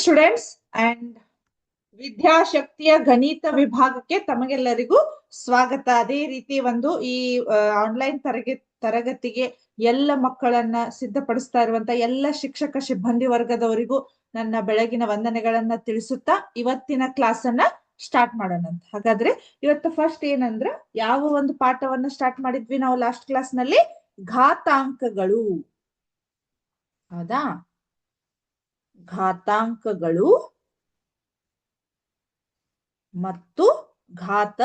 Students and ವಿದ್ಯಾಶಕ್ತಿಯ ಗಣಿತ ವಿಭಾಗಕ್ಕೆ ತಮಗೆಲ್ಲರಿಗೂ ಸ್ವಾಗತ. ಅದೇ ರೀತಿ ಈ ಆನ್ಲೈನ್ ತರಗತಿಗೆ ಎಲ್ಲ ಮಕ್ಕಳನ್ನ ಸಿದ್ಧಪಡಿಸ್ತಾ ಇರುವಂತ ಎಲ್ಲ ಶಿಕ್ಷಕ ಸಿಬ್ಬಂದಿ ವರ್ಗದವರಿಗೂ ನನ್ನ ಬೆಳಗಿನ ವಂದನೆಗಳನ್ನ ತಿಳಿಸುತ್ತಾ ಇವತ್ತಿನ ಕ್ಲಾಸ್ ಅನ್ನ ಸ್ಟಾರ್ಟ್ ಮಾಡೋಣ ಅಂತ. ಹಾಗಾದ್ರೆ ಇವತ್ತು ಫಸ್ಟ್ ಏನಂದ್ರ ಯಾವ ಒಂದು ಪಾಠವನ್ನ ಸ್ಟಾರ್ಟ್ ಮಾಡಿದ್ವಿ ನಾವು ಲಾಸ್ಟ್ ಕ್ಲಾಸ್ ನಲ್ಲಿ? ಘಾತಾಂಕಗಳು. ಹೌದಾ? ಘಾತಾಂಕಗಳು ಮತ್ತು ಘಾತ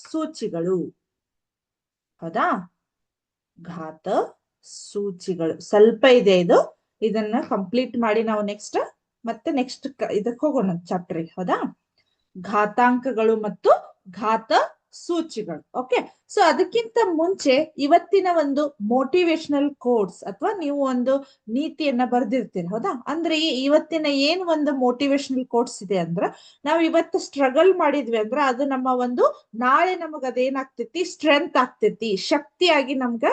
ಸೂಚಿಗಳು. ಹೌದಾ? ಘಾತ ಸೂಚಿಗಳು ಸ್ವಲ್ಪ ಇದೆ ಇದು. ಇದನ್ನ ಕಂಪ್ಲೀಟ್ ಮಾಡಿ ನಾವು ನೆಕ್ಸ್ಟ್ ಇದಕ್ಕೆ ಹೋಗೋಣ ಚಾಪ್ಟರ್. ಹೌದಾ? ಘಾತಾಂಕಗಳು ಮತ್ತು ಘಾತ ಸೂಚಿಗಳು. ಓಕೆ, ಸೊ ಅದಕ್ಕಿಂತ ಮುಂಚೆ ಇವತ್ತಿನ ಒಂದು ಮೋಟಿವೇಶನಲ್ ಕೋಟ್ಸ್ ಅಥವಾ ನೀವು ಒಂದು ನೀತಿಯನ್ನ ಬರ್ದಿರ್ತೀರಿ. ಹೌದಾ? ಅಂದ್ರೆ ಇವತ್ತಿನ ಏನ್ ಒಂದು ಮೋಟಿವೇಶನಲ್ ಕೋಟ್ಸ್ ಇದೆ ಅಂದ್ರ, ನಾವ್ ಇವತ್ತು ಸ್ಟ್ರಗಲ್ ಮಾಡಿದ್ವಿ ಅಂದ್ರ ಅದು ನಮ್ಮ ಒಂದು ನಾಳೆ ನಮಗ ಅದೇನಾಗ್ತೈತಿ, ಸ್ಟ್ರೆಂತ್ ಆಗ್ತೈತಿ, ಶಕ್ತಿಯಾಗಿ ನಮ್ಗ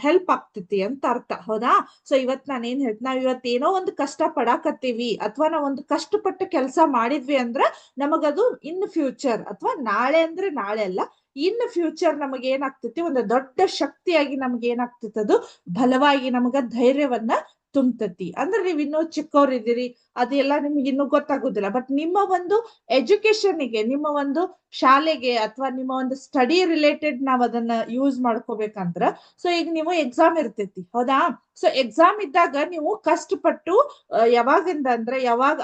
ಹೆಲ್ಪ್ ಆಗ್ತೈತಿ ಅಂತ ಅರ್ಥ. ಹೌದಾ? ಸೊ ಇವತ್ ನಾನು ಏನ್ ಹೇಳ್ತೀನಿ, ನಾವ್ ಇವತ್ತೇನೋ ಒಂದು ಕಷ್ಟ ಪಡಾಕತ್ತೀವಿ ಅಥವಾ ನಾವ್ ಒಂದು ಕಷ್ಟಪಟ್ಟು ಕೆಲಸ ಮಾಡಿದ್ವಿ ಅಂದ್ರ ನಮಗದು ಇನ್ ಫ್ಯೂಚರ್ ಅಥವಾ ನಾಳೆ ಅಂದ್ರೆ ನಾಳೆ ಅಲ್ಲ, ಇನ್ ಫ್ಯೂಚರ್ ನಮಗ ಏನಾಗ್ತೈತಿ, ಒಂದು ದೊಡ್ಡ ಶಕ್ತಿಯಾಗಿ ನಮ್ಗೆ ಏನಾಗ್ತೈತಿ, ಅದು ಬಲವಾಗಿ ನಮಗ ಧೈರ್ಯವನ್ನ ತುಂಬತತಿ. ಅಂದ್ರೆ ನೀವ್ ಇನ್ನೂ ಚಿಕ್ಕವ್ರಿದ್ದೀರಿ, ಅದೆಲ್ಲ ನಿಮ್ಗೆ ಇನ್ನೂ ಗೊತ್ತಾಗುದಿಲ್ಲ. ಬಟ್ ನಿಮ್ಮ ಒಂದು ಎಜುಕೇಶನ್ಗೆ, ನಿಮ್ಮ ಒಂದು ಶಾಲೆಗೆ ಅಥವಾ ನಿಮ್ಮ ಒಂದು ಸ್ಟಡಿ ರಿಲೇಟೆಡ್ ನಾವ್ ಅದನ್ನ ಯೂಸ್ ಮಾಡ್ಕೋಬೇಕಂದ್ರ, ಸೊ ಈಗ ನೀವು ಎಕ್ಸಾಮ್ ಇರ್ತೈತಿ. ಹೌದಾ? ಸೊ ಎಕ್ಸಾಮ್ ಇದ್ದಾಗ ನೀವು ಕಷ್ಟಪಟ್ಟು ಯಾವಾಗಿಂದ ಅಂದ್ರೆ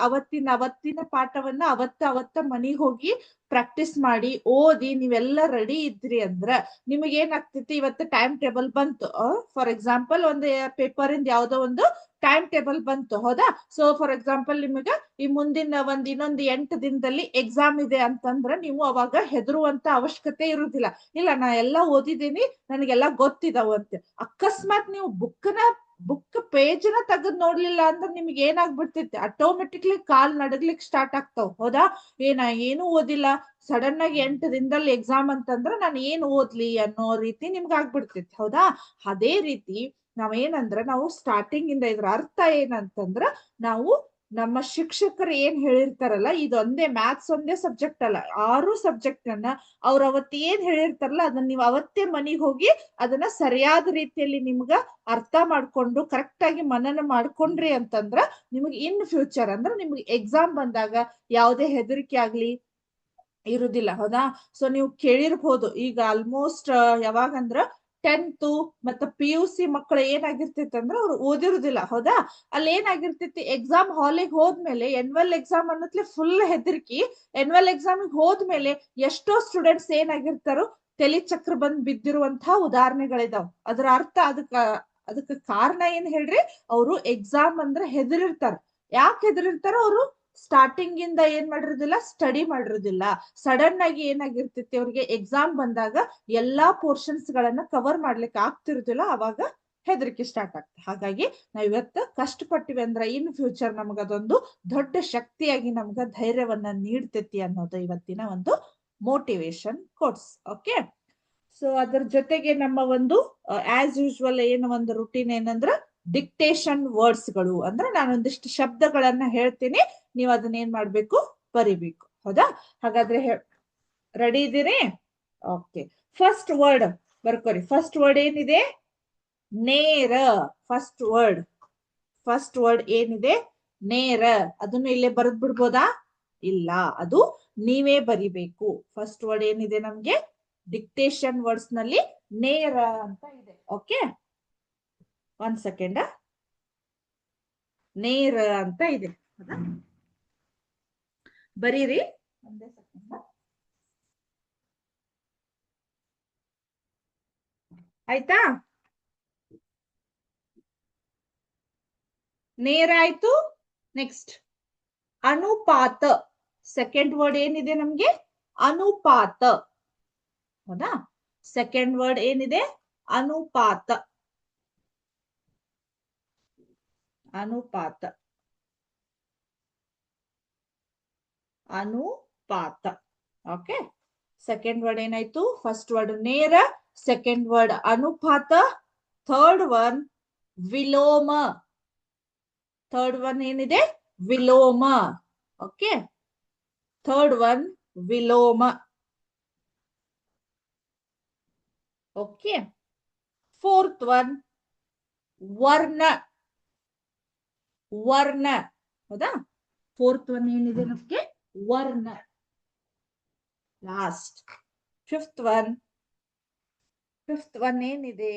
ಅವತ್ತಿನ ಪಾಠವನ್ನ ಅವತ್ತ ಮನೆಗೆ ಹೋಗಿ ಪ್ರಾಕ್ಟೀಸ್ ಮಾಡಿ ಓದಿ ನೀವೆಲ್ಲ ರೆಡಿ ಇದ್ರಿ ಅಂದ್ರ ನಿಮಗೆ ಏನಾಗ್ತೈತಿ, ಇವತ್ತು ಟೈಮ್ ಟೇಬಲ್ ಬಂತು. ಫಾರ್ ಎಕ್ಸಾಂಪಲ್ ಒಂದು ಪೇಪರ್ ಇಂದ ಯಾವ್ದೋ ಒಂದು ಟೈಮ್ ಟೇಬಲ್ ಬಂತು. ಹೌದಾ? ಸೊ ಫಾರ್ ಎಕ್ಸಾಂಪಲ್ ನಿಮಗ ಈ ಮುಂದಿನ ಇನ್ನೊಂದು 8 ದಿನದಲ್ಲಿ ಎಕ್ಸಾಮ್ ಇದೆ ಅಂತಂದ್ರ ನೀವು ಅವಾಗ ಹೆದರುವಂತ ಅವಶ್ಯಕತೆ ಇರುವುದಿಲ್ಲ. ಇಲ್ಲ, ನಾ ಎಲ್ಲಾ ಓದಿದ್ದೀನಿ, ನನಗೆಲ್ಲಾ ಗೊತ್ತಿದಾವಂತೆ. ಅಕಸ್ಮಾತ್ ನೀವು ಬುಕ್ ಪೇಜ್ನ ತೆಗೆದ್ ನೋಡ್ಲಿಲ್ಲ ಅಂದ್ರೆ ನಿಮ್ಗೆ ಏನಾಗ್ಬಿಡ್ತೈತಿ, ಆಟೋಮೆಟಿಕ್ಲಿ ಕಾಲ್ ನಡಗ್ಲಿಕ್ ಸ್ಟಾರ್ಟ್ ಆಗ್ತಾವ್. ಹೌದಾ? ಏನು ಓದಿಲ್ಲ, ಸಡನ್ ಆಗಿ 8 ದಿನದಲ್ಲಿ ಎಕ್ಸಾಮ್ ಅಂತಂದ್ರ ನಾನು ಏನ್ ಓದ್ಲಿ ಅನ್ನೋ ರೀತಿ ನಿಮ್ಗೆ ಆಗ್ಬಿಡ್ತೈತಿ. ಹೌದಾ? ಅದೇ ರೀತಿ ನಾವು ಸ್ಟಾರ್ಟಿಂಗ್ ಇಂದ ಇದ್ರ ಅರ್ಥ ಏನಂತಂದ್ರ, ನಾವು ನಮ್ಮ ಶಿಕ್ಷಕರು ಏನ್ ಹೇಳಿರ್ತಾರಲ್ಲ, ಇದೊಂದೇ ಮ್ಯಾಥ್ಸ್ ಒಂದೇ ಸಬ್ಜೆಕ್ಟ್ ಅಲ್ಲ, 6 ಸಬ್ಜೆಕ್ಟ್ ಅನ್ನ ಅವ್ರ ಅವತ್ ಏನ್ ಹೇಳಿರ್ತಾರಲ್ಲ ಅದನ್ನ ನೀವು ಅವತ್ತೇ ಮನೆಗೆ ಹೋಗಿ ಅದನ್ನ ಸರಿಯಾದ ರೀತಿಯಲ್ಲಿ ನಿಮ್ಗ ಅರ್ಥ ಮಾಡ್ಕೊಂಡು ಕರೆಕ್ಟ್ ಆಗಿ ಮನನ ಮಾಡ್ಕೊಂಡ್ರಿ ಅಂತಂದ್ರ ನಿಮ್ಗೆ ಇನ್ ಫ್ಯೂಚರ್ ಅಂದ್ರೆ ನಿಮ್ಗೆ ಎಕ್ಸಾಮ್ ಬಂದಾಗ ಯಾವುದೇ ಹೆದರಿಕೆ ಆಗ್ಲಿ ಇರುದಿಲ್ಲ. ಹೌದಾ? ಸೊ ನೀವು ಕೇಳಿರ್ಬೋದು, ಈಗ ಆಲ್ಮೋಸ್ಟ್ ಯಾವಾಗಂದ್ರ 10th ಮತ್ತೆ PUC ಮಕ್ಕಳು ಏನಾಗಿರ್ತೈತಿ ಅಂದ್ರೆ ಅವ್ರು ಓದಿರುದಿಲ್ಲ. ಹೌದಾ? ಅಲ್ಲಿ ಏನಾಗಿರ್ತೈತಿ, ಎಕ್ಸಾಮ್ ಹಾಲಿಗೆ ಹೋದ್ಮೇಲೆ ಎನ್ಯುವಲ್ ಎಕ್ಸಾಮ್ ಅನ್ನತ್ಲೆ ಫುಲ್ ಹೆದರ್ಕಿ, ಎನ್ಯುವಲ್ ಎಕ್ಸಾಮ್ ಹೋದ್ಮೇಲೆ ಎಷ್ಟೋ ಸ್ಟೂಡೆಂಟ್ಸ್ ಏನಾಗಿರ್ತಾರೋ ತಲೆ ಚಕ್ರ ಬಂದ್ ಬಿದ್ದಿರುವಂತಹ ಉದಾಹರಣೆಗಳಿದಾವ್. ಅದರ ಅರ್ಥ ಅದಕ್ಕೆ ಕಾರಣ ಏನ್ ಹೇಳ್ರಿ, ಅವರು ಎಕ್ಸಾಮ್ ಅಂದ್ರೆ ಹೆದರಿರ್ತಾರ. ಯಾಕೆ ಹೆದರಿರ್ತಾರ? ಅವರು ಸ್ಟಾರ್ಟಿಂಗ್ ಇಂದ ಏನ್ ಮಾಡಿರೋದಿಲ್ಲ, ಸ್ಟಡಿ ಮಾಡಿರೋದಿಲ್ಲ. ಸಡನ್ ಆಗಿ ಏನಾಗಿರ್ತೈತಿ, ಅವ್ರಿಗೆ ಎಕ್ಸಾಮ್ ಬಂದಾಗ ಎಲ್ಲಾ ಪೋರ್ಷನ್ಸ್ ಗಳನ್ನ ಕವರ್ ಮಾಡ್ಲಿಕ್ಕೆ ಆಗ್ತಿರುದಿಲ್ಲ, ಅವಾಗ ಹೆದರಿಕೆ ಸ್ಟಾರ್ಟ್ ಆಗ್ತದೆ. ಹಾಗಾಗಿ ನಾವ್ ಇವತ್ತು ಕಷ್ಟಪಟ್ಟಿವಿ ಅಂದ್ರೆ ಇನ್ ಫ್ಯೂಚರ್ ನಮಗ ಅದೊಂದು ದೊಡ್ಡ ಶಕ್ತಿಯಾಗಿ ನಮ್ಗ ಧೈರ್ಯವನ್ನ ನೀಡ್ತೈತಿ ಅನ್ನೋದು ಇವತ್ತಿನ ಒಂದು ಮೋಟಿವೇಶನ್ ಕೋರ್ಸ್. ಓಕೆ, ಸೊ ಅದ್ರ ಜೊತೆಗೆ ನಮ್ಮ ಒಂದು ಆಸ್ ಯೂಶುವಲ್ ಏನು ಒಂದು ರುಟೀನ್ ಏನಂದ್ರ ಡಿಕ್ಟೇಷನ್ ವರ್ಡ್ಸ್ ಗಳು. ಅಂದ್ರೆ ನಾನೊಂದಿಷ್ಟು ಶಬ್ದಗಳನ್ನ ಹೇಳ್ತೀನಿ, ನೀವು ಅದನ್ನ ಏನ್ ಮಾಡ್ಬೇಕು, ಬರಿಬೇಕು. ಹೌದಾ? ಹಾಗಾದ್ರೆ ರೆಡಿ ಇದ್ದೀರಿ? ಓಕೆ, ಫಸ್ಟ್ ವರ್ಡ್ ಬರ್ಕೋರಿ. ಫಸ್ಟ್ ವರ್ಡ್ ಏನಿದೆ? ನೇರ. ಫಸ್ಟ್ ವರ್ಡ್ ಏನಿದೆ? ನೇರ. ಅದನ್ನು ಇಲ್ಲೇ ಬರೆದ್ ಬಿಡ್ಬೋದಾ? ಇಲ್ಲ, ಅದು ನೀವೇ ಬರಿಬೇಕು. ಫಸ್ಟ್ ವರ್ಡ್ ಏನಿದೆ ನಮ್ಗೆ ಡಿಕ್ಟೇಷನ್ ವರ್ಡ್ಸ್ ನಲ್ಲಿ? ನೇರ ಅಂತ ಇದೆ. Okay, 1 second. ನೇರ ಅಂತ ಇದೆ, ಬರೀರಿ. ಒಂದೇ ಸೆಕೆಂಡ್. ಆಯ್ತಾ? ನೇರ ಆಯ್ತು. ನೆಕ್ಸ್ಟ್ ಅನುಪಾತ. ಸೆಕೆಂಡ್ ವರ್ಡ್ ಏನಿದೆ ನಮ್ಗೆ? ಅನುಪಾತ. ಹೌದಾ? ಸೆಕೆಂಡ್ ವರ್ಡ್ ಏನಿದೆ? ಅನುಪಾತ. ಅನುಪಾತ. ಓಕೆ, ಸೆಕೆಂಡ್ ವರ್ಡ್ ಏನಾಯ್ತು? ಫಸ್ಟ್ ವರ್ಡ್ ನೇರ, ಸೆಕೆಂಡ್ ವರ್ಡ್ ಅನುಪಾತ, ಥರ್ಡ್ ಒನ್ ವಿಲೋಮ. ಥರ್ಡ್ ಒನ್ ಏನಿದೆ? ವಿಲೋಮ. ಓಕೆ. ಥರ್ಡ್ ಒನ್ ವಿಲೋಮ. ಓಕೆ. ಫೋರ್ತ್ ಒನ್ ವರ್ಣ. ವರ್ಣ. ಹೌದಾ? ಫೋರ್ತ್ ಒನ್ ಏನಿದೆ ನಮ್ಗೆ? ವರ್ಣ. ಲಾಸ್ಟ್ ಫಿಫ್ತ್ ಒನ್ ಏನಿದೆ?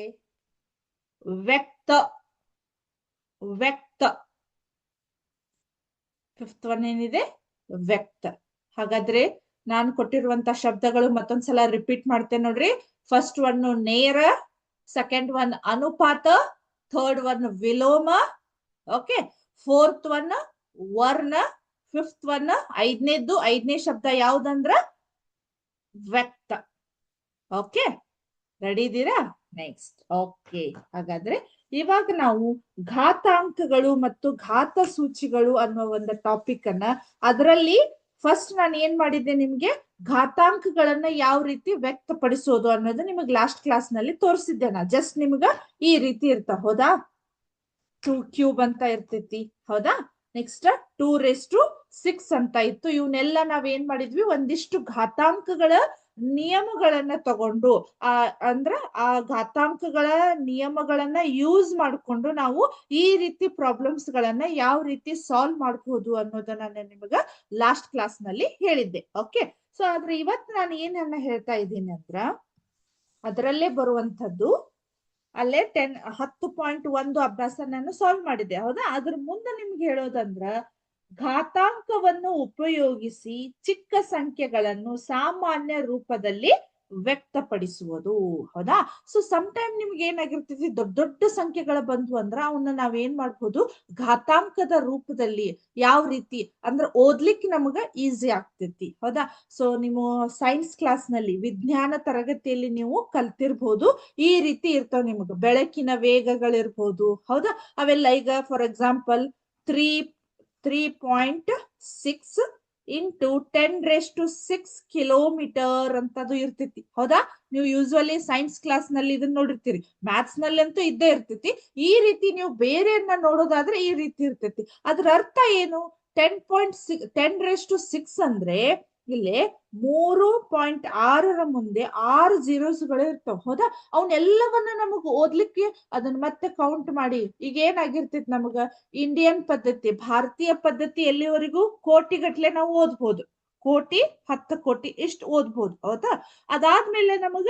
ವ್ಯಕ್ತ. ವ್ಯಕ್ತ. ಫಿಫ್ತ್ ಒನ್ ಏನಿದೆ? ವ್ಯಕ್ತ. ಹಾಗಾದ್ರೆ ನಾನು ಕೊಟ್ಟಿರುವಂತ ಶಬ್ದಗಳು ಮತ್ತೊಂದ್ಸಲ ರಿಪೀಟ್ ಮಾಡ್ತೇನೆ ನೋಡ್ರಿ. ಫಸ್ಟ್ ಒನ್ ನೇರ, ಸೆಕೆಂಡ್ ಒನ್ ಅನುಪಾತ, ಥರ್ಡ್ ಒನ್ ವಿಲೋಮ, ಓಕೆ, ಫೋರ್ತ್ ಒನ್ ವರ್ಣ, ಫಿಫ್ತ್ ಒನ್ ಐದನೇ ಶಬ್ದ ಯಾವ್ದಂದ್ರ ವ್ಯಕ್ತ. ಓಕೆ, ರೆಡಿ ಇದ್ದೀರಾ? ನೆಕ್ಸ್ಟ್. ಓಕೆ, ಹಾಗಾದ್ರೆ ಇವಾಗ ನಾವು ಘಾತಾಂಕಗಳು ಮತ್ತು ಘಾತ ಸೂಚಿಗಳು ಅನ್ನೋ ಒಂದು ಟಾಪಿಕ್ ಅನ್ನ, ಅದರಲ್ಲಿ ಫಸ್ಟ್ ನಾನು ಏನ್ ಮಾಡಿದ್ದೆ, ನಿಮ್ಗೆ ಘಾತಾಂಕಗಳನ್ನ ಯಾವ ರೀತಿ ವ್ಯಕ್ತಪಡಿಸೋದು ಅನ್ನೋದು ನಿಮಗೆ ಲಾಸ್ಟ್ ಕ್ಲಾಸ್ ನಲ್ಲಿ ತೋರಿಸಿದ್ದೆ. ನಾ ಜಸ್ಟ್ ನಿಮ್ಗ ಈ ರೀತಿ ಇರ್ತಾವ, ಹೌದಾ? 2 ಕ್ಯೂಬ್ ಅಂತ ಇರ್ತೈತಿ, ಹೌದಾ? ನೆಕ್ಸ್ಟ್ 2⁶ ಅಂತ ಇತ್ತು. ಇವನ್ನೆಲ್ಲ ನಾವ್ ಏನ್ ಮಾಡಿದ್ವಿ, ಒಂದಿಷ್ಟು ಘಾತಾಂಕಗಳ ನಿಯಮಗಳನ್ನ ತಗೊಂಡು ಅಂದ್ರ ಆ ಘಾತಾಂಕಗಳ ನಿಯಮಗಳನ್ನ ಯೂಸ್ ಮಾಡ್ಕೊಂಡು ನಾವು ಈ ರೀತಿ ಪ್ರಾಬ್ಲಮ್ಸ್ ಗಳನ್ನ ಯಾವ ರೀತಿ ಸಾಲ್ವ್ ಮಾಡಬಹುದು ಅನ್ನೋದನ್ನ ನಾನು ನಿಮಗ ಲಾಸ್ಟ್ ಕ್ಲಾಸ್ ನಲ್ಲಿ ಹೇಳಿದ್ದೆ. ಓಕೆ, ಸೊ ಆದ್ರೆ ಇವತ್ತು ನಾನು ಏನನ್ನ ಹೇಳ್ತಾ ಇದ್ದೀನಿ ಅಂದ್ರ, ಅದರಲ್ಲೇ ಬರುವಂತದ್ದು ಅಲ್ಲೇ 10.1 ಅಭ್ಯಾಸ ನಾನು ಸಾಲ್ವ್ ಮಾಡಿದ್ದೆ, ಹೌದಾ? ಅದ್ರ ಮುಂದೆ ನಿಮ್ಗೆ ಹೇಳೋದಂದ್ರ, ಘಾತಾಂಕವನ್ನು ಉಪಯೋಗಿಸಿ ಚಿಕ್ಕ ಸಂಖ್ಯೆಗಳನ್ನು ಸಾಮಾನ್ಯ ರೂಪದಲ್ಲಿ ವ್ಯಕ್ತಪಡಿಸುವುದು, ಹೌದಾ? ಸೊ ಸಮ್ ಟೈಮ್ ನಿಮ್ಗೆ ಏನಾಗಿರ್ತೈತಿ, ದೊಡ್ಡ ದೊಡ್ಡ ಸಂಖ್ಯೆಗಳು ಬಂದ್ವು ಅಂದ್ರ ಅವನ್ನ ನಾವ್ ಏನ್ ಮಾಡ್ಬೋದು, ಘಾತಾಂಕದ ರೂಪದಲ್ಲಿ ಯಾವ ರೀತಿ ಅಂದ್ರೆ ಓದ್ಲಿಕ್ಕೆ ನಮಗ ಈಸಿ ಆಗ್ತೈತಿ, ಹೌದಾ? ಸೊ ನೀವು ಸೈನ್ಸ್ ಕ್ಲಾಸ್ ನಲ್ಲಿ, ವಿಜ್ಞಾನ ತರಗತಿಯಲ್ಲಿ ನೀವು ಕಲ್ತಿರ್ಬೋದು. ಈ ರೀತಿ ಇರ್ತಾವ ನಿಮಗ ಬೆಳಕಿನ ವೇಗಗಳಿರ್ಬೋದು, ಹೌದಾ? ಅವೆಲ್ಲ ಈಗ ಫಾರ್ ಎಕ್ಸಾಂಪಲ್ 3.6 ಇಂಟು 10⁶ ಕಿಲೋಮೀಟರ್ ಅಂತದು ಇರ್ತೈತಿ, ಹೌದಾ? ನೀವು ಯೂಶುವಲಿ ಸೈನ್ಸ್ ಕ್ಲಾಸ್ ನಲ್ಲಿ ಇದನ್ನ ನೋಡಿರ್ತೀರಿ, ಮ್ಯಾಥ್ಸ್ ನಲ್ಲಿ ಅಂತೂ ಇದ್ದೇ ಇರ್ತೈತಿ. ಈ ರೀತಿ ನೀವು ಬೇರೆಯನ್ನ ನೋಡೋದಾದ್ರೆ ಈ ರೀತಿ ಇರ್ತೈತಿ. ಅದ್ರ ಅರ್ಥ ಏನು? 10⁶ ಅಂದ್ರೆ ಇಲ್ಲಿ 3.6 ಮುಂದೆ 6 ಜೀರೋಸ್ಗಳು ಇರ್ತಾವ, ಹೌದಾ? ಅವನ್ನೆಲ್ಲವನ್ನ ನಮಗ್ ಓದ್ಲಿಕ್ಕೆ ಅದನ್ನ ಮತ್ತೆ ಕೌಂಟ್ ಮಾಡಿ, ಈಗ ಏನಾಗಿರ್ತೈತಿ ನಮಗ ಇಂಡಿಯನ್ ಪದ್ಧತಿ, ಭಾರತೀಯ ಪದ್ಧತಿ ಎಲ್ಲಿವರೆಗೂ ಕೋಟಿಗಟ್ಲೆ ನಾವು ಓದ್ಬೋದು, 10 ಕೋಟಿ ಇಷ್ಟು ಓದ್ಬೋದು, ಹೌದಾ? ಅದಾದ್ಮೇಲೆ ನಮಗ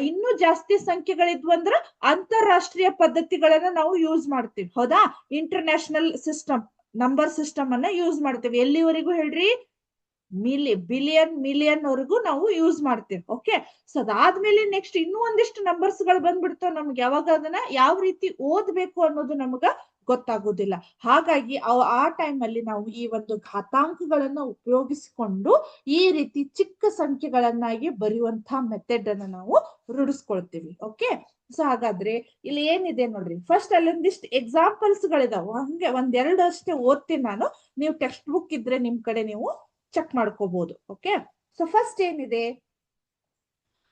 ಇನ್ನೂ ಜಾಸ್ತಿ ಸಂಖ್ಯೆಗಳಿದ್ವು ಅಂದ್ರ ಅಂತಾರಾಷ್ಟ್ರೀಯ ಪದ್ಧತಿಗಳನ್ನ ನಾವು ಯೂಸ್ ಮಾಡ್ತೀವಿ, ಹೌದಾ? ಇಂಟರ್ನ್ಯಾಷನಲ್ ಸಿಸ್ಟಮ್, ನಂಬರ್ ಸಿಸ್ಟಮ್ ಅನ್ನ ಯೂಸ್ ಮಾಡ್ತೇವೆ. ಎಲ್ಲಿವರೆಗೂ ಹೇಳ್ರಿ? ಮಿಲಿಯನ್ ವರೆಗೂ ನಾವು ಯೂಸ್ ಮಾಡ್ತೇವೆ. ಓಕೆ, ಸೊ ಅದಾದ್ಮೇಲೆ ನೆಕ್ಸ್ಟ್ ಇನ್ನೂ ಒಂದಿಷ್ಟು ನಂಬರ್ಸ್ ಗಳು ಬಂದ್ಬಿಡ್ತಾವ. ನಮ್ಗೆ ಯಾವಾಗ ಅದನ್ನ ಯಾವ ರೀತಿ ಓದ್ಬೇಕು ಅನ್ನೋದು ನಮಗ ಗೊತ್ತಾಗೋದಿಲ್ಲ. ಹಾಗಾಗಿ ಆ ಟೈಮ್ ಅಲ್ಲಿ ನಾವು ಈ ಒಂದು ಘಾತಾಂಕಗಳನ್ನ ಉಪಯೋಗಿಸಿಕೊಂಡು ಈ ರೀತಿ ಚಿಕ್ಕ ಸಂಖ್ಯೆಗಳನ್ನಾಗಿ ಬರೆಯುವಂತಹ ಮೆಥಡ್ ಅನ್ನ ನಾವು ರೂಢಿಸ್ಕೊಳ್ತೀವಿ. ಓಕೆ, ಸೊ ಹಾಗಾದ್ರೆ ಇಲ್ಲಿ ಏನಿದೆ ನೋಡ್ರಿ, ಫಸ್ಟ್ ಅಲ್ಲೊಂದಿಷ್ಟು ಎಕ್ಸಾಂಪಲ್ಸ್ ಗಳಿದಾವ, ಹಂಗೆ ಒಂದೆರಡು ಅಷ್ಟೇ ಓದ್ತೀನಿ ನಾನು. ನೀವು ಟೆಕ್ಸ್ಟ್ ಬುಕ್ ಇದ್ರೆ ನಿಮ್ ಕಡೆ ನೀವು ಚೆಕ್ ಮಾಡ್ಕೋಬಹುದು. ಓಕೆ, ಸೊ ಫಸ್ಟ್ ಏನಿದೆ,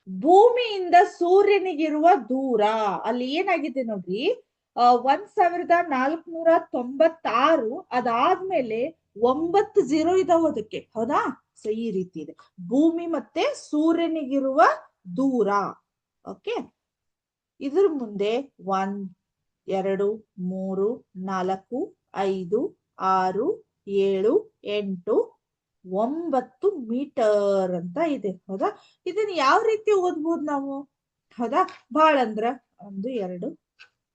ಭೂಮಿಯಿಂದ ಸೂರ್ಯನಿಗಿರುವ ದೂರ. ಅಲ್ಲಿ ಏನಾಗಿದೆ ನೋಡ್ರಿ, 1496, ಅದಾದ್ಮೇಲೆ 9 0 ಇದಾವ ಅದಕ್ಕೆ, ಹೌದಾ? ಸೊ ಈ ರೀತಿ ಇದೆ ಭೂಮಿ ಮತ್ತೆ ಸೂರ್ಯನಿಗಿರುವ ದೂರ. ಓಕೆ, ಇದ್ರ ಮುಂದೆ 1 2 3 4 5 6 7 8 9 ಮೀಟರ್ ಅಂತ ಇದೆ, ಹೌದಾ? ಇದನ್ನ ಯಾವ ರೀತಿ ಓದ್ಬೋದು ನಾವು, ಹೌದಾ? ಬಹಳ ಅಂದ್ರ 1 2,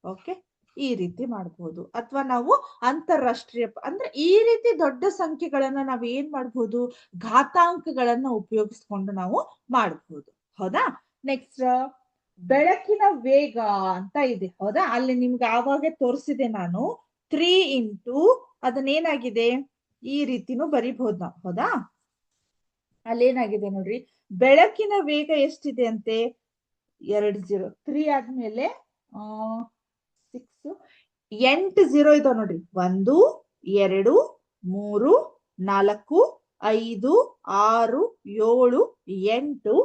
ಓಕೆ, ಈ ರೀತಿ ಮಾಡ್ಬೋದು. ಅಥವಾ ನಾವು ಅಂತಾರಾಷ್ಟ್ರೀಯ ಅಂದ್ರೆ ಈ ರೀತಿ ದೊಡ್ಡ ಸಂಖ್ಯೆಗಳನ್ನ ನಾವ್ ಏನ್ ಮಾಡ್ಬೋದು, ಘಾತಾಂಕಗಳನ್ನ ಉಪಯೋಗಿಸ್ಕೊಂಡು ನಾವು ಮಾಡ್ಬೋದು, ಹೌದಾ? ನೆಕ್ಸ್ಟ್ ಬೆಳಕಿನ ವೇಗ ಅಂತ ಇದೆ, ಹೌದಾ? ಅಲ್ಲಿ ನಿಮ್ಗೆ ಆವಾಗೆ ತೋರಿಸಿದೆ ನಾನು. 3 ಇಂಟು ಅದನ್ನೇನಾಗಿದೆ, ಈ ರೀತಿನೂ ಬರಿಬಹುದು ನಾವು, ಹೌದಾ? ಅಲ್ಲೇನಾಗಿದೆ ನೋಡ್ರಿ, ಬೆಳಕಿನ ವೇಗ ಎಷ್ಟಿದೆ ಅಂತೆ, 2 0, 3 ಆದ್ಮೇಲೆ 6, 8 0 ಇದಾವ ನೋಡ್ರಿ. 1 2 3 4 5 6 7 8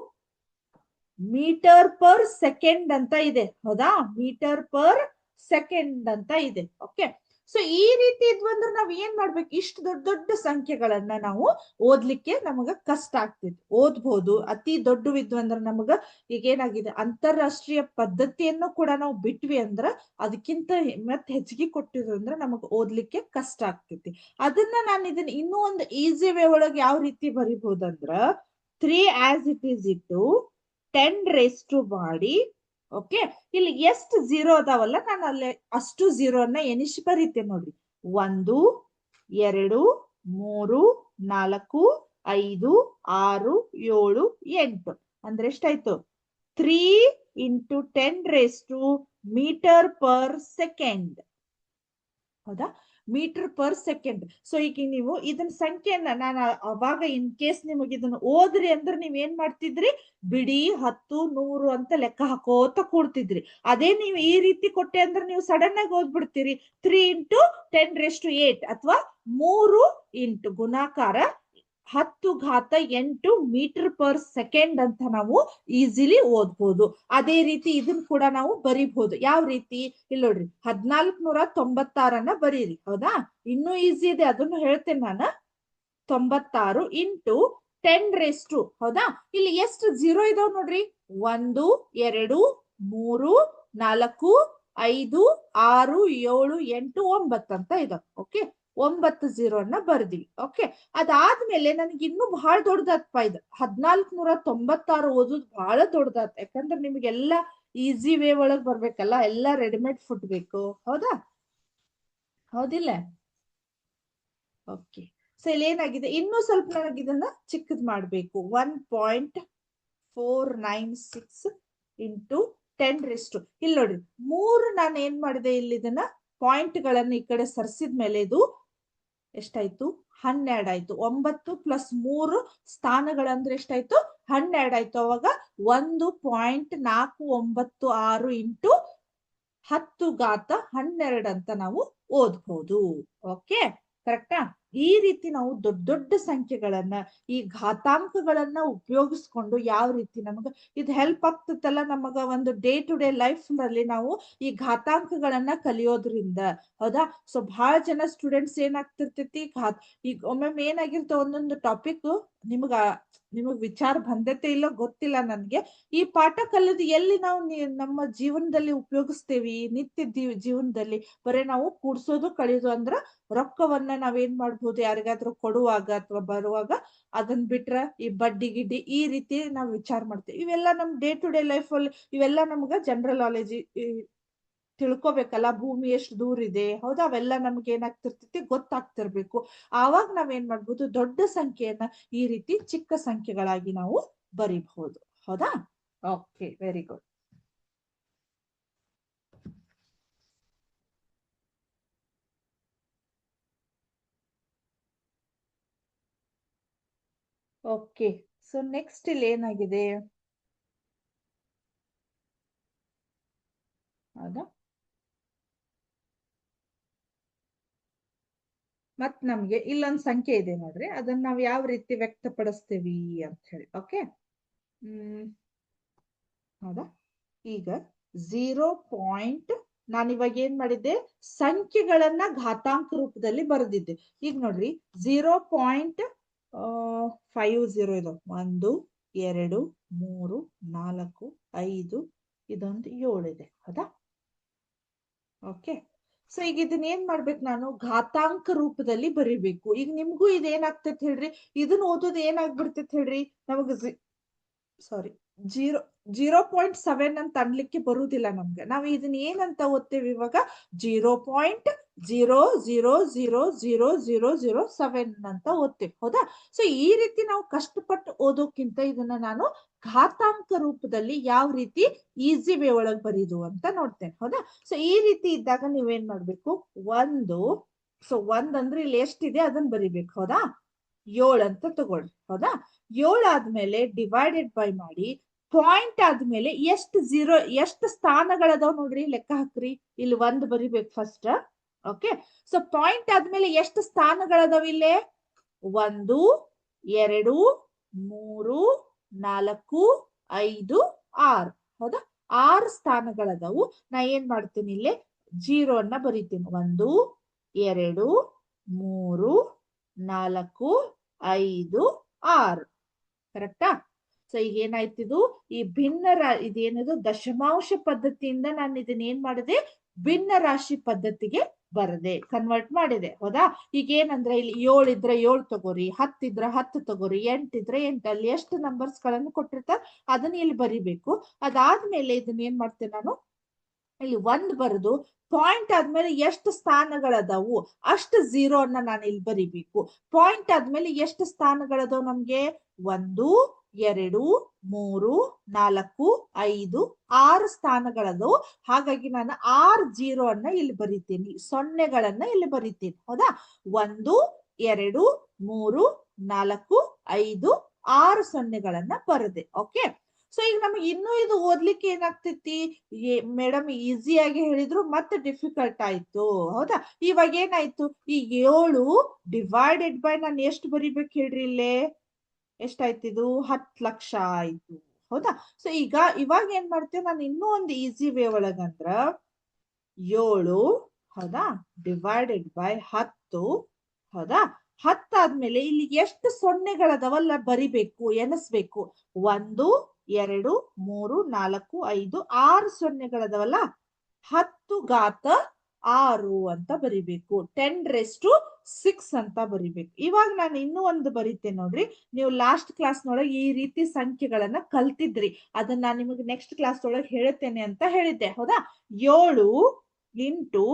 ಮೀಟರ್ ಪರ್ ಸೆಕೆಂಡ್ ಅಂತ ಇದೆ, ಹೌದಾ? ಮೀಟರ್ ಪರ್ ಸೆಕೆಂಡ್ ಅಂತ ಇದೆ. ಓಕೆ, ಸೊ ಈ ರೀತಿ ಇದ್ವು ಅಂದ್ರೆ ನಾವ್ ಏನ್ ಮಾಡ್ಬೇಕು, ಇಷ್ಟು ದೊಡ್ಡ ದೊಡ್ಡ ಸಂಖ್ಯೆಗಳನ್ನ ನಾವು ಓದ್ಲಿಕ್ಕೆ ನಮಗ ಕಷ್ಟ ಆಗ್ತಿತ್ತು. ಓದ್ಬೋದು, ಅತಿ ದೊಡ್ಡವಿದ್ವು ಅಂದ್ರೆ ನಮಗ ಈಗ ಏನಾಗಿದೆ, ಅಂತಾರಾಷ್ಟ್ರೀಯ ಪದ್ಧತಿಯನ್ನು ಕೂಡ ನಾವು ಬಿಟ್ವಿ ಅಂದ್ರ ಅದಕ್ಕಿಂತ ಮತ್ತೆ ಹೆಚ್ಚಿಗೆ ಕೊಟ್ಟಿದ್ರು ಅಂದ್ರೆ ನಮಗ್ ಓದ್ಲಿಕ್ಕೆ ಕಷ್ಟ ಆಗ್ತೈತಿ. ಅದನ್ನ ನಾನು ಇದನ್ನ ಇನ್ನೂ ಒಂದು ಈಸಿ ವೇ ಒಳಗೆ ಯಾವ ರೀತಿ ಬರಿಬಹುದಂದ್ರ 3 ಆಸ್ ಇಟ್ ಈಸ್ ಇಟ್ಟು 10 ರೇಸ್ ಟು ಮಾಡಿ. ಓಕೆ, ಇಲ್ಲಿ ಎಷ್ಟು ಝೀರೋ ಅದಾವಲ್ಲ ನಾನು ಅಲ್ಲಿ ಅಷ್ಟು ಝೀರೋನ ಎನಿಸಿ ಬರೀತೇನೆ ನೋಡ್ರಿ. 1 2 3 4 5 6 7 8 ಅಂದ್ರೆ ಎಷ್ಟಾಯ್ತು? 3 into 10 raise to metre per second. ಹೌದಾ, ಮೀಟರ್ ಪರ್ ಸೆಕೆಂಡ್. ಸೊ ಈಗ ನೀವು ಇದನ್ನ ಸಂಖ್ಯೆಯನ್ನ ನಾನು ಅವಾಗ ಇನ್ ಕೇಸ್ ನಿಮಗೆ ಇದನ್ನ ಓದ್ರಿ ಅಂದ್ರೆ ನೀವ್ ಏನ್ ಮಾಡ್ತಿದ್ರಿ, ಬಿಡಿ 10 100 ಅಂತ ಲೆಕ್ಕ ಹಾಕೋತ ಕೂಡ್ತಿದ್ರಿ. ಅದೇ ನೀವು ಈ ರೀತಿ ಕೊಟ್ಟೆ ಅಂದ್ರೆ ನೀವು ಸಡನ್ ಆಗಿ ಓದ್ಬಿಡ್ತೀರಿ. 3 ಇಂಟು 10⁸ ಅಥವಾ 3 ಇಂಟು ಗುಣಾಕಾರ 10⁸ ಮೀಟರ್ ಪರ್ ಸೆಕೆಂಡ್ ಅಂತ ನಾವು ಈಸಿಲಿ ಓದ್ಬೋದು. ಅದೇ ರೀತಿ ಇದನ್ನ ಕೂಡ ನಾವು ಬರಿಬಹುದು. ಯಾವ ರೀತಿ, ಇಲ್ಲಿ ನೋಡ್ರಿ 1496 ಬರೀರಿ. ಹೌದಾ, ಇನ್ನೂ ಈಸಿ ಇದೆ, ಅದನ್ನು ಹೇಳ್ತೇನೆ ನಾನು. 96 ಇಂಟು 10 ರೇಸ್ ಟು, ಹೌದಾ, ಇಲ್ಲಿ ಎಷ್ಟು ಝೀರೋ ಇದಾವ್ ನೋಡ್ರಿ, 1 2 3 4 5 6 7 8 9 ಅಂತ ಇದಾವ. ಓಕೆ, 9 ಝೀರೋನ ಬರ್ದಿವಿ. ಓಕೆ, ಅದಾದ್ಮೇಲೆ ನನಗೆ ಇನ್ನೂ ಬಹಳ ದೊಡ್ಡದಪ್ಪ ಇದು 1496 ಓದೋದು ಬಹಳ ದೊಡ್ಡದಾತ್. ಯಾಕಂದ್ರೆ ನಿಮ್ಗೆಲ್ಲಾ ಈಸಿ ವೇ ಒಳಗ್ ಬರ್ಬೇಕಲ್ಲ, ಎಲ್ಲಾ ರೆಡಿಮೇಡ್ ಫುಡ್ ಬೇಕು. ಹೌದಾ, ಹೌದಿಲ್ಲ? ಓಕೆ, ಸೊ ಇಲ್ಲಿ ಏನಾಗಿದೆ, ಇನ್ನೂ ಸ್ವಲ್ಪ ನನಗೆ ಇದನ್ನ ಚಿಕ್ಕದ್ ಮಾಡ್ಬೇಕು. 1.496 ಇಂಟು 10 ರೇಸ್ ಟು, ಇಲ್ಲಿ ನೋಡ್ರಿ 3 ನಾನು ಏನ್ ಮಾಡಿದೆ, ಇಲ್ಲಿ ಇದನ್ನ ಪಾಯಿಂಟ್ ಗಳನ್ನ ಈ ಕಡೆ ಸರ್ಸಿದ ಮೇಲೆ ಇದು ಎಷ್ಟಾಯ್ತು, 12 ಆಯ್ತು. 9 ಪ್ಲಸ್ 3 ಸ್ಥಾನಗಳಂದ್ರೆ ಎಷ್ಟಾಯ್ತು, 12 ಆಯ್ತು. ಅವಾಗ 1.496 ಇಂಟು 10⁻12 ಅಂತ ನಾವು ಓದ್ಬಹುದು. ಓಕೆ, ಕರೆಕ್ಟಾ? ಈ ರೀತಿ ನಾವು ದೊಡ್ಡ ದೊಡ್ಡ ಸಂಖ್ಯೆಗಳನ್ನ, ಈ ಘಾತಾಂಕಗಳನ್ನ ಉಪಯೋಗಿಸ್ಕೊಂಡು ಯಾವ ರೀತಿ ನಮಗ ಇದು ಹೆಲ್ಪ್ ಆಗ್ತತ್ತಲ್ಲ, ನಮಗ ಒಂದು ಡೇ ಟು ಡೇ ಲೈಫ್ ನಲ್ಲಿ ನಾವು ಈ ಘಾತಾಂಕಗಳನ್ನ ಕಲಿಯೋದ್ರಿಂದ. ಹೌದಾ, ಸೊ ಬಹಳ ಜನ ಸ್ಟೂಡೆಂಟ್ಸ್ ಏನಾಗ್ತಿರ್ತೈತಿ, ಈಗ ಒಮ್ಮೊಮ್ಮೆ ಏನಾಗಿರ್ತ, ಒಂದೊಂದು ಟಾಪಿಕ್ ನಿಮಗ್ ವಿಚಾರ ಬಂದತೆ ಇಲ್ಲ ಗೊತ್ತಿಲ್ಲ ನನ್ಗೆ. ಈ ಪಾಠ ಕಲಿಯೋದು ಎಲ್ಲಿ ನಾವು ನಮ್ಮ ಜೀವನದಲ್ಲಿ ಉಪಯೋಗಿಸ್ತೇವಿ, ನಿತ್ಯ ಜೀವನದಲ್ಲಿ ಬರೀ ನಾವು ಕೂಡ್ಸೋದು ಕಳಿಯೋದು ಅಂದ್ರ ರೊಕ್ಕವನ್ನ ನಾವೇನ್ ಮಾಡ್ಬೋದು, ಯಾರಿಗಾದ್ರೂ ಕೊಡುವಾಗ ಅಥವಾ ಬರುವಾಗ ಅದನ್ನ ಬಿಟ್ರ ಈ ಬಡ್ಡಿ ಗಿಡ್ಡಿ ಈ ರೀತಿ ನಾವು ವಿಚಾರ ಮಾಡ್ತೇವೆ. ಇವೆಲ್ಲ ನಮ್ ಡೇ ಟು ಡೇ ಲೈಫ್ ಅಲ್ಲಿ ಇವೆಲ್ಲ ನಮ್ಗ ಜನರಲ್ ನಾಲೆಜ್ ತಿಳ್ಕೊಬೇಕಲ್ಲ. ಭೂಮಿ ಎಷ್ಟು ದೂರ ಇದೆ, ಹೌದಾ, ಅವೆಲ್ಲ ನಮ್ಗೆ ಏನಾಗ್ತಿರ್ತೈತಿ ಗೊತ್ತಾಗ್ತಿರ್ಬೇಕು. ಆವಾಗ ನಾವೇನ್ ಮಾಡ್ಬೋದು, ದೊಡ್ಡ ಸಂಖ್ಯೆಯನ್ನ ಈ ರೀತಿ ಚಿಕ್ಕ ಸಂಖ್ಯೆಗಳಾಗಿ ನಾವು ಬರಿಬಹುದು. ಹೌದಾ, okay, very good. Okay, so next ಇಲ್ಲಿ ಏನಾಗಿದೆ, ಹೌದಾ, ಮತ್ ನಮ್ಗೆ ಇಲ್ಲೊಂದ್ ಸಂಖ್ಯೆ ಇದೆ ನೋಡ್ರಿ, ಅದನ್ನ ನಾವ್ ಯಾವ ರೀತಿ ವ್ಯಕ್ತಪಡಿಸ್ತೇವಿ ಅಂತ ಹೇಳಿ. ಓಕೆ, ಹೌದಾ, ಈಗ 0. ನಾನಿವಾಗ ಏನ್ ಮಾಡಿದ್ದೆ, ಸಂಖ್ಯೆಗಳನ್ನ ಘಾತಾಂಕ ರೂಪದಲ್ಲಿ ಬರೆದಿದ್ದೆ. ಈಗ ನೋಡ್ರಿ 0.50 ಇದು 1 2 3 4 5 ಇದೊಂದು 7 ಇದೆ. ಹೌದಾ, ಓಕೆ. ಸೊ ಈಗ ಇದನ್ನ ಏನ್ ಮಾಡ್ಬೇಕು, ನಾನು ಘಾತಾಂಕ ರೂಪದಲ್ಲಿ ಬರಿಬೇಕು. ಈಗ ನಿಮ್ಗೂ ಇದೇನಾಗ್ತೈತಿ ಹೇಳ್ರಿ, ಇದನ್ನ ಓದೋದು ಏನಾಗ್ಬಿಡ್ತೈತಿ ಹೇಳ್ರಿ, ನಮಗ್ ಸಾರಿ 0.7 ಅಂತ ಅನ್ಲಿಕ್ಕೆ ಬರುವುದಿಲ್ಲ ನಮ್ಗೆ. ನಾವು ಇದನ್ನ ಏನಂತ ಓದ್ತೇವೆ ಇವಾಗ, 0.00000007 ಅಂತ ಓದ್ತೇವೆ. ಹೌದಾ, ಸೊ ಈ ರೀತಿ ನಾವು ಕಷ್ಟಪಟ್ಟು ಓದೋಕ್ಕಿಂತ ಇದನ್ನ ನಾನು ಘಾತಾಂಕ ರೂಪದಲ್ಲಿ ಯಾವ ರೀತಿ ಈಸಿ ವೇ ಒಳಗ್ ಬರೀದು ಅಂತ ನೋಡ್ತೇನೆ. ಹೌದಾ, ಸೊ ಈ ರೀತಿ ಇದ್ದಾಗ ನೀವೇನ್ ಮಾಡ್ಬೇಕು, 1 ಅಂದ್ರೆ ಇಲ್ಲಿ ಎಷ್ಟಿದೆ ಅದನ್ನ ಬರಿಬೇಕು. ಹೌದಾ, 7 ಅಂತ ತಗೊಳ್ಳಿ. ಹೌದಾ, 7 ಆದ್ಮೇಲೆ ಡಿವೈಡೆಡ್ ಬೈ ಮಾಡಿ, ಪಾಯಿಂಟ್ ಆದ್ಮೇಲೆ ಎಷ್ಟು ಸ್ಥಾನಗಳದಾವ್ ನೋಡ್ರಿ, ಲೆಕ್ಕ ಹಾಕ್ರಿ. ಇಲ್ಲಿ 1 ಬರಿಬೇಕು ಫಸ್ಟ್. ಓಕೆ, ಸೊ ಪಾಯಿಂಟ್ ಆದ್ಮೇಲೆ ಎಷ್ಟು ಸ್ಥಾನಗಳದಾವ್ ಇಲ್ಲೇ, 1 2 3 4 5 6. ಹೌದಾ, 6 ಸ್ಥಾನಗಳದಾವು. ನಾ ಏನ್ ಮಾಡ್ತೀನಿ, ಇಲ್ಲಿ 0 ಬರಿತೀನಿ. 1 2 3 4 5 6 ಕರೆಕ್ಟಾ? ಸೊ ಈಗ ಏನಾಯ್ತಿದು ಈ ಇದೇನದು ದಶಮಾಂಶ ಪದ್ಧತಿಯಿಂದ ನಾನು ಇದನ್ನ ಏನ್ ಮಾಡಿದೆ, ಭಿನ್ನ ರಾಶಿ ಪದ್ಧತಿಗೆ ಬರದೆ ಕನ್ವರ್ಟ್ ಮಾಡಿದೆ. ಹೌದಾ? ಈಗ ಏನಂದ್ರೆ ಇಲ್ಲಿ 7 ಇದ್ರೆ 7 ತಗೋರಿ, 10 ಇದ್ರೆ 10 ತಗೋರಿ, 8 ಇದ್ರೆ 8, ಅಲ್ಲಿ ಎಷ್ಟು ನಂಬರ್ಸ್ ಗಳನ್ನು ಕೊಟ್ಟಿರ್ತಾರೆ ಅದನ್ನ ಇಲ್ಲಿ ಬರಿಬೇಕು. ಅದಾದ್ಮೇಲೆ ಇದನ್ನ ಏನ್ ಮಾಡ್ತೇನೆ ನಾನು, ಇಲ್ಲಿ 1 ಬರೆದು ಪಾಯಿಂಟ್ ಆದ್ಮೇಲೆ ಎಷ್ಟು ಸ್ಥಾನಗಳದಾವು ಅಷ್ಟು 0 ಅನ್ನ ನಾನು ಇಲ್ಲಿ ಬರಿಬೇಕು. ಪಾಯಿಂಟ್ ಆದ್ಮೇಲೆ ಎಷ್ಟು ಸ್ಥಾನಗಳದಾವ್ ನಮ್ಗೆ? 1 2 3 4 5 6 ಸ್ಥಾನಗಳದವು. ಹಾಗಾಗಿ ನಾನು 6 0 ಅನ್ನ ಇಲ್ಲಿ ಬರಿತೀನಿ, ಸೊನ್ನೆಗಳನ್ನ ಇಲ್ಲಿ ಬರಿತೀನಿ. ಹೌದಾ? 1 2 3 4 5 6 ಸೊನ್ನೆಗಳನ್ನ ಬರದೆ. ಓಕೆ, ಸೊ ಈಗ ನಮಗೆ ಇನ್ನೂ ಇದು ಓದ್ಲಿಕ್ಕೆ ಏನಾಗ್ತೈತಿ, ಮೇಡಮ್ ಈಸಿಯಾಗಿ ಹೇಳಿದ್ರು ಮತ್ತೆ ಡಿಫಿಕಲ್ಟ್ ಆಯ್ತು. ಹೌದಾ? ಇವಾಗ ಏನಾಯ್ತು, ಈ 7 ಡಿವೈಡೆಡ್ ಬೈ ನಾನು ಎಷ್ಟು ಬರಿಬೇಕು ಹೇಳ್ರಿ, ಇಲ್ಲೇ ಎಷ್ಟಾಯ್ತಿದು? 10 ಲಕ್ಷ ಆಯ್ತು. ಹೌದಾ? ಸೊ ಇವಾಗ ಏನ್ ಮಾಡ್ತೇವೆ, ನಾನು ಇನ್ನೂ ಒಂದು ಈಸಿ ವೇ ಒಳಗಂದ್ರ 7, ಹೌದಾ, ಡಿವೈಡೆಡ್ ಬೈ 10. ಹೌದಾ? 10 ಆದ್ಮೇಲೆ ಇಲ್ಲಿ ಎಷ್ಟು ಸೊನ್ನೆಗಳದವಲ್ಲ ಬರಿಬೇಕು, ಎನಸ್ಬೇಕು. 1 2 3 4 5 6 ಸೊನ್ನೆಗಳದವಲ್ಲ, 10 ಘಾತ 6 ಅಂತ ಬರಿಬೇಕು. 10⁶ ಅಂತ ಬರಿಬೇಕು. ಇವಾಗ ನಾನು ಇನ್ನೂ ಒಂದು ಬರಿತೇನೆ ನೋಡ್ರಿ. ನೀವು ಲಾಸ್ಟ್ ಕ್ಲಾಸ್ ನೊಳಗೆ ಈ ರೀತಿ ಸಂಖ್ಯೆಗಳನ್ನ ಕಲ್ತಿದ್ರಿ, ಅದನ್ನ ನಾನು ನಿಮಗೆ ನೆಕ್ಸ್ಟ್ ಕ್ಲಾಸ್ ಒಳಗೆ ಹೇಳ್ತೇನೆ ಅಂತ ಹೇಳಿದ್ದೆ. ಹೌದಾ? 7 ಇಂಟು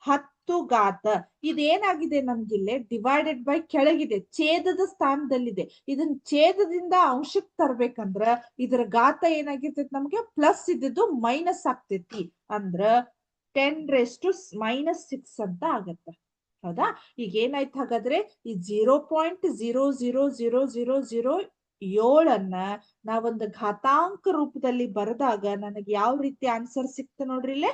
10 ಘಾತ, ಇದೇನಾಗಿದೆ ನಮ್ಗಿಲ್ಲೇ ಡಿವೈಡೆಡ್ ಬೈ ಕೆಳಗಿದೆ, ಛೇದದ ಸ್ಥಾನದಲ್ಲಿದೆ. ಇದನ್ನ ಛೇದದಿಂದ ಅಂಶಕ್ಕೆ ತರ್ಬೇಕಂದ್ರ ಇದರ ಘಾತ ಏನಾಗಿರ್ತೈತಿ ನಮ್ಗೆ, ಪ್ಲಸ್ ಇದ್ದಿದ್ದು ಮೈನಸ್ ಆಗ್ತೈತಿ. ಅಂದ್ರ 10⁻⁻6 ಅಂತ ಆಗತ್ತ. ಹೌದಾ? ಈಗ ಏನಾಯ್ತು ಹಾಗಾದ್ರೆ, ಈ 0.0000007 ನಾವೊಂದು ಘಾತಾಂಕ ರೂಪದಲ್ಲಿ ಬರೆದಾಗ ನನಗೆ ಯಾವ ರೀತಿ ಆನ್ಸರ್ ಸಿಕ್ತ ನೋಡ್ರಿ ಇಲ್ಲೇ.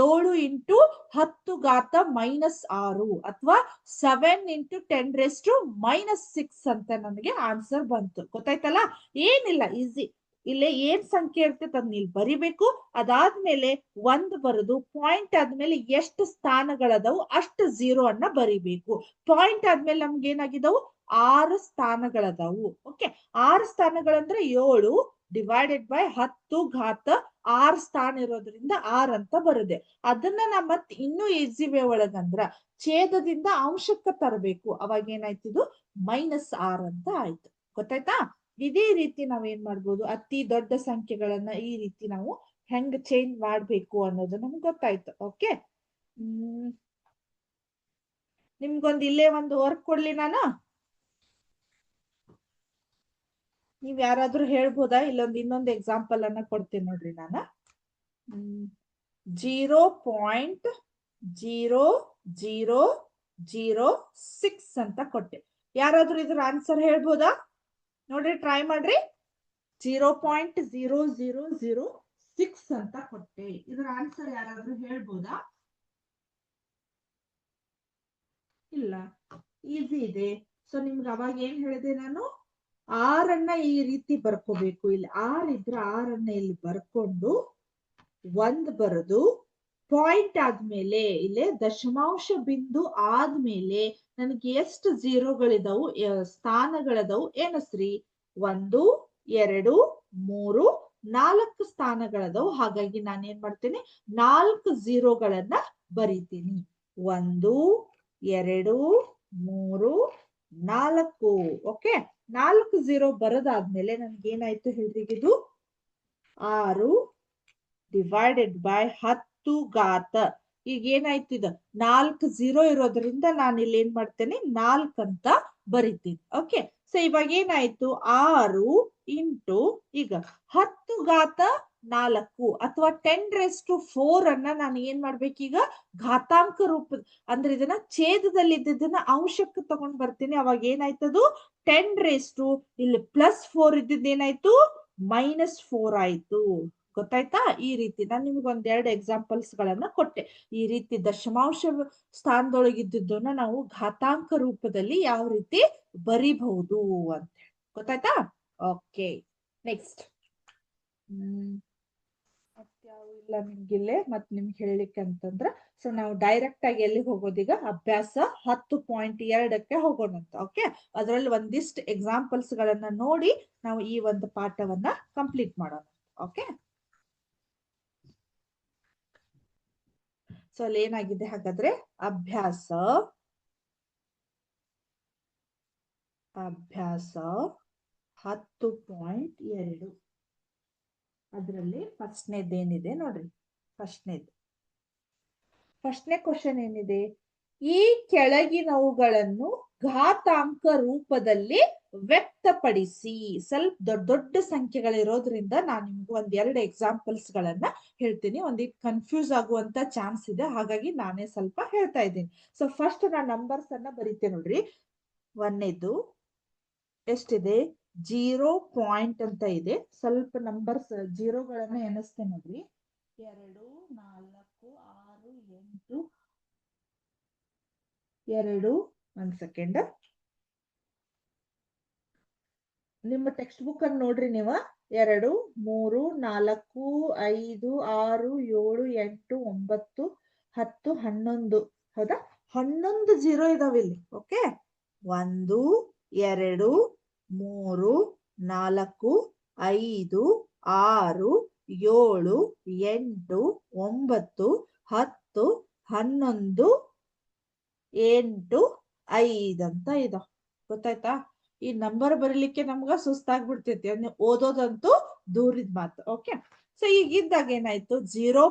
7 ಇಂಟು 10 ಘಾತ -6 ಅಥವಾ 7 ಇಂಟು 10⁻⁻6 ಅಂತ ನನಗೆ ಆನ್ಸರ್ ಬಂತು. ಗೊತ್ತಾಯ್ತಲ್ಲ? ಏನಿಲ್ಲ, ಈಸಿ. ಇಲ್ಲೇ ಏನ್ ಸಂಖ್ಯೆ ಇರ್ತೈತೆ ಅದನ್ನ ಇಲ್ಲಿ ಬರಿಬೇಕು. ಅದಾದ್ಮೇಲೆ 1 ಬರೆದು ಪಾಯಿಂಟ್ ಆದ್ಮೇಲೆ ಎಷ್ಟು ಸ್ಥಾನಗಳದವು ಅಷ್ಟು 0 ಅನ್ನ ಬರಿಬೇಕು. ಪಾಯಿಂಟ್ ಆದ್ಮೇಲೆ ನಮ್ಗೆ ಏನಾಗಿದವು, 6 ಸ್ಥಾನಗಳದಾವು. ಓಕೆ, 6 ಸ್ಥಾನಗಳಂದ್ರೆ 7 ಡಿವೈಡೆಡ್ ಬೈ 10 ಘಾತ 6 ಸ್ಥಾನ ಇರೋದ್ರಿಂದ 6 ಅಂತ ಬರುದೆ. ಅದನ್ನ ನಾ ಮತ್ತೆ ಇನ್ನೂ ಈಸಿ ವೇ ಒಳಗಂದ್ರ ಛೇದದಿಂದ ಅಂಶಕ್ಕೆ ತರಬೇಕು. ಅವಾಗ ಏನಾಯ್ತಿದು, -6 ಅಂತ ಆಯ್ತು. ಗೊತ್ತಾಯ್ತಾ? ಇದೇ ರೀತಿ ನಾವೇನ್ ಮಾಡ್ಬೋದು, ಅತಿ ದೊಡ್ಡ ಸಂಖ್ಯೆಗಳನ್ನ ಈ ರೀತಿ ನಾವು ಹೆಂಗ್ ಚೇಂಜ್ ಮಾಡ್ಬೇಕು ಅನ್ನೋದು ನಮ್ಗೆ ಗೊತ್ತಾಯ್ತು. ಓಕೆ, ನಿಮ್ಗೊಂದು ಇಲ್ಲೇ ಒಂದು ವರ್ಕ್ ಕೊಡ್ಲಿ ನಾನು, ನೀವ್ ಯಾರಾದ್ರೂ ಹೇಳ್ಬೋದಾ? ಇಲ್ಲೊಂದು ಇನ್ನೊಂದು ಎಕ್ಸಾಂಪಲ್ ಅನ್ನ ಕೊಡ್ತೇನೆ ನೋಡ್ರಿ ನಾನು. 0.0006 ಅಂತ ಕೊಟ್ಟೆ. ಯಾರಾದ್ರೂ ಇದ್ರ ಆನ್ಸರ್ ಹೇಳ್ಬೋದಾ? ನೋಡ್ರಿ, ಟ್ರೈ ಮಾಡ್ರಿ. 0.0006 ಅಂತ ಕೊಟ್ಟೆ. ಇದ್ರ ಆನ್ಸರ್ ಯಾರಾದ್ರೂ ಹೇಳ್ಬೋದಾ? ಇಲ್ಲ, ಈಸಿ ಇದೆ. ಸೊ ನಿಮ್ಗೆ ಅವಾಗ ಏನ್ ಹೇಳಿದೆ ನಾನು, 6 ಈ ರೀತಿ ಬರ್ಕೋಬೇಕು. ಇಲ್ಲಿ 6 ಇದ್ರೆ 6 ಇಲ್ಲಿ ಬರ್ಕೊಂಡು 1 ಬರೆದು ಪಾಯಿಂಟ್ ಆದ್ಮೇಲೆ ಇಲ್ಲೇ ದಶಮಾಂಶ ಬಿಂದು ಆದ್ಮೇಲೆ ನನಗೆ ಎಷ್ಟು 0ಗಳಿದಾವು, ಸ್ಥಾನಗಳದಾವು ಎನಸ್ರಿ. 1 2 3 4 ಸ್ಥಾನಗಳದಾವು. ಹಾಗಾಗಿ ನಾನು ಏನ್ ಮಾಡ್ತೇನೆ, 4 0ಗಳನ್ನ ಬರಿತೀನಿ. 1 2 3 4. ಓಕೆ, 4 0 ಬರದಾದ್ಮೇಲೆ ನನ್ಗೆ ಏನಾಯ್ತು ಹೇಳ್ರಿ, ಇದು 6 ಡಿವೈಡೆಡ್ ಬೈ 10 ಘಾತ. ಈಗ ಏನಾಯ್ತು, ಇದು 4 0 ಇರೋದ್ರಿಂದ ನಾನು ಇಲ್ಲಿ ಏನ್ ಮಾಡ್ತೇನೆ, 4 ಅಂತ ಬರಿತೀನಿ. ಓಕೆ, ಸೊ ಇವಾಗ ಏನಾಯ್ತು, 6 ಇಂಟು ಈಗ 10 ಘಾತ 4 ಅಥವಾ 10⁻⁴ ಅನ್ನ ನಾನು ಏನ್ ಮಾಡ್ಬೇಕೀಗ, ಘಾತಾಂಕ ರೂಪ ಅಂದ್ರೆ ಇದನ್ನ ಛೇದದಲ್ಲಿ ಇದ್ದದನ್ನ ಅಂಶಕ್ಕೆ ತಗೊಂಡ್ ಬರ್ತೀನಿ. ಅವಾಗ ಏನಾಯ್ತದು, 10⁻, ಇಲ್ಲಿ +4 ಇದ್ದಿದ್ದು ಏನಾಯ್ತು, -4 ಆಯ್ತು. ಗೊತ್ತಾಯ್ತಾ? ಈ ರೀತಿ ನಾನು ನಿಮ್ಗೆ ಒಂದೆರಡು ಎಕ್ಸಾಂಪಲ್ಸ್ ಗಳನ್ನ ಕೊಟ್ಟೆ. ಈ ರೀತಿ ದಶಮಾಂಶ ಸ್ಥಾನದೊಳಗಿದ್ದನ್ನ ನಾವು ಘಾತಾಂಕ ರೂಪದಲ್ಲಿ ಯಾವ ರೀತಿ ಬರಿಬಹುದು ಅಂತ. ಗೊತ್ತಾಯ್ತಾ? Okay, next. ಯಾವ ಇಲ್ಲ ನಿಮ್ಗಿಲ್ಲೇ ಮತ್ ನಿಮ್ಗೆ ಹೇಳಲಿಕ್ಕೆ ಅಂತಂದ್ರ ಸೊ ನಾವು ಡೈರೆಕ್ಟ್ ಆಗಿ ಎಲ್ಲಿ ಹೋಗೋದೀಗ ಅಭ್ಯಾಸ 10.2ಕ್ಕೆ ಹೋಗೋಣಂತ. ಓಕೆ, ಅದರಲ್ಲಿ ಒಂದಿಷ್ಟು ಎಕ್ಸಾಂಪಲ್ಸ್ ಗಳನ್ನ ನೋಡಿ ನಾವು ಈ ಒಂದು ಪಾಠವನ್ನ ಕಂಪ್ಲೀಟ್ ಮಾಡೋಣ. ಓಕೆ, ಸೊ ಅಲ್ಲಿ ಏನಾಗಿದೆ ಹಾಗಾದ್ರೆ ಅಭ್ಯಾಸ 10.2 ಅದರಲ್ಲಿ ಫಸ್ಟ್ನೇದೇನಿದೆ ನೋಡ್ರಿ. ಫಸ್ಟ್ನೇ ಕ್ವಶನ್ ಏನಿದೆ, ಈ ಕೆಳಗಿನವುಗಳನ್ನು ಘಾತಾಂಕ ರೂಪದಲ್ಲಿ ವ್ಯಕ್ತಪಡಿಸಿ. ಸ್ವಲ್ಪ ದೊಡ್ಡ ದೊಡ್ಡ ಸಂಖ್ಯೆಗಳಿರೋದ್ರಿಂದ ನಾನು ನಿಮ್ಗೆ ಒಂದೆರಡು ಎಕ್ಸಾಂಪಲ್ಸ್ ಗಳನ್ನ ಹೇಳ್ತೀನಿ. ಒಂದಿಟ್ಟು ಕನ್ಫ್ಯೂಸ್ ಆಗುವಂತ ಚಾನ್ಸ್ ಇದೆ, ಹಾಗಾಗಿ ನಾನೇ ಸ್ವಲ್ಪ ಹೇಳ್ತಾ ಇದ್ದೀನಿ. ಸೊ ಫಸ್ಟ್ ನಾನು ನಂಬರ್ಸ್ ಅನ್ನ ಬರೀತೇನೆ ನೋಡ್ರಿ. ಒಂದೇದು ಎಷ್ಟಿದೆ, 0 ಅಂತ ಇದೆ. ಸ್ವಲ್ಪ ನಂಬರ್ಸ್ ಜೀರೋಗಳನ್ನ ಎಣಿಸ್ತೇನೆ ನೋಡ್ರಿ. 2 4 6 8 2 ಒಂದ್ ಸೆಕೆಂಡ್. ನಿಮ್ಮ ಟೆಕ್ಸ್ಟ್ ಬುಕ್ ಅನ್ನು ನೋಡ್ರಿ ನೀವು. 2 3 4 5 6 7 8 9 10 11. ಹೌದಾ, 11 ಜೀರೋ ಇದಾವೆ ಇಲ್ಲಿ. ಓಕೆ, 1 2 3 4 5 6 7 8 9 10 11 8 5 ಅಂತ ಇದಾವ. ಗೊತ್ತಾಯ್ತಾ? ಈ ನಂಬರ್ ಬರೀಲಿಕ್ಕೆ ನಮ್ಗ ಸುಸ್ತಾಗ್ಬಿಡ್ತೈತಿ, ಅದನ್ನ ಓದೋದಂತೂ ದೂರಿದ ಮಾತು. ಓಕೆ, ಸೊ ಈಗ ಇದ್ದಾಗ ಏನಾಯ್ತು, 0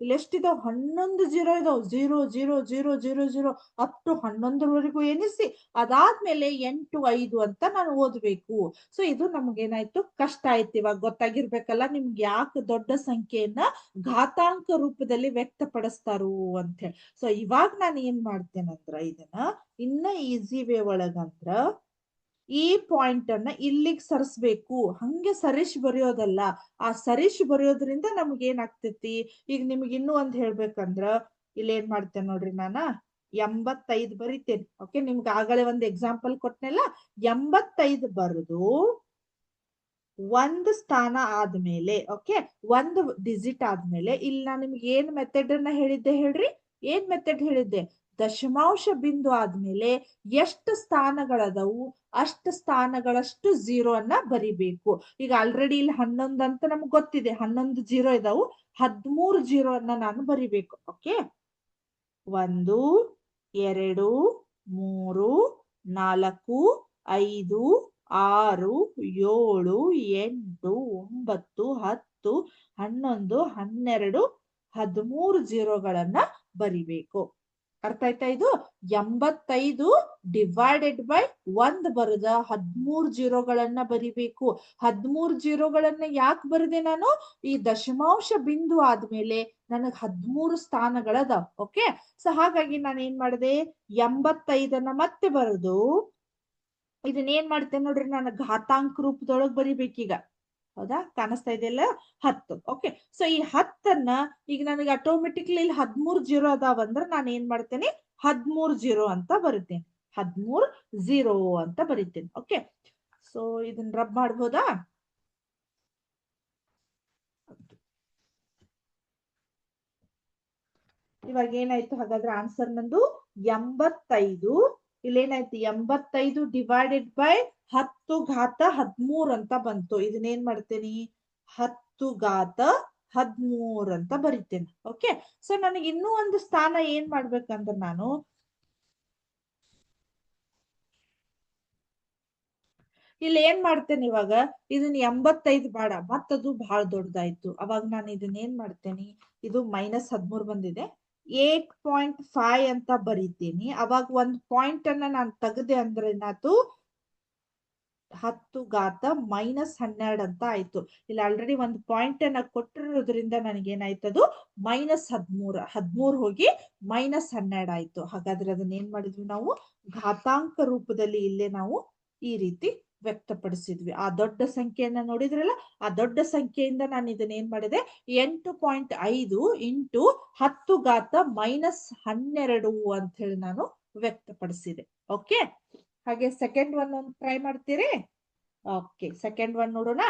ಇಲ್ಲಿ ಎಷ್ಟಿದಾವ್, 11 ಜೀರೋ ಇದಾವ್. 0 0 0 0 0 ಅಪ್ ಟು 11ರವರೆಗೂ ಎನಿಸಿ ಅದಾದ್ಮೇಲೆ 8 5 ಅಂತ ನಾನು ಓದ್ಬೇಕು. ಸೊ ಇದು ನಮ್ಗೇನಾಯ್ತು, ಕಷ್ಟ ಆಯ್ತು. ಇವಾಗ ಗೊತ್ತಾಗಿರ್ಬೇಕಲ್ಲ ನಿಮ್ಗೆ ಯಾಕೆ ದೊಡ್ಡ ಸಂಖ್ಯೆಯನ್ನ ಘಾತಾಂಕ ರೂಪದಲ್ಲಿ ವ್ಯಕ್ತಪಡಿಸ್ತಾರು ಅಂತ ಹೇಳಿ. ಸೊ ಇವಾಗ ನಾನು ಏನ್ ಮಾಡ್ತೇನಂದ್ರ ಇದನ್ನ ಇನ್ನ ಈಸಿ ವೇ ಒಳಗಂದ್ರ ಈ ಪಾಯಿಂಟ್ ಅನ್ನ ಇಲ್ಲಿಗೆ ಸರಿಸ್ಬೇಕು. ಹಂಗೆ ಸರಿಶ್ ಬರೆಯೋದಲ್ಲ, ಆ ಸರಿಶ್ ಬರೆಯೋದ್ರಿಂದ ನಮ್ಗೆ ಏನಾಗ್ತೈತಿ, ಈಗ ನಿಮ್ಗೆ ಇನ್ನೂ ಒಂದ್ ಹೇಳ್ಬೇಕಂದ್ರ ಇಲ್ಲಿ ಏನ್ ಮಾಡ್ತೇನೆ ನೋಡ್ರಿ, ನಾನ 85 ಬರಿತೇನೆ. ಓಕೆ, ನಿಮ್ಗೆ ಆಗಲೇ ಒಂದ್ ಎಕ್ಸಾಂಪಲ್ ಕೊಟ್ನೆಲ್ಲ, 85 ಬರೆದು ಒಂದು ಸ್ಥಾನ ಆದ್ಮೇಲೆ, ಓಕೆ, ಒಂದು ಡಿಜಿಟ್ ಆದ್ಮೇಲೆ ಇಲ್ಲಿ ನಾನು ನಿಮ್ಗೆ ಏನ್ ಮೆಥಡ್ ಅನ್ನ ಹೇಳಿದ್ದೆ ಹೇಳ್ರಿ. ಏನ್ ಮೆಥಡ್ ಹೇಳಿದ್ದೆ, ದಶಮಾಂಶ ಬಿಂದು ಆದ್ಮೇಲೆ ಎಷ್ಟು ಸ್ಥಾನಗಳದವು ಅಷ್ಟು ಸ್ಥಾನಗಳಷ್ಟು ಜೀರೋ ಅನ್ನ ಬರಿಬೇಕು. ಈಗ ಆಲ್ರೆಡಿ ಇಲ್ಲಿ 11 ಅಂತ ನಮ್ಗೆ ಗೊತ್ತಿದೆ, 11 ಜೀರೋ ಇದಾವು. 13 ಜೀರೋ ಅನ್ನ ನಾನು ಬರಿಬೇಕು. ಓಕೆ, 1 2 3 4 5 6 7 8 9 10 11 12 13 ಜೀರೋಗಳನ್ನ ಬರಿಬೇಕು. ಅರ್ಥ ಆಯ್ತಾ? ಇದು 85 ಡಿವೈಡೆಡ್ ಬೈ 1 ಬರದ 13 ಜೀರೋಗಳನ್ನ ಬರಿಬೇಕು. 13 ಜೀರೋಗಳನ್ನ ಯಾಕೆ ಬರದೆ ನಾನು, ಈ ದಶಮಾಂಶ ಬಿಂದು ಆದ್ಮೇಲೆ ನನಗ್ 13 ಸ್ಥಾನಗಳದಾವ್. ಓಕೆ, ಸೊ ಹಾಗಾಗಿ ನಾನು ಏನ್ ಮಾಡಿದೆ, 85 ಮತ್ತೆ ಬರೆದು ಇದನ್ನ ಏನ್ ಮಾಡ್ತೇನೆ ನೋಡ್ರಿ, ನಾನು ಘಾತಾಂಕ ರೂಪದೊಳಗ್ ಬರಿಬೇಕೀಗ. ಹೌದಾ, ಕಾಣಿಸ್ತಾ ಇದೆಯಲ್ಲ, 10. ಓಕೆ, ಸೊ ಈ 10ಅನ್ನ ಈಗ ನನಗೆ ಆಟೋಮೆಟಿಕ್ಲಿ ಇಲ್ಲಿ 13 ಜೀರೋ ಅದಾವಂದ್ರೆ ನಾನು ಏನ್ ಮಾಡ್ತೇನೆ, 13 ಜೀರೋ ಅಂತ ಬರಿತೇನೆ. 13 ಜೀರೋ ಅಂತ ಬರಿತೇನೆ. ಓಕೆ, ಸೊ ಇದನ್ನ ರಬ್ ಮಾಡ್ಬೋದಾ? ಇವಾಗ ಏನಾಯ್ತು ಹಾಗಾದ್ರೆ ಆನ್ಸರ್ ನಂದು 85. ಇಲ್ಲೇನಾಯ್ತು, 85 ಡಿವೈಡೆಡ್ ಬೈ 10 ಘಾತ 13 ಅಂತ ಬಂತು. ಇದನ್ನೇನ್ ಮಾಡ್ತೇನೆ, 10 ಘಾತ 13 ಅಂತ ಬರಿತೇನೆ. ಓಕೆ, ಸೊ ನನಗೆ ಇನ್ನೂ ಒಂದು ಸ್ಥಾನ ಏನ್ ಮಾಡ್ಬೇಕಂದ್ರೆ ನಾನು ಇಲ್ಲಿ ಏನ್ ಮಾಡ್ತೇನೆ, ಇವಾಗ ಇದನ್ನ 85 ಬೇಡ, ಮತ್ತದು ಬಹಳ ದೊಡ್ಡದಾಯ್ತು. ಅವಾಗ ನಾನು ಇದನ್ನ ಏನ್ ಮಾಡ್ತೇನೆ, ಇದು -13 ಬಂದಿದೆ, 8.5 ಅಂತ ಬರೀತೀನಿ. ಅವಾಗ ಒಂದ್ ಪಾಯಿಂಟ್ ಅನ್ನ ನಾನು ತೆಗೆದೆ ಅಂದ್ರೆ ಏನಾಯ್ತು, 10 ಘಾತ -12 ಅಂತ ಆಯ್ತು. ಇಲ್ಲಿ ಆಲ್ರೆಡಿ ಒಂದು ಪಾಯಿಂಟ್ ಅನ್ನ ಕೊಟ್ಟಿರೋದ್ರಿಂದ ನನಗೇನಾಯ್ತದು -13 13 ಹೋಗಿ -12 ಆಯ್ತು. ಹಾಗಾದ್ರೆ ಅದನ್ನ ಏನ್ ಮಾಡಿದ್ವಿ ನಾವು, ಘಾತಾಂಕ ರೂಪದಲ್ಲಿ ಇಲ್ಲೇ ನಾವು ಈ ರೀತಿ ವ್ಯಕ್ತಪಡಿಸಿದ್ವಿ. ಆ ದೊಡ್ಡ ಸಂಖ್ಯೆಯನ್ನ ನೋಡಿದ್ರಲ್ಲ, ಆ ದೊಡ್ಡ ಸಂಖ್ಯೆಯಿಂದ ನಾನು ಇದನ್ನ ಏನ್ ಮಾಡಿದೆ, 8.5 ಇಂಟು 10 ಘಾತ -12 ಅಂತ ಹೇಳಿ ನಾನು ವ್ಯಕ್ತಪಡಿಸಿದೆ. ಓಕೆ, ಹಾಗೆ ಸೆಕೆಂಡ್ ಒನ್ ಒಂದು ಟ್ರೈ ಮಾಡ್ತೀರಿ? ಓಕೆ, ಸೆಕೆಂಡ್ ಒನ್ ನೋಡೋಣ.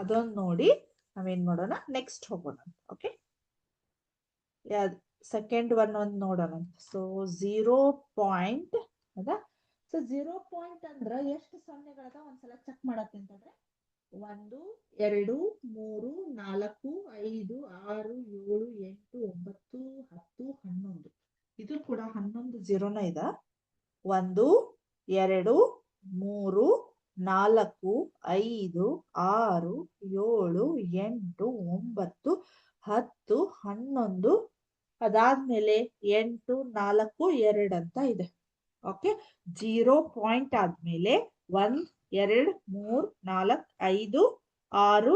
ಅದೊಂದು ನೋಡಿ ನಾವೇನ್ ಮಾಡೋಣ, ನೆಕ್ಸ್ಟ್ ಹೋಗೋಣ. ಓಕೆ, ಸೆಕೆಂಡ್ ಒನ್ ಒಂದು ನೋಡೋಣ. ಸೊ 0. ಹೌದಾ? ಸೊ 0 ಅಂದ್ರ ಎಷ್ಟು ಸೊನ್ನೆಗಳದ ಒಂದ್ಸಲ ಚೆಕ್ ಮಾಡತ್ತೀನಿ ಅಂತಂದ್ರೆ 1 2 3 4 5 6 7 8 9 10 11. ಇದು ಕೂಡ 11 0ನ ಇದೆ. 1 2 3 4 5 6 7 8 9 10 11. ಅದಾದ್ಮೇಲೆ 8 4 2 ಅಂತ ಇದೆ. ಓಕೆ, 0 ಆದ್ಮೇಲೆ 1 2 3 4 5 6 7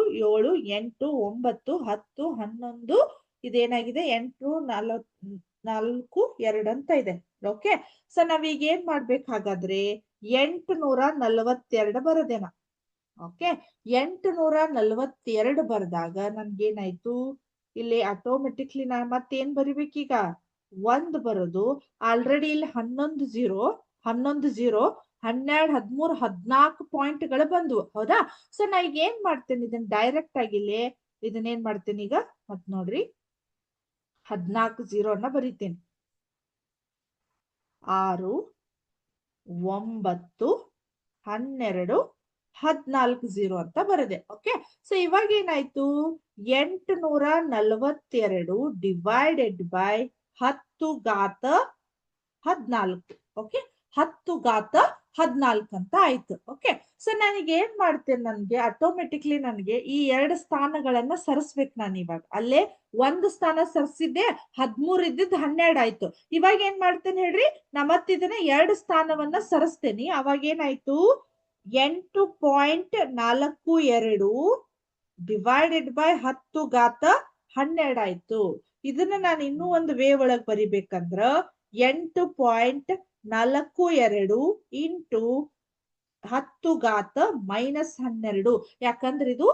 8 9 10 11. ಇದೇನಾಗಿದೆ 8 4 2 ಅಂತ ಇದೆ. ಓಕೆ, ಸೊ ನಾವೀಗ ಏನ್ ಮಾಡ್ಬೇಕಾಗಾದ್ರೆ 842 ಬರದೇನ. ಓಕೆ, 842 ಬರೆದಾಗ ನನ್ಗೇನಾಯ್ತು, ಇಲ್ಲಿ ಆಟೋಮೆಟಿಕ್ಲಿ ನಾನು ಮತ್ತೇನ್ ಬರಿಬೇಕೀಗ, 1 ಬರೋದು. ಆಲ್ರೆಡಿ ಇಲ್ಲಿ 11 0 12 13 14 ಬಂದ್ವು. ಹೌದಾ? ಸೊ ನಾ ಈಗ ಏನ್ ಮಾಡ್ತೇನೆ, ಇದನ್ನ ಡೈರೆಕ್ಟ್ ಆಗಿಲ್ಲಿ ಇದನ್ನೇನ್ ಮಾಡ್ತೇನೆ ಈಗ, ಮತ್ ನೋಡ್ರಿ 14 0ನ ಬರೀತೇನೆ. 6 9 12 14 0 ಅಂತ ಬರದೆ. ಓಕೆ, ಸೊ ಇವಾಗ ಏನಾಯ್ತು, 842 ಡಿವೈಡೆಡ್ ಬೈ 10 ಘಾತ 14. ಓಕೆ, 10 ಘಾತ 14 ಅಂತ ಆಯ್ತು. ಓಕೆ, ಸೊ ನನಗೆ ಏನ್ ಮಾಡ್ತೇನೆ, ನನ್ಗೆ ಆಟೋಮೆಟಿಕ್ಲಿ ನನಗೆ ಈ 2 ಸ್ಥಾನಗಳನ್ನ ಸರಿಸ್ಬೇಕು. ನಾನು ಇವಾಗ ಅಲ್ಲೇ 1 ಸ್ಥಾನ ಸರಿಸಿದ್ದೆ, 13 ಇದ್ದಿದ್ದು 12 ಆಯ್ತು. ಇವಾಗ ಏನ್ ಮಾಡ್ತೇನೆ ಹೇಳ್ರಿ, ನಾ ಮತ್ತಿದನ್ನ 2 ಸ್ಥಾನವನ್ನ ಸರಿಸ್ತೇನೆ. ಅವಾಗ ಏನಾಯ್ತು, 8.42 ಡಿವೈಡೆಡ್ ಬೈ 10 ಘಾತ 12 ಆಯ್ತು. ಇದನ್ನ ನಾನು ಇನ್ನೂ ಒಂದು ವೇ ಒಳಗ್ ಬರಿಬೇಕಂದ್ರ 8.42 ಇಂಟು 10 ಘಾತ -12. ಯಾಕಂದ್ರೆ ಇದು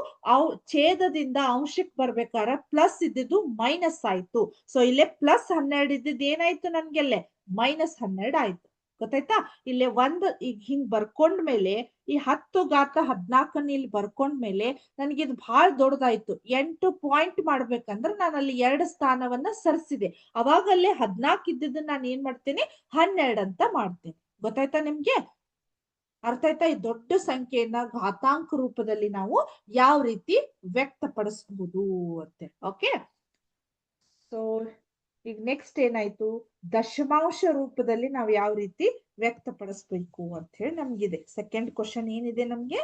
ಛೇದದಿಂದ ಅಂಶಕ್ಕೆ ಬರ್ಬೇಕಾರ ಪ್ಲಸ್ ಇದ್ದಿದ್ದು ಮೈನಸ್ ಆಯ್ತು. ಸೊ ಇಲ್ಲೇ +12 ಇದ್ದಿದ್ದು ಏನಾಯ್ತು, ನನ್ಗೆಲ್ಲೇ -12 ಆಯ್ತು. ಗೊತ್ತಾಯ್ತಾ? ಇಲ್ಲೇ 1 ಈಗ ಹಿಂಗ್ ಬರ್ಕೊಂಡ್ಮೇಲೆ ಈ 10 ಘಾತ 14 ಇಲ್ಲಿ ಬರ್ಕೊಂಡ್ಮೇಲೆ ನನ್ಗಿದು ಬಹಳ ದೊಡ್ಡದಾಯ್ತು. 8 ಪಾಯಿಂಟ್ ಮಾಡ್ಬೇಕಂದ್ರೆ ನಾನು ಅಲ್ಲಿ 2 ಸ್ಥಾನವನ್ನ ಸರಿಸಿದೆ. ಅವಾಗಲ್ಲೇ 14 ಇದ್ದಿದ್ದನ್ನ ನಾನು ಏನ್ ಮಾಡ್ತೇನೆ, 12 ಅಂತ ಮಾಡ್ತೇನೆ. ಗೊತ್ತಾಯ್ತಾ ನಿಮ್ಗೆ? ಅರ್ಥ ಆಯ್ತಾ? ಈ ದೊಡ್ಡ ಸಂಖ್ಯೆಯನ್ನ ಘಾತಾಂಕ ರೂಪದಲ್ಲಿ ನಾವು ಯಾವ ರೀತಿ ವ್ಯಕ್ತಪಡಿಸಬಹುದು ಅಂತೆ. ಓಕೆ, ಸೊ ಈಗ ನೆಕ್ಸ್ಟ್ ಏನಾಯ್ತು, ದಶಮಾಂಶ ರೂಪದಲ್ಲಿ ನಾವು ಯಾವ ರೀತಿ ವ್ಯಕ್ತಪಡಿಸ್ಬೇಕು ಅಂತ ಹೇಳಿ ನಮ್ಗಿದೆ. ಸೆಕೆಂಡ್ ಕ್ವಶನ್ ಏನಿದೆ ನಮ್ಗೆ,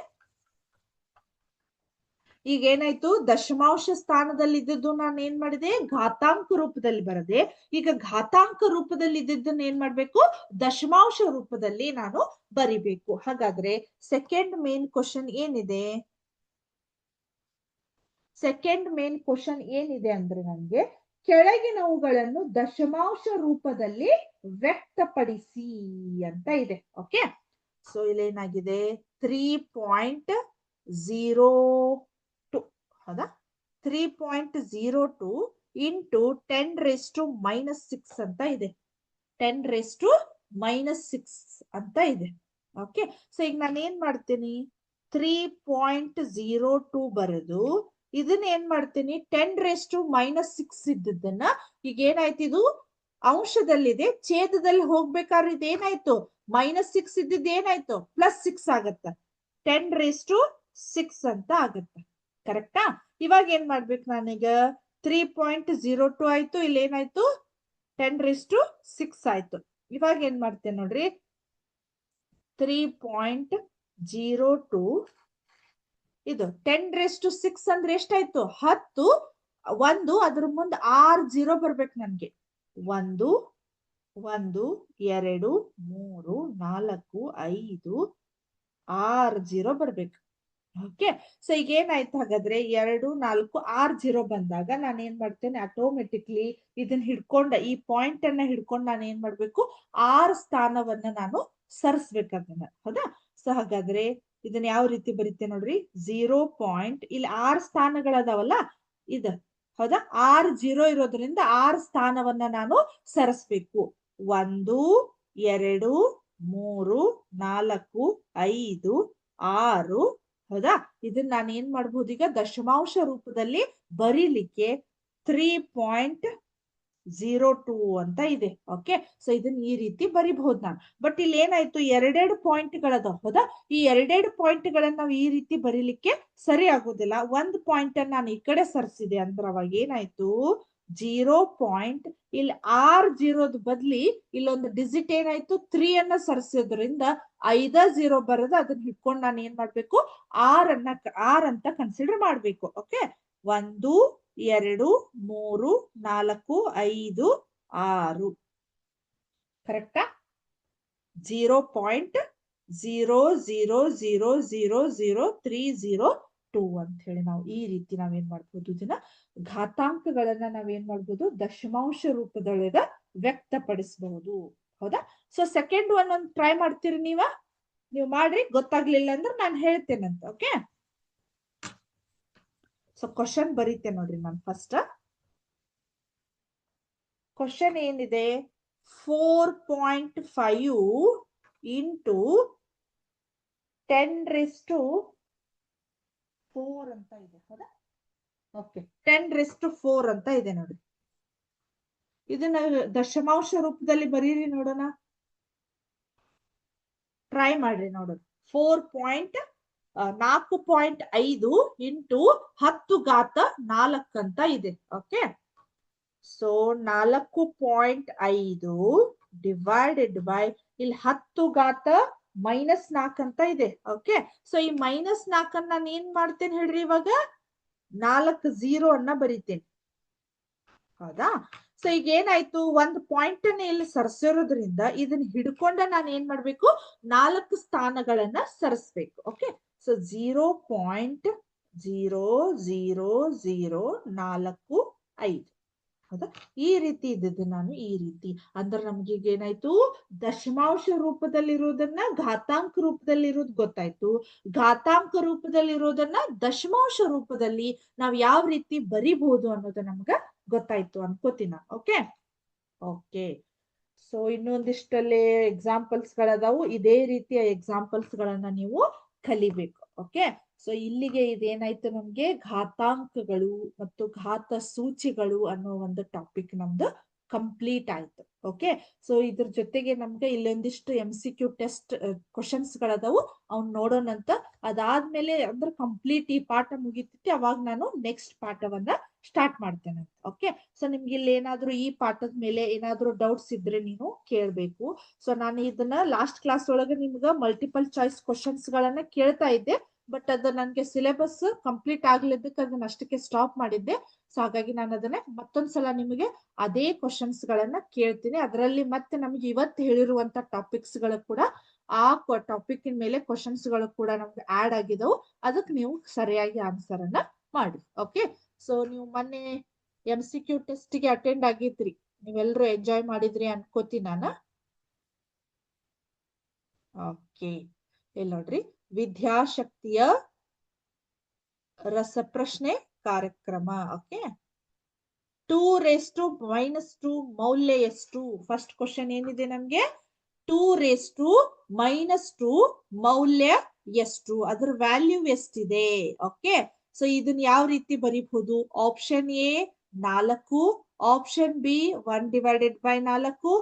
ಈಗ ಏನಾಯ್ತು, ದಶಮಾಂಶ ಸ್ಥಾನದಲ್ಲಿ ಇದ್ದದ್ದು ನಾನು ಏನ್ ಮಾಡಿದೆ, ಘಾತಾಂಕ ರೂಪದಲ್ಲಿ ಬರದೆ. ಈಗ ಘಾತಾಂಕ ರೂಪದಲ್ಲಿ ಇದ್ದದ್ದನ್ನ ಏನ್ ಮಾಡ್ಬೇಕು, ದಶಮಾಂಶ ರೂಪದಲ್ಲಿ ನಾನು ಬರಿಬೇಕು. ಹಾಗಾದ್ರೆ ಸೆಕೆಂಡ್ ಮೇನ್ ಕ್ವಶನ್ ಏನಿದೆ, ಸೆಕೆಂಡ್ ಮೇನ್ ಕ್ವಶನ್ ಏನಿದೆ ಅಂದ್ರೆ ನನ್ಗೆ ಕೆಳಗಿನವುಗಳನ್ನು ದಶಮಾಂಶ ರೂಪದಲ್ಲಿ ವ್ಯಕ್ತಪಡಿಸಿ ಅಂತ ಇದೆ. ಓಕೆ, ಸೊ ಇಲ್ಲೇನಾಗಿದೆ 3.02. ಹೌದಾ? 3.02 ಇಂಟು 10⁻⁻6 ಅಂತ ಇದೆ. 10⁻⁻6 ಅಂತ ಇದೆ. ಓಕೆ, ಸೊ ಈಗ ನಾನು ಏನ್ ಮಾಡ್ತೀನಿ, 3.02 ಬರೆದು ಇದನ್ನ ಏನ್ ಮಾಡ್ತೀನಿ, 10⁻⁻6 ಇದ್ದದನ್ನ ಈಗ ಏನಾಯ್ತು, ಇದು ಅಂಶದಲ್ಲಿದೆ, ಛೇದದಲ್ಲಿ ಹೋಗ್ಬೇಕಾದ್ರೆ ಇದೇನಾಯ್ತು, -6 ಇದ್ದಿದ್ದು ಏನಾಯ್ತು, +6 ಆಗತ್ತ. 10⁻6 ಅಂತ ಆಗತ್ತ. ಕರೆಕ್ಟಾ? ಇವಾಗ ಏನ್ ಮಾಡ್ಬೇಕು ನಾನೀಗ, 3.02 ಆಯ್ತು, ಇಲ್ಲಿ ಏನಾಯ್ತು 10⁻6 ಆಯ್ತು. ಇವಾಗ ಏನ್ ಮಾಡ್ತೇನೆ ನೋಡ್ರಿ, 3.02 ಇದು 10⁻6 ಅಂದ್ರೆ ಎಷ್ಟಾಯ್ತು, 10. 1 ಅದ್ರ ಮುಂದೆ 6 0 ಬರ್ಬೇಕು ನನ್ಗೆ. 1 1 2 3 4 5 6 0 ಬರ್ಬೇಕು. ಓಕೆ, ಸೊ ಈಗ ಏನಾಯ್ತು, ಹಾಗಾದ್ರೆ 2 4 6 0 ಬಂದಾಗ ನಾನು ಏನ್ ಮಾಡ್ತೇನೆ, ಆಟೋಮೆಟಿಕ್ಲಿ ಇದನ್ನ ಹಿಡ್ಕೊಂಡ ಈ ಪಾಯಿಂಟ್ ಅನ್ನ ಹಿಡ್ಕೊಂಡು ನಾನು ಏನ್ ಮಾಡ್ಬೇಕು, 6 ಸ್ಥಾನವನ್ನ ನಾನು ಸರಿಸ್ಬೇಕದನ್ನ. ಹೌದಾ? ಸೊ ಹಾಗಾದ್ರೆ ಇದನ್ನ ಯಾವ ರೀತಿ ಬರೀತೇನೆ ನೋಡ್ರಿ, 0. ಇಲ್ಲಿ 6 ಸ್ಥಾನಗಳದಾವಲ್ಲ ಇದು. ಹೌದಾ? 6 0 ಇರೋದ್ರಿಂದ 6 ಸ್ಥಾನವನ್ನ ನಾನು ಸರಿಸ್ಬೇಕು. 1 2 3 4 5 6 ಹೌದಾ? ಇದನ್ನ ನಾನು ಏನ್ ಮಾಡ್ಬೋದು ಈಗ ದಶಮಾಂಶ ರೂಪದಲ್ಲಿ ಬರೀಲಿಕ್ಕೆ 3.02 ಅಂತ ಇದೆ. ಓಕೆ, ಸೊ ಇದನ್ನ ಈ ರೀತಿ ಬರಿಬಹುದು ನಾನು. ಬಟ್ ಇಲ್ಲಿ ಏನಾಯ್ತು, ಎರಡೆರಡು ಪಾಯಿಂಟ್ಗಳದ. ಹೌದಾ? ಈ ಎರಡೆರಡು ಪಾಯಿಂಟ್ ಗಳನ್ನ ನಾವು ಈ ರೀತಿ ಬರೀಲಿಕ್ಕೆ ಸರಿ ಆಗುದಿಲ್ಲ. ಒಂದು ಪಾಯಿಂಟ್ ಅನ್ನ ನಾನು ಈ ಕಡೆ ಸರ್ಸಿದೆ ಅಂದ್ರೆ ಅವಾಗ ಏನಾಯ್ತು, 0. ಇಲ್ಲಿ 0 ಬದ್ಲಿ ಇಲ್ಲೊಂದು ಡಿಜಿಟ್ ಏನಾಯ್ತು, 3 ಅನ್ನ ಸರ್ಸೋದ್ರಿಂದ 0 ಬರೋದು. ಅದನ್ನ ಹಿಡ್ಕೊಂಡು ನಾನು ಏನ್ ಮಾಡ್ಬೇಕು, ಆರ್ ಅಂತ ಕನ್ಸಿಡರ್ ಮಾಡ್ಬೇಕು. ಓಕೆ, 1 2 3 4 5 6 ಕರೆಕ್ಟಾ? 0.00000302 ಅಂತ ಹೇಳಿ ನಾವು ಈ ರೀತಿ ನಾವೇನ್ ಮಾಡ್ಬೋದು, ಇದನ್ನ ಘಾತಾಂಕಗಳನ್ನ ನಾವೇನ್ ಮಾಡ್ಬೋದು, ದಶಮಾಂಶ ರೂಪದೊಳಗ ವ್ಯಕ್ತಪಡಿಸಬಹುದು. ಹೌದಾ? ಸೊ ಸೆಕೆಂಡ್ ಒನ್ ಒಂದು ಟ್ರೈ ಮಾಡ್ತೀರಿ ನೀವು ಮಾಡ್ರಿ. ಗೊತ್ತಾಗ್ಲಿಲ್ಲ ಅಂದ್ರೆ ನಾನು ಹೇಳ್ತೇನಂತ. ಓಕೆ, ಸೊ ಕ್ವಶನ್ ಬರೀತೆ ನೋಡ್ರಿ ನಾನು ಫಸ್ಟ್. ಕ್ವಶನ್ ಏನಿದೆ, 4.5 into 10⁴ ಅಂತ ಇದೆ. ಹೌದಾ? ಓಕೆ, 10⁴ ಅಂತ ಇದೆ ನೋಡ್ರಿ. ಇದನ್ನ ದಶಮಾಂಶ ರೂಪದಲ್ಲಿ ಬರೀರಿ ನೋಡೋಣ. ಟ್ರೈ ಮಾಡ್ರಿ ನೋಡೋಣ. 4.5 into 10⁴ ಅಂತ ಇದೆ. ಓಕೆ, ಸೊ 4.5 ಡಿವೈಡೆಡ್ ಬೈ ಇಲ್ಲಿ 10⁻⁻4 ಅಂತ ಇದೆ. ಓಕೆ, ಸೊ ಈ -4 ನಾನು ಏನ್ ಮಾಡ್ತೇನೆ ಹೇಳ್ರಿ, ಇವಾಗ 4 0 ಅನ್ನ ಬರಿತೇನೆ. ಹೌದಾ? ಸೊ ಈಗ ಏನಾಯ್ತು, ಒಂದು ಪಾಯಿಂಟ್ ಅನ್ನ ಇಲ್ಲಿ ಸರ್ಸಿರೋದ್ರಿಂದ ಇದನ್ನ ಹಿಡ್ಕೊಂಡ ನಾನು ಏನ್ ಮಾಡ್ಬೇಕು, 4 ಸ್ಥಾನಗಳನ್ನ ಸರಿಸ್ಬೇಕು. Okay, so 0.000445. ಹೌದಾ? ಈ ರೀತಿ ಇದ್ದದ್ದು ನಾನು ಈ ರೀತಿ ಅಂದ್ರೆ ನಮ್ಗೆ ಈಗ ಏನಾಯ್ತು, ದಶಮಾಂಶ ರೂಪದಲ್ಲಿರೋದನ್ನ ಘಾತಾಂಕ ರೂಪದಲ್ಲಿರೋದು ಗೊತ್ತಾಯ್ತು. ಘಾತಾಂಕ ರೂಪದಲ್ಲಿರೋದನ್ನ ದಶಮಾಂಶ ರೂಪದಲ್ಲಿ ನಾವ್ ಯಾವ ರೀತಿ ಬರಿಬಹುದು ಅನ್ನೋದು ನಮ್ಗ ಗೊತ್ತಾಯ್ತು ಅನ್ಕೋತೀನ. ಓಕೆ ಓಕೆ, ಸೊ ಇನ್ನೊಂದಿಷ್ಟಲ್ಲೇ ಎಕ್ಸಾಂಪಲ್ಸ್ ಗಳದಾವು. ಇದೇ ರೀತಿಯ ಎಕ್ಸಾಂಪಲ್ಸ್ ಗಳನ್ನ ನೀವು ಕಲಿಬೇಕು. ಓಕೆ, ಸೊ ಇಲ್ಲಿಗೆ ಇದೇನಾಯ್ತು, ನಮ್ಗೆ ಘಾತಾಂಕಗಳು ಮತ್ತು ಘಾತ ಸೂಚಿಗಳು ಅನ್ನೋ ಒಂದು ಟಾಪಿಕ್ ನಮ್ದು ಕಂಪ್ಲೀಟ್ ಆಯ್ತು. ಓಕೆ, ಸೊ ಇದ್ರ ಜೊತೆಗೆ ನಮ್ಗೆ ಇಲ್ಲೊಂದಿಷ್ಟು MCQ ಟೆಸ್ಟ್ ಕ್ವಶನ್ಸ್ ಗಳದಾವು, ಅವ್ನ್ ನೋಡೋಣಂತ. ಅದಾದ್ಮೇಲೆ ಅಂದ್ರೆ ಕಂಪ್ಲೀಟ್ ಈ ಪಾಠ ಮುಗಿತೈತಿ, ಅವಾಗ ನಾನು ನೆಕ್ಸ್ಟ್ ಪಾಠವನ್ನ ಸ್ಟಾರ್ಟ್ ಮಾಡ್ತೇನೆ. ಓಕೆ, ಸೊ ನಿಮ್ಗೆ ಇಲ್ಲಿ ಏನಾದ್ರು ಈ ಪಾಠದ ಮೇಲೆ ಏನಾದ್ರು ಡೌಟ್ಸ್ ಇದ್ರೆ ನೀವು ಕೇಳ್ಬೇಕು. ಸೊ ನಾನು ಇದನ್ನ ಲಾಸ್ಟ್ ಕ್ಲಾಸ್ ಒಳಗೆ ನಿಮ್ಗ ಮಲ್ಟಿಪಲ್ ಚಾಯ್ಸ್ ಕ್ವಶನ್ಸ್ ಗಳನ್ನ ಕೇಳ್ತಾ ಇದ್ದೆ. ಬಟ್ ಅದು ನನ್ಗೆ ಸಿಲೆಬಸ್ ಕಂಪ್ಲೀಟ್ ಆಗ್ಲಿದ್ದಕ್ಕೆ ಅದನ್ನ ಅಷ್ಟಕ್ಕೆ ಸ್ಟಾಪ್ ಮಾಡಿದ್ದೆ. ಸೊ ಹಾಗಾಗಿ ನಾನು ಅದನ್ನ ಮತ್ತೊಂದ್ಸಲ ನಿಮಗೆ ಅದೇ ಕ್ವಶನ್ಸ್ ಗಳನ್ನ ಕೇಳ್ತೀನಿ. ಅದರಲ್ಲಿ ಮತ್ತೆ ನಮ್ಗೆ ಇವತ್ತು ಹೇಳಿರುವಂತ ಟಾಪಿಕ್ಸ್ ಗಳು ಕೂಡ ಆ ಟಾಪಿಕ್ ಮೇಲೆ ಕ್ವಶನ್ಸ್ ಗಳು ಕೂಡ ನಮ್ಗೆ ಆಡ್ ಆಗಿದವು. ಅದಕ್ಕೆ ನೀವು ಸರಿಯಾಗಿ ಆನ್ಸರ್ ಅನ್ನ ಮಾಡಿ. ಓಕೆ, ಸೊ ನೀವು ಮೊನ್ನೆ MCQ ಟೆಸ್ಟ್ ಗೆ ಅಟೆಂಡ್ ಆಗಿದ್ರಿ, ನೀವೆಲ್ಲರೂ ಎಂಜಾಯ್ ಮಾಡಿದ್ರಿ ಅನ್ಕೋತೀನಿ ನಾನು. ಓಕೆ, ಇಲ್ಲಿ ನೋಡ್ರಿ, ವಿದ್ಯಾಶಕ್ತಿಯ ರಸಪ್ರಶ್ನೆ ಕಾರ್ಯಕ್ರಮ. ಓಕೆ, 2⁻² ಮೌಲ್ಯ ಎಷ್ಟು? ಫಸ್ಟ್ ಕ್ವಶನ್ ಏನಿದೆ ನಮ್ಗೆ, 2⁻² ಮೌಲ್ಯ ಎಷ್ಟು, ಅದ್ರ ವ್ಯಾಲ್ಯೂ ಎಷ್ಟಿದೆ? ಓಕೆ, ಸೊ ಇದನ್ನ ಯಾವ ರೀತಿ ಬರೀಬಹುದು? Option A 4, option B 1/4,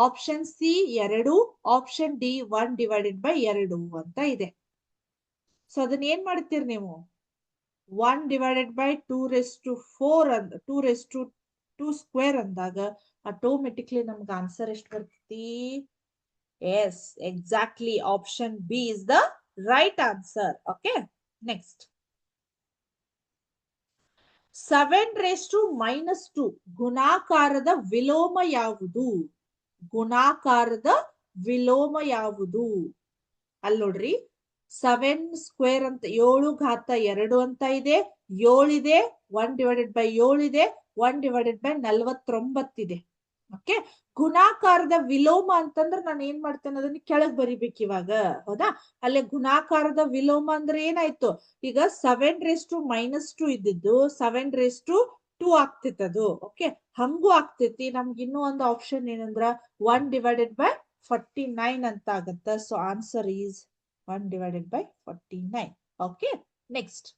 option C 2, option D 1/2 ಅಂತ ಇದೆ. ಸೊ ಅದನ್ನ ಏನ್ ಮಾಡ್ತೀರಿ ನೀವು? 1/2⁴ 2⁻² ಅಂದಾಗ ಆಟೋಮೆಟಿಕ್ಲಿ ನಮ್ಗೆ ಆನ್ಸರ್ ಎಷ್ಟು ಬರ್ತೈತಿ? Yes, exactly option B is the right answer. Okay, next 7⁻² ಗುಣಾಕಾರದ ವಿಲೋಮ ಯಾವುದು? ಗುಣಾಕಾರದ ವಿಲೋಮ ಯಾವುದು? ಅಲ್ಲಿ ನೋಡ್ರಿ, 7² ಅಂತ 7⁻2 ಅಂತ ಇದೆ, 7 ಇದೆ, 1/7 ಇದೆ, 1/49 ಇದೆ. ಓಕೆ, ಗುಣಾಕಾರದ ವಿಲೋಮ ಅಂತಂದ್ರೆ ನಾನು ಏನ್ ಮಾಡ್ತೇನೆ, ಅದನ್ನ ಕೆಳಗ್ ಬರಿಬೇಕು ಇವಾಗ. ಹೌದಾ? ಅಲ್ಲೇ ಗುಣಾಕಾರದ ವಿಲೋಮ ಅಂದ್ರೆ ಏನಾಯ್ತು, ಈಗ 7⁻² ಇದ್ದಿದ್ದು 7⁻2 ಆಗ್ತಿತ್ತು. ಓಕೆ, ಹಂಗೂ ಆಗ್ತೈತಿ. ನಮ್ಗೆ ಇನ್ನೂ ಒಂದು ಆಪ್ಷನ್ ಏನಂದ್ರ 1/49 ಅಂತ ಆಗತ್ತ. So answer is 1/49. Okay, next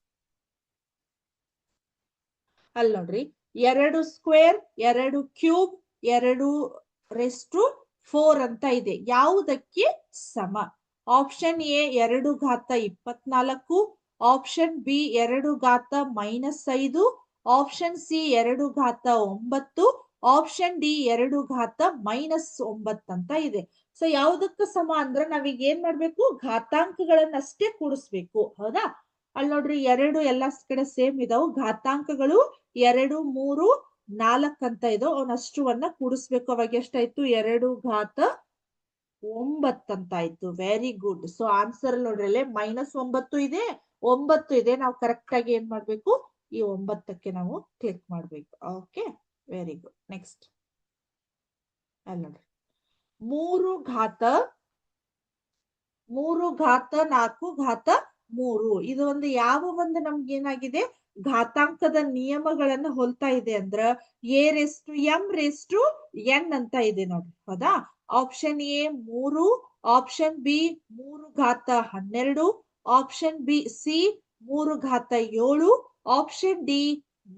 ಅಲ್ಲಿ ನೋಡ್ರಿ, 2 ಸ್ಕ್ವೇರ್, 2 ಕ್ಯೂಬ್, 2 ರೆಸ್ಟು 4 ಅಂತ ಇದೆ. ಯಾವುದಕ್ಕೆ ಸಮ? ಆಪ್ಷನ್ ಎ 2 ಘಾತ 24, ಆಪ್ಷನ್ ಬಿ 2 ಘಾತ-5, ಆಪ್ಷನ್ ಸಿ 2 ಘಾತ 9, ಆಪ್ಷನ್ ಡಿ 2 ಘಾತ-9 ಅಂತ ಇದೆ. ಸೊ ಯಾವುದಕ್ಕೆ ಸಮ ಅಂದ್ರೆ ನಾವೀಗ ಏನ್ ಮಾಡ್ಬೇಕು? ಘಾತಾಂಕಗಳನ್ನಷ್ಟೇ ಕೂಡಿಸ್ಬೇಕು. ಹೌದಾ? ಅಲ್ಲಿ ನೋಡ್ರಿ, 2 ಎಲ್ಲಾ ಕಡೆ ಸೇಮ್ ಇದಾವು. ಘಾತಾಂಕಗಳು 2, 3, 4 ಅಂತ ಇದಾವ. ಅವನಷ್ಟುವನ್ನ ಕೂಡಿಸ್ಬೇಕು. ಅವಾಗ ಎಷ್ಟಾಯ್ತು? 2 ಘಾತ 9 ಅಂತ ಆಯ್ತು. Very good. ಸೊ ಆನ್ಸರ್ ನೋಡ್ರಿ, ಅಲ್ಲೇ -9 ಇದೆ, 9 ಇದೆ. ನಾವು ಕರೆಕ್ಟ್ ಆಗಿ ಏನ್ ಮಾಡ್ಬೇಕು? ಈ 9ಕ್ಕೆ ನಾವು ಕ್ಲಿಕ್ ಮಾಡ್ಬೇಕು. Okay, very good. ನೆಕ್ಸ್ಟ್ ಅಲ್ಲಿ ನೋಡ್ರಿ, 3 ಘಾತ 4 ಘಾತ 3. ಇದು ಒಂದು ಯಾವ ಒಂದು ನಮ್ಗೆ ಏನಾಗಿದೆ? ಘಾತಾಂಕದ ನಿಯಮಗಳನ್ನ ಹೋಲ್ತಾ ಇದೆ. ಅಂದ್ರ A⁻m⁴n ಅಂತ ಇದೆ ನೋಡ್ರಿ. ಹೌದಾ? ಆಪ್ಷನ್ ಎ 3, ಆಪ್ಷನ್ ಬಿ 3 ಘಾತ 12, ಆಪ್ಷನ್ ಬಿ ಸಿ 3 ಘಾತ 7, ಆಪ್ಷನ್ ಡಿ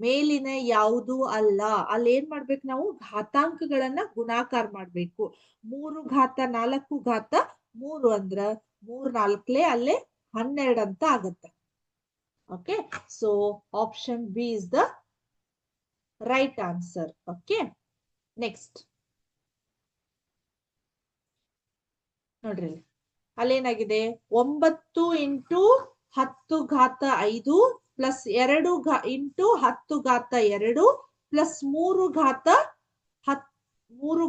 ಮೇಲಿನ ಯಾವುದು ಅಲ್ಲ. ಅಲ್ಲಿ ಏನ್ ಮಾಡ್ಬೇಕು? ನಾವು ಘಾತಾಂಕಗಳನ್ನ ಗುಣಾಕಾರ ಮಾಡ್ಬೇಕು. 3 ಘಾತ 4 ಘಾತ 3 ಅಂದ್ರ 3 4 ಅಲ್ಲೇ 12 ಅಂತ ಆಗತ್ತೆ. Okay, so option B is the right answer. Okay, next ನೋಡ್ರಿ, ಅಲ್ಲೇನಾಗಿದೆ? 9 ಇಂಟು 10 ಘಾತ 5 ಪ್ಲಸ್ 2 ಇಂಟು 10 ಘಾತ 2 ಪ್ಲಸ್ 3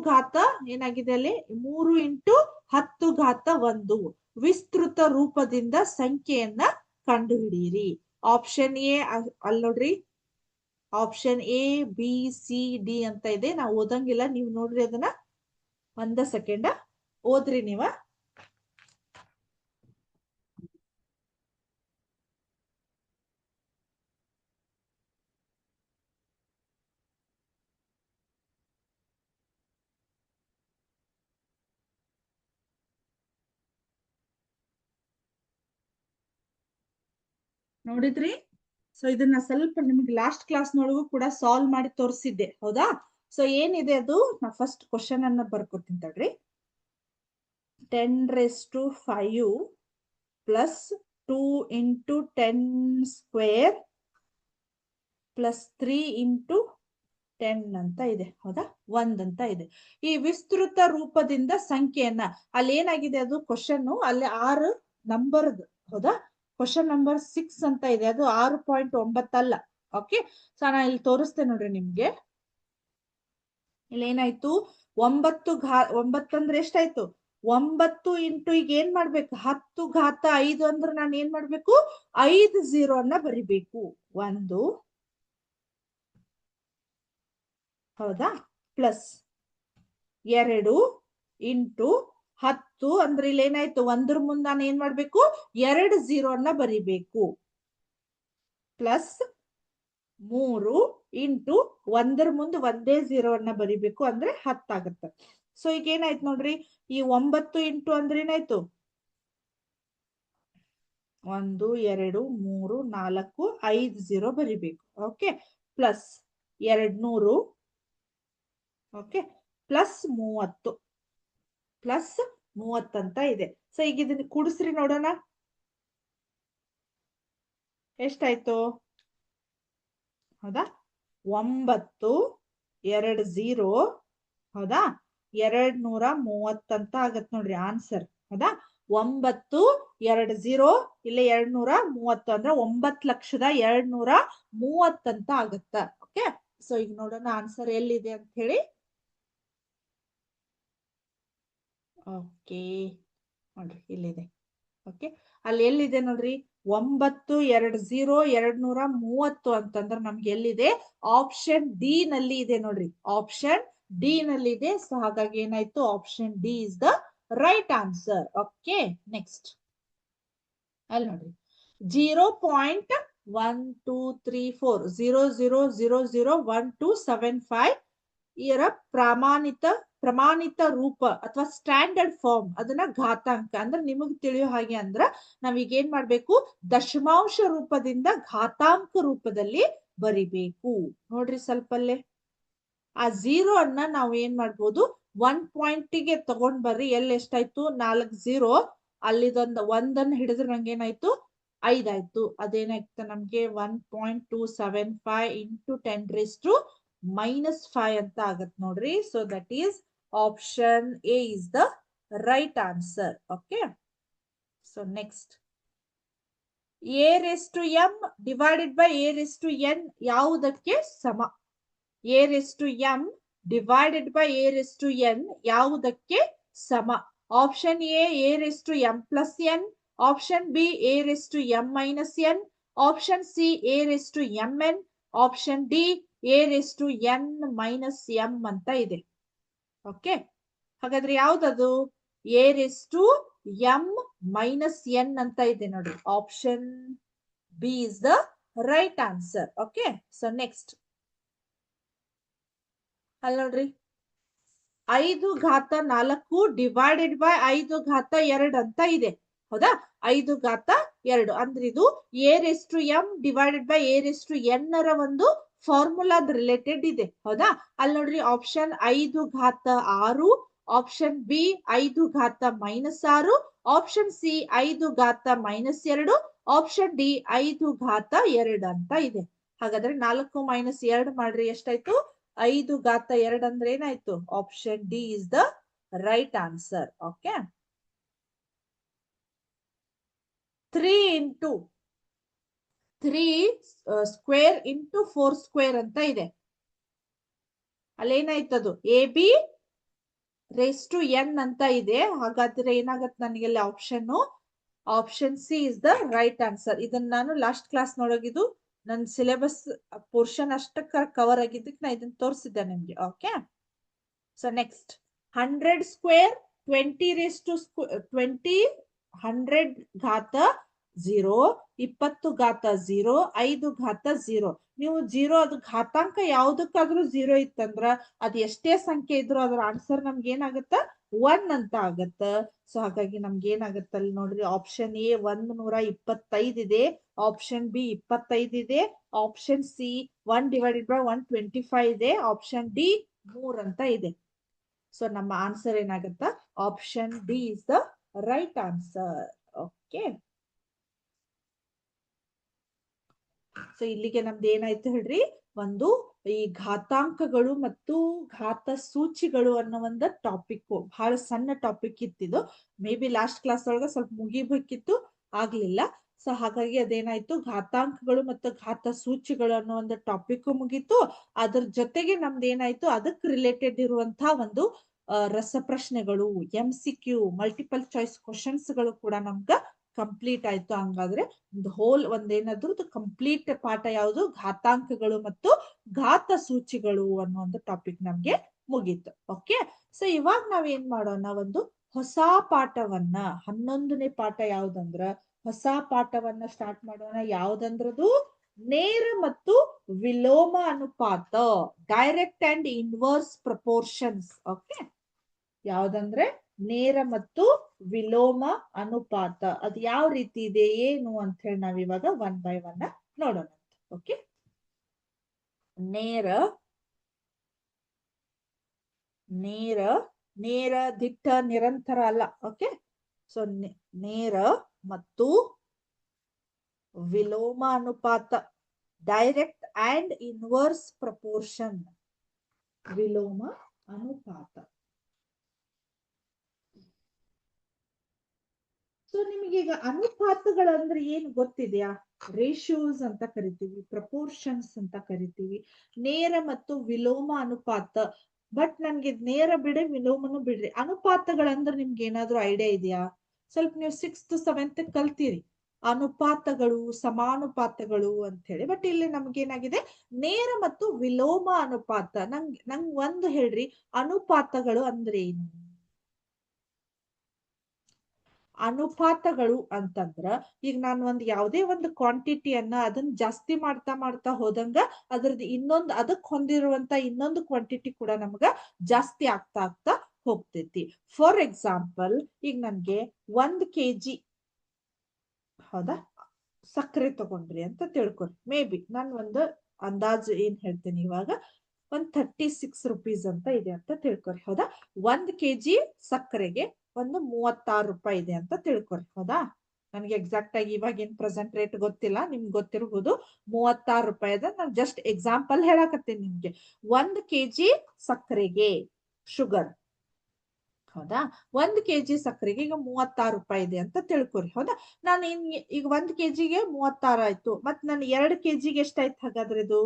ಘಾತ ಏನಾಗಿದೆ? ಅಲ್ಲಿ 3 ಇಂಟು 10 ಘಾತ 1. ವಿಸ್ತೃತ ರೂಪದಿಂದ ಸಂಖ್ಯೆಯನ್ನ ಕಂಡುಹಿಡಿಯಿರಿ. ಆಪ್ಷನ್ ಎ ಅಲ್ಲಿ ನೋಡ್ರಿ, option A B C D ಅಂತ ಇದೆ. ನಾವು ಓದಂಗಿಲ್ಲ, ನೀವು ನೋಡ್ರಿ ಅದನ್ನ. 1 ಸೆಕೆಂಡ್ ಓದ್ರಿ ನೀವ. ನೋಡಿದ್ರಿ? ಸೊ ಇದನ್ನ ಸ್ವಲ್ಪ ನಿಮ್ಗೆ ಲಾಸ್ಟ್ ಕ್ಲಾಸ್ ನೊಳಗೂ ಕೂಡ ಸಾಲ್ವ್ ಮಾಡಿ ತೋರಿಸಿದ್ದೆ. ಹೌದಾ? ಸೊ ಏನಿದೆ ಅದು? ನಾ ಫಸ್ಟ್ ಕ್ವಶನ್ ಅನ್ನ ಬರ್ಕೊತೀನಿ ತಡ್ರಿ. 10⁵ plus 2 into 10 square plus 3 into 10 ಅಂತ ಇದೆ. ಹೌದಾ? 1 ಅಂತ ಇದೆ. ಈ ವಿಸ್ತೃತ ರೂಪದಿಂದ ಸಂಖ್ಯೆಯನ್ನ, ಅಲ್ಲಿ ಏನಾಗಿದೆ? ಅದು ಕ್ವಶನ್ ಅಲ್ಲಿ 6 ನಂಬರ್ದು. ಹೌದಾ? ಕ್ವಶನ್ ನಂಬರ್ 6 ಅಂತ ಇದೆ. ಅದು 6.9 ಅಲ್ಲ. ಓಕೆ, ಸೊ ನಾ ಇಲ್ಲಿ ತೋರಿಸ್ತೇನೆ ನೋಡ್ರಿ ನಿಮ್ಗೆ. ಇಲ್ಲಿ ಏನಾಯ್ತು? 9 ಅಂದ್ರೆ ಎಷ್ಟಾಯ್ತು? 9 ಇಂಟು ಈಗ ಏನ್ ಮಾಡ್ಬೇಕು? 10 ಘಾತ 5 ಅಂದ್ರೆ ನಾನು ಏನ್ ಮಾಡ್ಬೇಕು? 5 0 ಅನ್ನ ಬರಿಬೇಕು. 1, ಹೌದಾ? ಪ್ಲಸ್ 2 ಇಂಟು 10 ಅಂದ್ರೆ ಇಲ್ಲಿ ಏನಾಯ್ತು? 1 ಮುಂದೆ ನಾನು ಏನ್ ಮಾಡ್ಬೇಕು? 2 0 ಅನ್ನ ಬರಿಬೇಕು. ಪ್ಲಸ್ 3 ಇಂಟು 1 ಮುಂದೆ ಒಂದೇ 0 ಅನ್ನ ಬರಿಬೇಕು. ಅಂದ್ರೆ 10 ಆಗುತ್ತೆ. ಸೊ ಈಗ ಏನಾಯ್ತು ನೋಡ್ರಿ, ಈ 9 ಇಂಟು ಅಂದ್ರೆ ಏನಾಯ್ತು? 1 2 3 4 5 0 ಬರಿಬೇಕು. ಓಕೆ, ಪ್ಲಸ್ 200, ಓಕೆ, ಪ್ಲಸ್ 30 ಅಂತ ಇದೆ. ಸೊ ಈಗ ಇದನ್ನ ಕೂಡಿಸ್ರಿ ನೋಡೋಣ, ಎಷ್ಟಾಯ್ತು? ಹೌದಾ? 9 2 0, ಹೌದಾ? 230 ಅಂತ ಆಗತ್ ನೋಡ್ರಿ ಆನ್ಸರ್. ಹೌದಾ? 9 2 0 ಇಲ್ಲ 230 ಅಂದ್ರೆ 9,230,000 ಅಂತ ಆಗತ್ತ. ಓಕೆ, ಸೊ ಈಗ ನೋಡೋಣ ಆನ್ಸರ್ ಎಲ್ಲಿದೆ ಅಂತ ಹೇಳಿ. ಓಕೆ, ನೋಡ್ರಿ ಇಲ್ಲಿದೆ. ಓಕೆ, ಅಲ್ಲಿ ಎಲ್ಲಿದೆ ನೋಡ್ರಿ? 9 2 0 230 ಅಂತಂದ್ರೆ ನಮ್ಗೆ ಎಲ್ಲಿದೆ? ಆಪ್ಷನ್ ಡಿ ನಲ್ಲಿ ಇದೆ ನೋಡ್ರಿ. ಆಪ್ಷನ್ ಡಿ ನಲ್ಲಿ ಇದೆ. ಸೊ ಹಾಗಾಗಿ ಏನಾಯ್ತು? Option D is the right answer. Okay, next ಅಲ್ಲಿ ನೋಡ್ರಿ, 0.1234 000001275 ಇದರ ಪ್ರಮಾಣಿತ ರೂಪ ಅಥವಾ ಸ್ಟ್ಯಾಂಡರ್ಡ್ ಫಾರ್ಮ್ ಅದನ್ನ ಘಾತಾಂಕ ಅಂದ್ರೆ ನಿಮಗ್ ತಿಳಿಯೋ ಹಾಗೆ ಅಂದ್ರ ನಾವೀಗ ಏನ್ ಮಾಡ್ಬೇಕು, ದಶಮಾಂಶ ರೂಪದಿಂದ ಘಾತಾಂಕ ರೂಪದಲ್ಲಿ ಬರಿಬೇಕು. ನೋಡ್ರಿ ಸ್ವಲ್ಪಲ್ಲೇ ಆ 0 ಅನ್ನ ನಾವು ಏನ್ ಮಾಡ್ಬೋದು, 1 ಗೆ ತಗೊಂಡ್ ಬರ್ರಿ. ಎಷ್ಟಾಯ್ತು, 4 0. ಅಲ್ಲಿದೊಂದು ಒಂದನ್ನ ಹಿಡಿದ್ರೆ ನಂಗೆ ಏನಾಯ್ತು, 5 ಆಯ್ತು. ಅದೇನಾಯ್ತು ನಮ್ಗೆ 1.275 ಇಂಟು 10⁻⁻5 ಅಂತ ಆಗತ್ ನೋಡ್ರಿ. So that is option A is the right answer. Okay, so next a⁻m divided by a⁻n ಯಾವುದಕ್ಕೆ ಸಮ? a⁻m ಡಿವೈಡೆಡ್ ಬೈ a⁻n ಯಾವುದಕ್ಕೆ ಸಮ? Option A a⁻m plus n, option B a⁻m minus n, option C a⁻mn, option D a⁻n minus m ಅಂತ ಇದೆ. Okay, ಹಾಗಾದ್ರೆ ಯಾವ್ದದು? a⁻m minus n ಅಂತ ಇದೆ ನೋಡ್ರಿ. Option B is the right answer. Okay, so next ಅಲ್ಲಿ ನೋಡ್ರಿ, 5⁴ divided by 5⁻2 ಅಂತ ಇದೆ. ಹೌದಾ, 5⁻2 ಅಂದ್ರೆ ಇದು a⁻m ಡಿವೈಡೆಡ್ ಬೈ a⁻n ರ ಒಂದು ಫಾರ್ಮುಲಾದ ರಿಲೇಟೆಡ್ ಇದೆ. ಹೌದಾ, ಅಲ್ಲಿ ನೋಡ್ರಿ option 5⁻6, option B 5⁻⁻6, option C 5⁻−2, option D 5⁻2 ಅಂತ ಇದೆ. ಹಾಗಾದ್ರೆ 4 ಮೈನಸ್ 2 ಮಾಡ್ರಿ, ಎಷ್ಟಾಯ್ತು? 5⁻2 ಅಂದ್ರೆ ಏನಾಯ್ತು? Option D is the right answer. Okay, 3 square into 4 square ಅಂತ ಇದೆ. ಅಲ್ಲೇನಾಯ್ತದು? ab⁻n ಅಂತ ಇದೆ. ಹಾಗಾದ್ರೆ ಏನಾಗತ್ತೆ ನನಗೆ option C is the right answer. ಇದನ್ನ ನಾನು ಲಾಸ್ಟ್ ಕ್ಲಾಸ್ ನೋಡೋಗಿದ್ದು ನನ್ನ ಸಿಲೆಬಸ್ ಪೋರ್ಷನ್ ಅಷ್ಟಕ್ಕ ಕವರ್ ಆಗಿದ್ದಕ್ಕೆ ನಾ ಇದನ್ನ ತೋರಿಸಿದ್ದೆ ನಿಮ್ಗೆ. Okay, so next 100 square 20 100 20⁻0 5⁻0. ನೀವು 0 ಅದು ಘಾತಾಂಕ ಯಾವ್ದಕ್ಕಾದ್ರೂ 0 ಇತ್ತಂದ್ರ ಅದು ಎಷ್ಟೇ ಸಂಖ್ಯೆ ಇದ್ರು ಅದ್ರ ಆನ್ಸರ್ ನಮ್ಗೆ ಏನಾಗತ್ತ? 1 ಅಂತ ಆಗತ್ತ. ಸೊ ಹಾಗಾಗಿ ನಮ್ಗೆ ಏನಾಗತ್ತ ಅಲ್ಲಿ ನೋಡ್ರಿ, ಆಪ್ಷನ್ ಎ 125 ಇದೆ, ಆಪ್ಷನ್ ಬಿ 25 ಇದೆ, ಆಪ್ಷನ್ ಸಿ 1/125 ಇದೆ, ಆಪ್ಷನ್ ಡಿ 3 ಅಂತ ಇದೆ. ಸೊ ನಮ್ಮ ಆನ್ಸರ್ ಏನಾಗತ್ತ? Option D is the right answer. Okay, so ಇಲ್ಲಿಗೆ ನಮ್ದು ಏನಾಯ್ತು ಹೇಳ್ರಿ, ಒಂದು ಈ ಘಾತಾಂಕಗಳು ಮತ್ತು ಘಾತ ಸೂಚಿಗಳು ಅನ್ನೋ ಒಂದು ಟಾಪಿಕ್, ಬಹಳ ಸಣ್ಣ ಟಾಪಿಕ್ ಇತ್ತಿದು. ಮೇ ಬಿ ಲಾಸ್ಟ್ ಕ್ಲಾಸ್ ಒಳಗ ಸ್ವಲ್ಪ ಮುಗಿಬೇಕಿತ್ತು, ಆಗ್ಲಿಲ್ಲ. ಸೊ ಹಾಗಾಗಿ ಅದೇನಾಯ್ತು, ಘಾತಾಂಕಗಳು ಮತ್ತು ಘಾತ ಸೂಚಿಗಳು ಅನ್ನೋ ಒಂದು ಟಾಪಿಕ್ ಮುಗೀತು. ಅದ್ರ ಜೊತೆಗೆ ನಮ್ದು ಏನಾಯ್ತು, ಅದಕ್ಕೆ ರಿಲೇಟೆಡ್ ಇರುವಂತಹ ಒಂದು ರಸಪ್ರಶ್ನೆಗಳು, MCQ ಮಲ್ಟಿಪಲ್ ಚಾಯ್ಸ್ ಕ್ವಶನ್ಸ್ ಗಳು ಕೂಡ ನಮ್ಗ ಕಂಪ್ಲೀಟ್ ಆಯ್ತು. ಹಂಗಾದ್ರೆ ಹೋಲ್ ಒಂದೇನಾದ್ರೂ ಕಂಪ್ಲೀಟ್ ಪಾಠ ಯಾವುದು? ಘಾತಾಂಕಗಳು ಮತ್ತು ಘಾತ ಸೂಚಿಗಳು ಅನ್ನೋ ಒಂದು ಟಾಪಿಕ್ ನಮ್ಗೆ ಮುಗೀತು. ಓಕೆ, ಸೊ ಇವಾಗ ನಾವ್ ಏನ್ ಮಾಡೋಣ, ಒಂದು ಹೊಸ ಪಾಠವನ್ನ 11ನೇ ಪಾಠ ಯಾವ್ದಂದ್ರ ಹೊಸ ಪಾಠವನ್ನ ಸ್ಟಾರ್ಟ್ ಮಾಡೋಣ. ಯಾವ್ದಂದ್ರದು ನೇರ ಮತ್ತು ವಿಲೋಮ ಅನುಪಾತ, direct and inverse proportions. Okay, ಯಾವ್ದಂದ್ರೆ ನೇರ ಮತ್ತು ವಿಲೋಮ ಅನುಪಾತ. ಅದು ಯಾವ ರೀತಿ ಇದೆ ಏನು ಅಂತ ಹೇಳಿ ನಾವ್ ಇವಾಗ 1 by 1 ನೋಡೋಣ. ಓಕೆ, ನೇರ ದಿಟ್ಟ ನಿರಂತರ ಅಲ್ಲ. ಓಕೆ, ಸೊ ನೇರ ಮತ್ತು ವಿಲೋಮ ಅನುಪಾತ, ಡೈರೆಕ್ಟ್ ಅಂಡ್ ಇನ್ವರ್ಸ್ ಪ್ರಪೋರ್ಷನ್, ವಿಲೋಮ ಅನುಪಾತ. ಸೊ ನಿಮಗೀಗ ಅನುಪಾತಗಳಂದ್ರೆ ಏನು ಗೊತ್ತಿದೆಯಾ? ರೇಷಿಯೋಸ್ ಅಂತ ಕರಿತೀವಿ, ಪ್ರಪೋರ್ಷನ್ಸ್ ಅಂತ ಕರಿತೀವಿ, ನೇರ ಮತ್ತು ವಿಲೋಮ ಅನುಪಾತ. ಬಟ್ ನನ್ಗೆ ನೇರ ಬಿಡಿ ವಿಲೋಮನು ಬಿಡ್ರಿ, ಅನುಪಾತಗಳಂದ್ರೆ ನಿಮ್ಗೆ ಏನಾದ್ರೂ ಐಡಿಯಾ ಇದೆಯಾ? ಸ್ವಲ್ಪ ನೀವು 6th 7th ಕಲ್ತೀರಿ ಅನುಪಾತಗಳು, ಸಮಾನುಪಾತಗಳು ಅಂತ ಹೇಳಿ. ಬಟ್ ಇಲ್ಲಿ ನಮ್ಗೆ ಏನಾಗಿದೆ, ನೇರ ಮತ್ತು ವಿಲೋಮ ಅನುಪಾತ. ನಂಗ್ ಒಂದು ಹೇಳ್ರಿ, ಅನುಪಾತಗಳು ಅಂದ್ರೆ ಏನು? ಅನುಪಾತಗಳು ಅಂತಂದ್ರ ಈಗ ನಾನು ಯಾವುದೇ ಒಂದು ಕ್ವಾಂಟಿಟಿಯನ್ನ ಅದನ್ನ ಜಾಸ್ತಿ ಮಾಡ್ತಾ ಮಾಡ್ತಾ ಹೋದಂಗ ಅದ್ರದ್ದು ಇನ್ನೊಂದು ಅದಕ್ಕೆ ಹೊಂದಿರುವಂತ ಇನ್ನೊಂದು ಕ್ವಾಂಟಿಟಿ ಕೂಡ ನಮ್ಗ ಜಾಸ್ತಿ ಆಗ್ತಾ ಆಗ್ತಾ ಹೋಗ್ತೈತಿ. ಫಾರ್ ಎಕ್ಸಾಂಪಲ್ ಈಗ ನನ್ಗೆ 1 kg ಹೌದಾ ಸಕ್ಕರೆ ತಗೊಂಡ್ರಿ ಅಂತ ತಿಳ್ಕೊರಿ. ಮೇ ಬಿ ನಾನು ಒಂದು ಅಂದಾಜು ಏನ್ ಹೇಳ್ತೇನೆ ಇವಾಗ, 36 ರೂಪೀಸ್ ಅಂತ ಇದೆ ಅಂತ ತಿಳ್ಕೊರಿ. ಹೌದಾ, 1 kg ಸಕ್ಕರೆಗೆ ಒಂದು 36 ರೂಪಾಯಿ ಇದೆ ಅಂತ ತಿಳ್ಕೊರಿ. ಹೌದಾ, ನನಗೆ ಎಕ್ಸಾಕ್ಟ್ ಆಗಿ ಇವಾಗ ಏನ್ ಪ್ರೆಸೆಂಟ್ ರೇಟ್ ಗೊತ್ತಿಲ್ಲ, ನಿಮ್ಗೆ ಗೊತ್ತಿರಬಹುದು. 36 ರೂಪಾಯಿ ಅದ. ನಾನು ಜಸ್ಟ್ ಎಕ್ಸಾಂಪಲ್ ಹೇಳಕತ್ತೀನಿ ನಿಮ್ಗೆ. 1 kg ಸಕ್ಕರೆಗೆ ಶುಗರ್, ಹೌದಾ, 1 kg ಸಕ್ಕರೆಗೆ ಈಗ 36 ರೂಪಾಯಿ ಇದೆ ಅಂತ ತಿಳ್ಕೊರಿ. ಹೌದಾ, ನಾನು ಈಗ 1 kg 36 ಆಯ್ತು. ಮತ್ ನಾನು 2 kg ಎಷ್ಟಾಯ್ತು ಹಾಗಾದ್ರೆ? ಇದು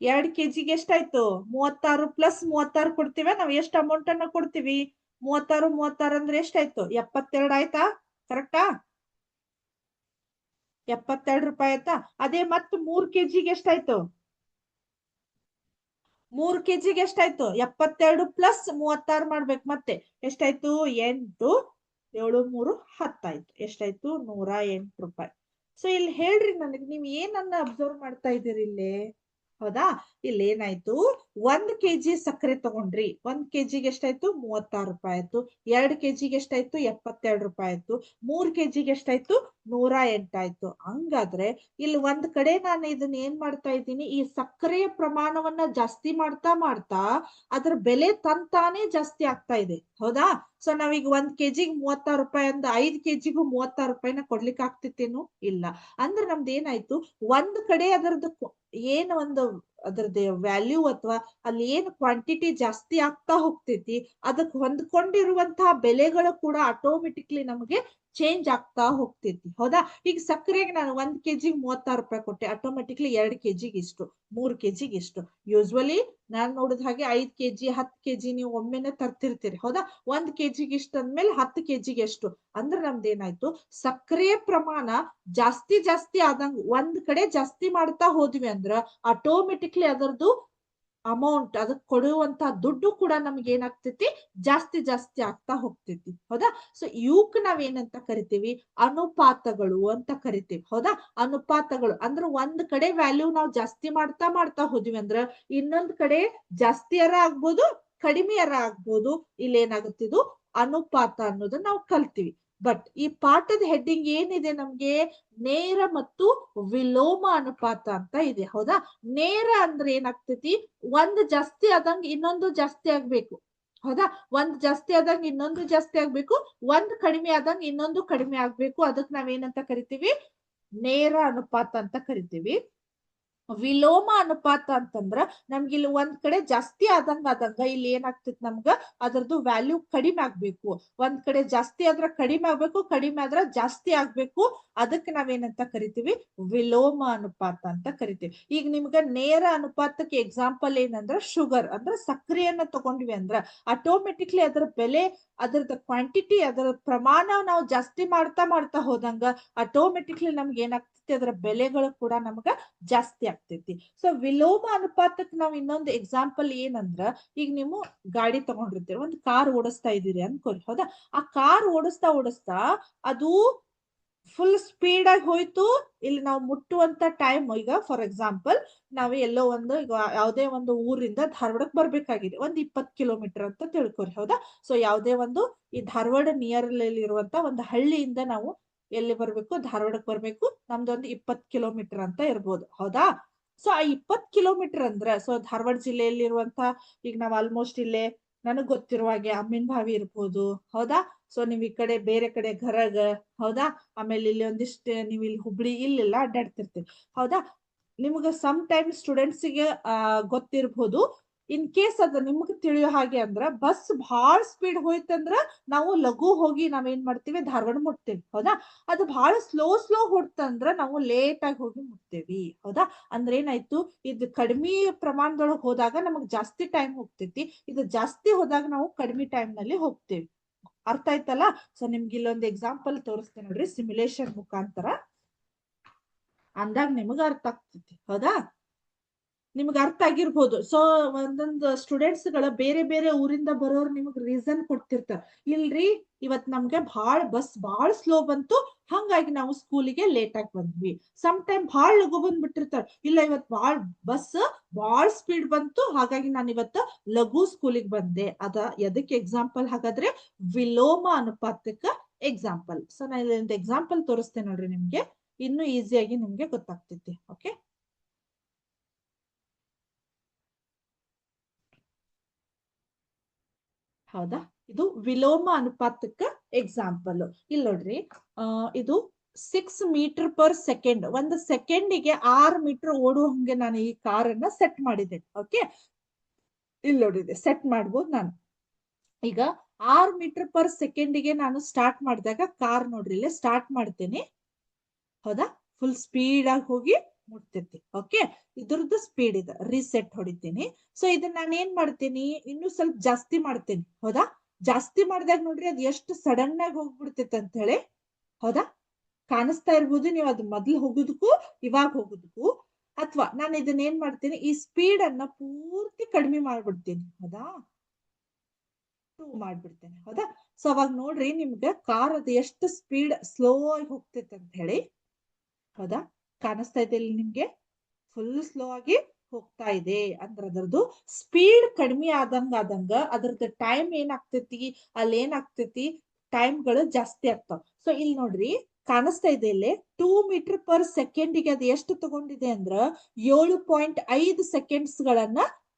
2 kg ಎಷ್ಟಾಯ್ತು? 36 ಪ್ಲಸ್ 36 ಕೊಡ್ತೀವಿ. ನಾವ್ ಎಷ್ಟು ಅಮೌಂಟ್ ಅನ್ನ ಕೊಡ್ತೀವಿ? 36 36 ಅಂದ್ರೆ ಎಷ್ಟಾಯ್ತು? 72 ಆಯ್ತಾ? ಕರೆಕ್ಟಾ? 72 ರೂಪಾಯಿ ಆಯ್ತಾ? ಅದೇ ಮತ್ 3 kg ಎಷ್ಟಾಯ್ತು? 3 kg ಎಷ್ಟಾಯ್ತು? 72 ಪ್ಲಸ್ 36 ಮಾಡ್ಬೇಕು. ಮತ್ತೆ ಎಷ್ಟಾಯ್ತು? 8 7 3 10 ಆಯ್ತು. ಎಷ್ಟಾಯ್ತು? 108 ರೂಪಾಯಿ. ಸೊ ಇಲ್ಲಿ ಹೇಳ್ರಿ ನನಗೆ, ನೀವ್ ಏನನ್ನ ಅಬ್ಸರ್ವ್ ಮಾಡ್ತಾ ಇದ್ದೀರಿ ಇಲ್ಲಿ? ಹೌದಾ, ಇಲ್ಲಿ ಏನಾಯ್ತು? 1 kg ಸಕ್ಕರೆ ತಗೊಂಡ್ರಿ. 1 kg ಎಷ್ಟಾಯ್ತು? 36 ರೂಪಾಯಿ ಆಯ್ತು. 2 kg ಎಷ್ಟಾಯ್ತು? 72 ರೂಪಾಯಿ ಆಯ್ತು. 3 kg ಎಷ್ಟಾಯ್ತು? 108 ಆಯ್ತು. ಹಂಗಾದ್ರೆ ಇಲ್ಲಿ ಒಂದ್ ಕಡೆ ನಾನು ಇದನ್ನ ಏನ್ ಮಾಡ್ತಾ ಇದ್ದೀನಿ, ಈ ಸಕ್ಕರೆಯ ಪ್ರಮಾಣವನ್ನ ಜಾಸ್ತಿ ಮಾಡ್ತಾ ಮಾಡ್ತಾ ಅದ್ರ ಬೆಲೆ ತಂತಾನೆ ಜಾಸ್ತಿ ಆಗ್ತಾ ಇದೆ. ಹೌದಾ, ಸೊ ನಾವೀಗ 1 kg 36 ರೂಪಾಯಿ ಅಂದ 5 kg 36 ರೂಪಾಯಿನ ಕೊಡ್ಲಿಕ್ಕೆ ಆಗ್ತಿತ್ತೇನು? ಇಲ್ಲ. ಅಂದ್ರೆ ನಮ್ದು ಏನಾಯ್ತು, ಒಂದ್ ಕಡೆ ಅದರದ್ದು ಏನ್ ಒಂದು ಅದ್ರದ್ದು ವ್ಯಾಲ್ಯೂ ಅಥವಾ ಅಲ್ಲಿ ಏನ್ ಕ್ವಾಂಟಿಟಿ ಜಾಸ್ತಿ ಆಗ್ತಾ ಹೋಗ್ತೈತಿ, ಅದಕ್ಕೆ ಹೊಂದ್ಕೊಂಡಿರುವಂತಹ ಬೆಲೆಗಳು ಕೂಡ ಆಟೋಮೆಟಿಕ್ಲಿ ನಮಗೆ ಚೇಂಜ್ ಆಗ್ತಾ ಹೋಗ್ತೈತಿ. ಹೌದಾ, ಈಗ ಸಕ್ಕರೆಗೆ ನಾನು 1 kg 36 ರೂಪಾಯಿ ಕೊಟ್ಟೆ, ಆಟೋಮೆಟಿಕ್ಲಿ 2 kg ಇಷ್ಟು, 3 kg ಇಷ್ಟು. ಯೂಸ್ವಲಿ ನಾನ್ ನೋಡಿದ ಹಾಗೆ 5 kg 10 kg ನೀವು ಒಮ್ಮೆನೆ ತರ್ತಿರ್ತೀರಿ. ಹೌದಾ, 1 kg ಇಷ್ಟು ಅಂದ್ಮೇಲೆ 10 kg ಎಷ್ಟು ಅಂದ್ರೆ ನಮ್ದು ಏನಾಯ್ತು, ಸಕ್ಕರೆಯ ಪ್ರಮಾಣ ಜಾಸ್ತಿ ಜಾಸ್ತಿ ಆದಂಗ ಒಂದ್ ಕಡೆ ಜಾಸ್ತಿ ಮಾಡ್ತಾ ಹೋದ್ವಿ ಅಂದ್ರ ಆಟೋಮೆಟಿಕ್ಲಿ ಅದರದ್ದು ಅಮೌಂಟ್, ಅದಕ್ಕೆ ಕೊಡುವಂತ ದುಡ್ಡು ಕೂಡ ನಮ್ಗೆ ಏನಾಗ್ತೈತಿ, ಜಾಸ್ತಿ ಜಾಸ್ತಿ ಆಗ್ತಾ ಹೋಗ್ತೈತಿ. ಹೌದಾ, ಸೊ ಇವಕ್ ನಾವೇನಂತ ಕರಿತೀವಿ? ಅನುಪಾತಗಳು ಅಂತ ಕರಿತೀವಿ. ಹೌದಾ, ಅನುಪಾತಗಳು ಅಂದ್ರೆ ಒಂದ್ ಕಡೆ ವ್ಯಾಲ್ಯೂ ನಾವು ಜಾಸ್ತಿ ಮಾಡ್ತಾ ಮಾಡ್ತಾ ಹೋದ್ವಿ ಅಂದ್ರ ಇನ್ನೊಂದ್ ಕಡೆ ಜಾಸ್ತಿಯರ ಆಗ್ಬೋದು, ಕಡಿಮೆಯರ ಆಗ್ಬೋದು. ಇಲ್ಲಿ ಏನಾಗುತ್ತಿದ್ದು ಅನುಪಾತ ಅನ್ನೋದನ್ನ ನಾವು ಕಲ್ತೀವಿ. ಬಟ್ ಈ ಪಾಠದ ಹೆಡ್ಡಿಂಗ್ ಏನಿದೆ ನಮ್ಗೆ? ನೇರ ಮತ್ತು ವಿಲೋಮ ಅನುಪಾತ ಅಂತ ಇದೆ. ಹೌದಾ, ನೇರ ಅಂದ್ರೆ ಏನಾಗ್ತೈತಿ, ಒಂದ್ ಜಾಸ್ತಿ ಆದಂಗ ಇನ್ನೊಂದು ಜಾಸ್ತಿ ಆಗ್ಬೇಕು. ಹೌದಾ, ಒಂದ್ ಜಾಸ್ತಿ ಆದಂಗ ಇನ್ನೊಂದು ಜಾಸ್ತಿ ಆಗ್ಬೇಕು, ಒಂದ್ ಕಡಿಮೆ ಆದಂಗ ಇನ್ನೊಂದು ಕಡಿಮೆ ಆಗ್ಬೇಕು. ಅದಕ್ ನಾವೇನಂತ ಕರಿತೀವಿ? ನೇರ ಅನುಪಾತ ಅಂತ ಕರಿತೀವಿ. ವಿಲೋಮ ಅನುಪಾತ ಅಂತಂದ್ರ ನಮ್ಗಿಲ್ಲಿ ಒಂದ್ ಕಡೆ ಜಾಸ್ತಿ ಆದಂಗ ಇಲ್ಲಿ ಏನಾಗ್ತೈತಿ ನಮ್ಗ ಅದ್ರದ್ದು ವ್ಯಾಲ್ಯೂ ಕಡಿಮೆ ಆಗ್ಬೇಕು. ಒಂದ್ ಕಡೆ ಜಾಸ್ತಿ ಆದ್ರ ಕಡಿಮೆ ಆಗ್ಬೇಕು, ಕಡಿಮೆ ಆದ್ರ ಜಾಸ್ತಿ ಆಗ್ಬೇಕು. ಅದಕ್ಕೆ ನಾವೇನಂತ ಕರಿತೀವಿ? ವಿಲೋಮ ಅನುಪಾತ ಅಂತ ಕರಿತೀವಿ. ಈಗ ನಿಮ್ಗ ನೇರ ಅನುಪಾತಕ್ಕೆ ಎಕ್ಸಾಂಪಲ್ ಏನಂದ್ರ ಶುಗರ್ ಅಂದ್ರ ಸಕ್ಕರೆಯನ್ನ ತಗೊಂಡ್ವಿ ಅಂದ್ರ ಆಟೋಮೆಟಿಕ್ಲಿ ಅದರ ಬೆಲೆ, ಅದರದ ಕ್ವಾಂಟಿಟಿ, ಅದರ ಪ್ರಮಾಣ ನಾವು ಜಾಸ್ತಿ ಮಾಡ್ತಾ ಮಾಡ್ತಾ ಹೋದಂಗ ಆಟೋಮೆಟಿಕ್ಲಿ ನಮ್ಗೆ ಏನಾಗ್ತೈತಿ, ಅದರ ಬೆಲೆಗಳು ಕೂಡ ನಮ್ಗ ಜಾಸ್ತಿ ಆಗ್ತೈತಿ. ಸೊ ವಿಲೋಮ ಅನುಪಾತಕ್ಕೆ ನಾವ್ ಇನ್ನೊಂದು ಎಕ್ಸಾಂಪಲ್ ಏನಂದ್ರ, ಈಗ ನೀವು ಗಾಡಿ ತಗೊಂಡಿರ್ತೀರಿ, ಒಂದು ಕಾರ್ ಓಡಿಸ್ತಾ ಇದೀರಿ ಅನ್ಕೋರಿ. ಹೌದಾ, ಆ ಕಾರ್ ಓಡಿಸ್ತಾ ಓಡಿಸ್ತಾ ಅದು ಫುಲ್ ಸ್ಪೀಡ್ ಆಗಿ ಹೋಯ್ತು. ಇಲ್ಲಿ ನಾವು ಮುಟ್ಟುವಂತ ಟೈಮ್, ಈಗ ಫಾರ್ ಎಕ್ಸಾಂಪಲ್ ನಾವು ಎಲ್ಲೋ ಒಂದು ಈಗ ಯಾವುದೇ ಒಂದು ಊರಿಂದ ಧಾರವಾಡಕ್ಕೆ ಬರ್ಬೇಕಾಗಿದೆ, ಒಂದ್ 20 ಕಿಲೋಮೀಟರ್ ಅಂತ ತಿಳ್ಕೊರಿ. ಹೌದಾ, ಸೊ ಯಾವುದೇ ಒಂದು ಈ ಧಾರವಾಡ ನಿಯರ್ ಇರುವಂತ ಒಂದು ಹಳ್ಳಿಯಿಂದ ನಾವು ಎಲ್ಲಿ ಬರ್ಬೇಕು? ಧಾರವಾಡಕ್ಕೆ ಬರ್ಬೇಕು. ನಮ್ದೊಂದು 20 ಕಿಲೋಮೀಟರ್ ಅಂತ ಇರ್ಬೋದು. ಹೌದಾ, ಸೊ ಆ 20 ಕಿಲೋಮೀಟರ್ ಅಂದ್ರೆ, ಸೊ ಧಾರವಾಡ ಜಿಲ್ಲೆಯಲ್ಲಿರುವಂತ ಈಗ ನಾವ್ ಆಲ್ಮೋಸ್ಟ್ ಇಲ್ಲೇ ನನಗ್ ಗೊತ್ತಿರುವ ಹಾಗೆ ಅಮ್ಮಿನ ಬಾವಿ ಇರ್ಬೋದು. ಹೌದಾ, ಸೊ ನೀವ್ ಈ ಕಡೆ ಬೇರೆ ಕಡೆ ಗರಗ, ಹೌದಾ, ಆಮೇಲೆ ಇಲ್ಲಿ ಒಂದಿಷ್ಟು ನೀವ್ ಇಲ್ಲಿ ಹುಬ್ಳಿ ಇಲ್ಲೆಲ್ಲ ಅಡ್ಡಾಡ್ತಿರ್ತೀವಿ. ಹೌದಾ, ನಿಮ್ಗ ಸಮ್ ಟೈಮ್ ಸ್ಟೂಡೆಂಟ್ಸಿಗೆ ಗೊತ್ತಿರ್ಬೋದು. ಇನ್ ಕೇಸ್ ಅದ ನಿಮ್ಗೆ ತಿಳಿಯೋ ಹಾಗೆ ಅಂದ್ರ, ಬಸ್ ಬಹಳ ಸ್ಪೀಡ್ ಹೋಯ್ತಂದ್ರ ನಾವು ಲಘು ಹೋಗಿ ನಾವೇನ್ ಮಾಡ್ತೀವಿ? ಧಾರವಾಡ ಮುಟ್ತೇವಿ. ಹೌದಾ, ಅದು ಬಹಳ ಸ್ಲೋ ಸ್ಲೋ ಹೊಡ್ತಂದ್ರ ನಾವು ಲೇಟ್ ಆಗಿ ಹೋಗಿ ಮುಟ್ತೇವಿ. ಹೌದಾ, ಅಂದ್ರೆ ಏನಾಯ್ತು, ಇದು ಕಡಿಮೆ ಪ್ರಮಾಣದೊಳಗೆ ಹೋದಾಗ ನಮಗ್ ಜಾಸ್ತಿ ಟೈಮ್ ಹೋಗ್ತೈತಿ, ಇದು ಜಾಸ್ತಿ ಹೋದಾಗ ನಾವು ಕಡಿಮೆ ಟೈಮ್ ನಲ್ಲಿ ಹೋಗ್ತೇವಿ. ಅರ್ಥ ಆಯ್ತಲ್ಲ? ಸೊ ನಿಮ್ಗೆ ಇಲ್ಲೊಂದು ಎಕ್ಸಾಂಪಲ್ ತೋರಿಸ್ತೇನೆ ನೋಡ್ರಿ, ಸಿಮ್ಯುಲೇಷನ್ ಮುಖಾಂತರ. ಅಂದಾಗ ನಿಮಗ ಅರ್ಥ ಆಗ್ತೈತಿ. ಹೌದಾ, ನಿಮ್ಗೆ ಅರ್ಥ ಆಗಿರ್ಬೋದು. ಸೊ ಒಂದೊಂದು ಸ್ಟೂಡೆಂಟ್ಸ್ ಗಳ ಬೇರೆ ಬೇರೆ ಊರಿಂದ ಬರೋರು ನಿಮ್ಗೆ ರೀಸನ್ ಕೊಡ್ತಿರ್ತಾರ, ಇಲ್ರಿ ಇವತ್ ನಮ್ಗೆ ಬಸ್ ಸ್ಲೋ ಬಂತು, ಹಂಗಾಗಿ ನಾವು ಸ್ಕೂಲಿಗೆ ಲೇಟ್ ಆಗಿ ಬಂದ್ವಿ. ಸಮ್ ಟೈಮ್ ಭಾಳ ಲಘು ಬಂದ್ಬಿಟ್ಟಿರ್ತಾರ, ಇಲ್ಲ ಇವತ್ ಬಸ್ ಬಾಳ್ ಸ್ಪೀಡ್ ಬಂತು, ಹಾಗಾಗಿ ನಾನು ಇವತ್ತು ಲಘು ಸ್ಕೂಲಿಗೆ ಬಂದೆ. ಅದ ಎದಕ್ಕೆ ಎಕ್ಸಾಂಪಲ್ ಹಾಗಾದ್ರೆ? ವಿಲೋಮ ಅನುಪಾತಕ್ಕ ಎಕ್ಸಾಂಪಲ್. ಸೊ ನಾನು ಇಲ್ಲಿ ಒಂದು ಎಕ್ಸಾಂಪಲ್ ತೋರಿಸ್ತೇನೆ ನೋಡ್ರಿ, ನಿಮ್ಗೆ ಇನ್ನು ಈಸಿಯಾಗಿ ನಿಮ್ಗೆ ಗೊತ್ತಾಗ್ತೈತಿ. ಓಕೆ, ಹೌದಾ? ಇದು ವಿಲೋಮ ಅನುಪಾತಕ್ಕ ಎಕ್ಸಾಂಪಲ್. ಇಲ್ಲಿ ನೋಡ್ರಿ, ಇದು 6 ಮೀಟರ್/ಸೆಕೆಂಡ್, ಒಂದು ಸೆಕೆಂಡಿಗೆ 6 ಮೀಟರ್ ಓಡುವ ಹಂಗೆ ನಾನು ಈ ಕಾರನ್ನ ಸೆಟ್ ಮಾಡಿದ್ದೇನೆ. ಓಕೆ, ಇಲ್ಲಿ ನೋಡಿದೆ ಸೆಟ್ ಮಾಡ್ಬೋದು ನಾನು. ಈಗ 6 ಮೀಟರ್/ಸೆಕೆಂಡಿಗೆ ನಾನು ಸ್ಟಾರ್ಟ್ ಮಾಡಿದಾಗ ಕಾರ್ ನೋಡ್ರಿ ಇಲ್ಲೇ ಸ್ಟಾರ್ಟ್ ಮಾಡ್ತೇನೆ, ಹೌದಾ? ಫುಲ್ ಸ್ಪೀಡ್ ಆಗಿ ಹೋಗಿ ಮುಟ್ತೈತಿ. ಓಕೆ, ಇದ್ರದ್ದು ಸ್ಪೀಡ್ ಇದೆ, ರೀಸೆಟ್ ಹೊಡಿತೀನಿ. ಸೊ ಇದನ್ನ ನಾನು ಏನ್ ಮಾಡ್ತೀನಿ, ಇನ್ನು ಸ್ವಲ್ಪ ಜಾಸ್ತಿ ಮಾಡ್ತೇನೆ, ಹೌದಾ? ಜಾಸ್ತಿ ಮಾಡಿದಾಗ ನೋಡ್ರಿ ಅದು ಎಷ್ಟು ಸಡನ್ ಆಗಿ ಹೋಗ್ಬಿಡ್ತೈತೆ ಅಂತ ಹೇಳಿ, ಹೌದಾ? ಕಾಣಿಸ್ತಾ ಇರ್ಬೋದು ನೀವು, ಅದು ಮೊದ್ಲು ಹೋಗುದಕ್ಕೂ ಇವಾಗ ಹೋಗುದಕ್ಕೂ. ಅಥವಾ ನಾನು ಇದನ್ನ ಏನ್ ಮಾಡ್ತೀನಿ, ಈ ಸ್ಪೀಡ್ ಅನ್ನ ಪೂರ್ತಿ ಕಡಿಮೆ ಮಾಡ್ಬಿಡ್ತೀನಿ, ಹೌದಾ? 2 ಮಾಡ್ಬಿಡ್ತೇನೆ, ಹೌದಾ? ಸೊ ಅವಾಗ ನೋಡ್ರಿ ನಿಮ್ಗೆ ಕಾರ್ ಅದು ಎಷ್ಟು ಸ್ಪೀಡ್ ಸ್ಲೋ ಆಗಿ ಹೋಗ್ತೈತೆ ಅಂತ ಹೇಳಿ, ಹೌದಾ? ಕಾಣಿಸ್ತಾ ಇದೆ ಇಲ್ಲಿ ನಿಮ್ಗೆ, ಫುಲ್ ಸ್ಲೋ ಆಗಿ ಹೋಗ್ತಾ ಇದೆ. ಅಂದ್ರ ಅದರದ್ದು ಸ್ಪೀಡ್ ಕಡಿಮೆ ಆದಂಗ ಅದ್ರದ್ದು ಟೈಮ್ ಏನಾಗ್ತೈತಿ, ಅಲ್ಲಿ ಏನಾಗ್ತೈತಿ, ಟೈಮ್ಗಳು ಜಾಸ್ತಿ ಆಗ್ತಾವ. ಸೊ ಇಲ್ಲಿ ನೋಡ್ರಿ ಕಾಣಿಸ್ತಾ ಇದೆ ಇಲ್ಲಿ 2 ಮೀಟರ್/ಸೆಕೆಂಡಿಗೆ ಅದು ಎಷ್ಟು ತಗೊಂಡಿದೆ ಅಂದ್ರ 7.5 ಸೆಕೆಂಡ್ಸ್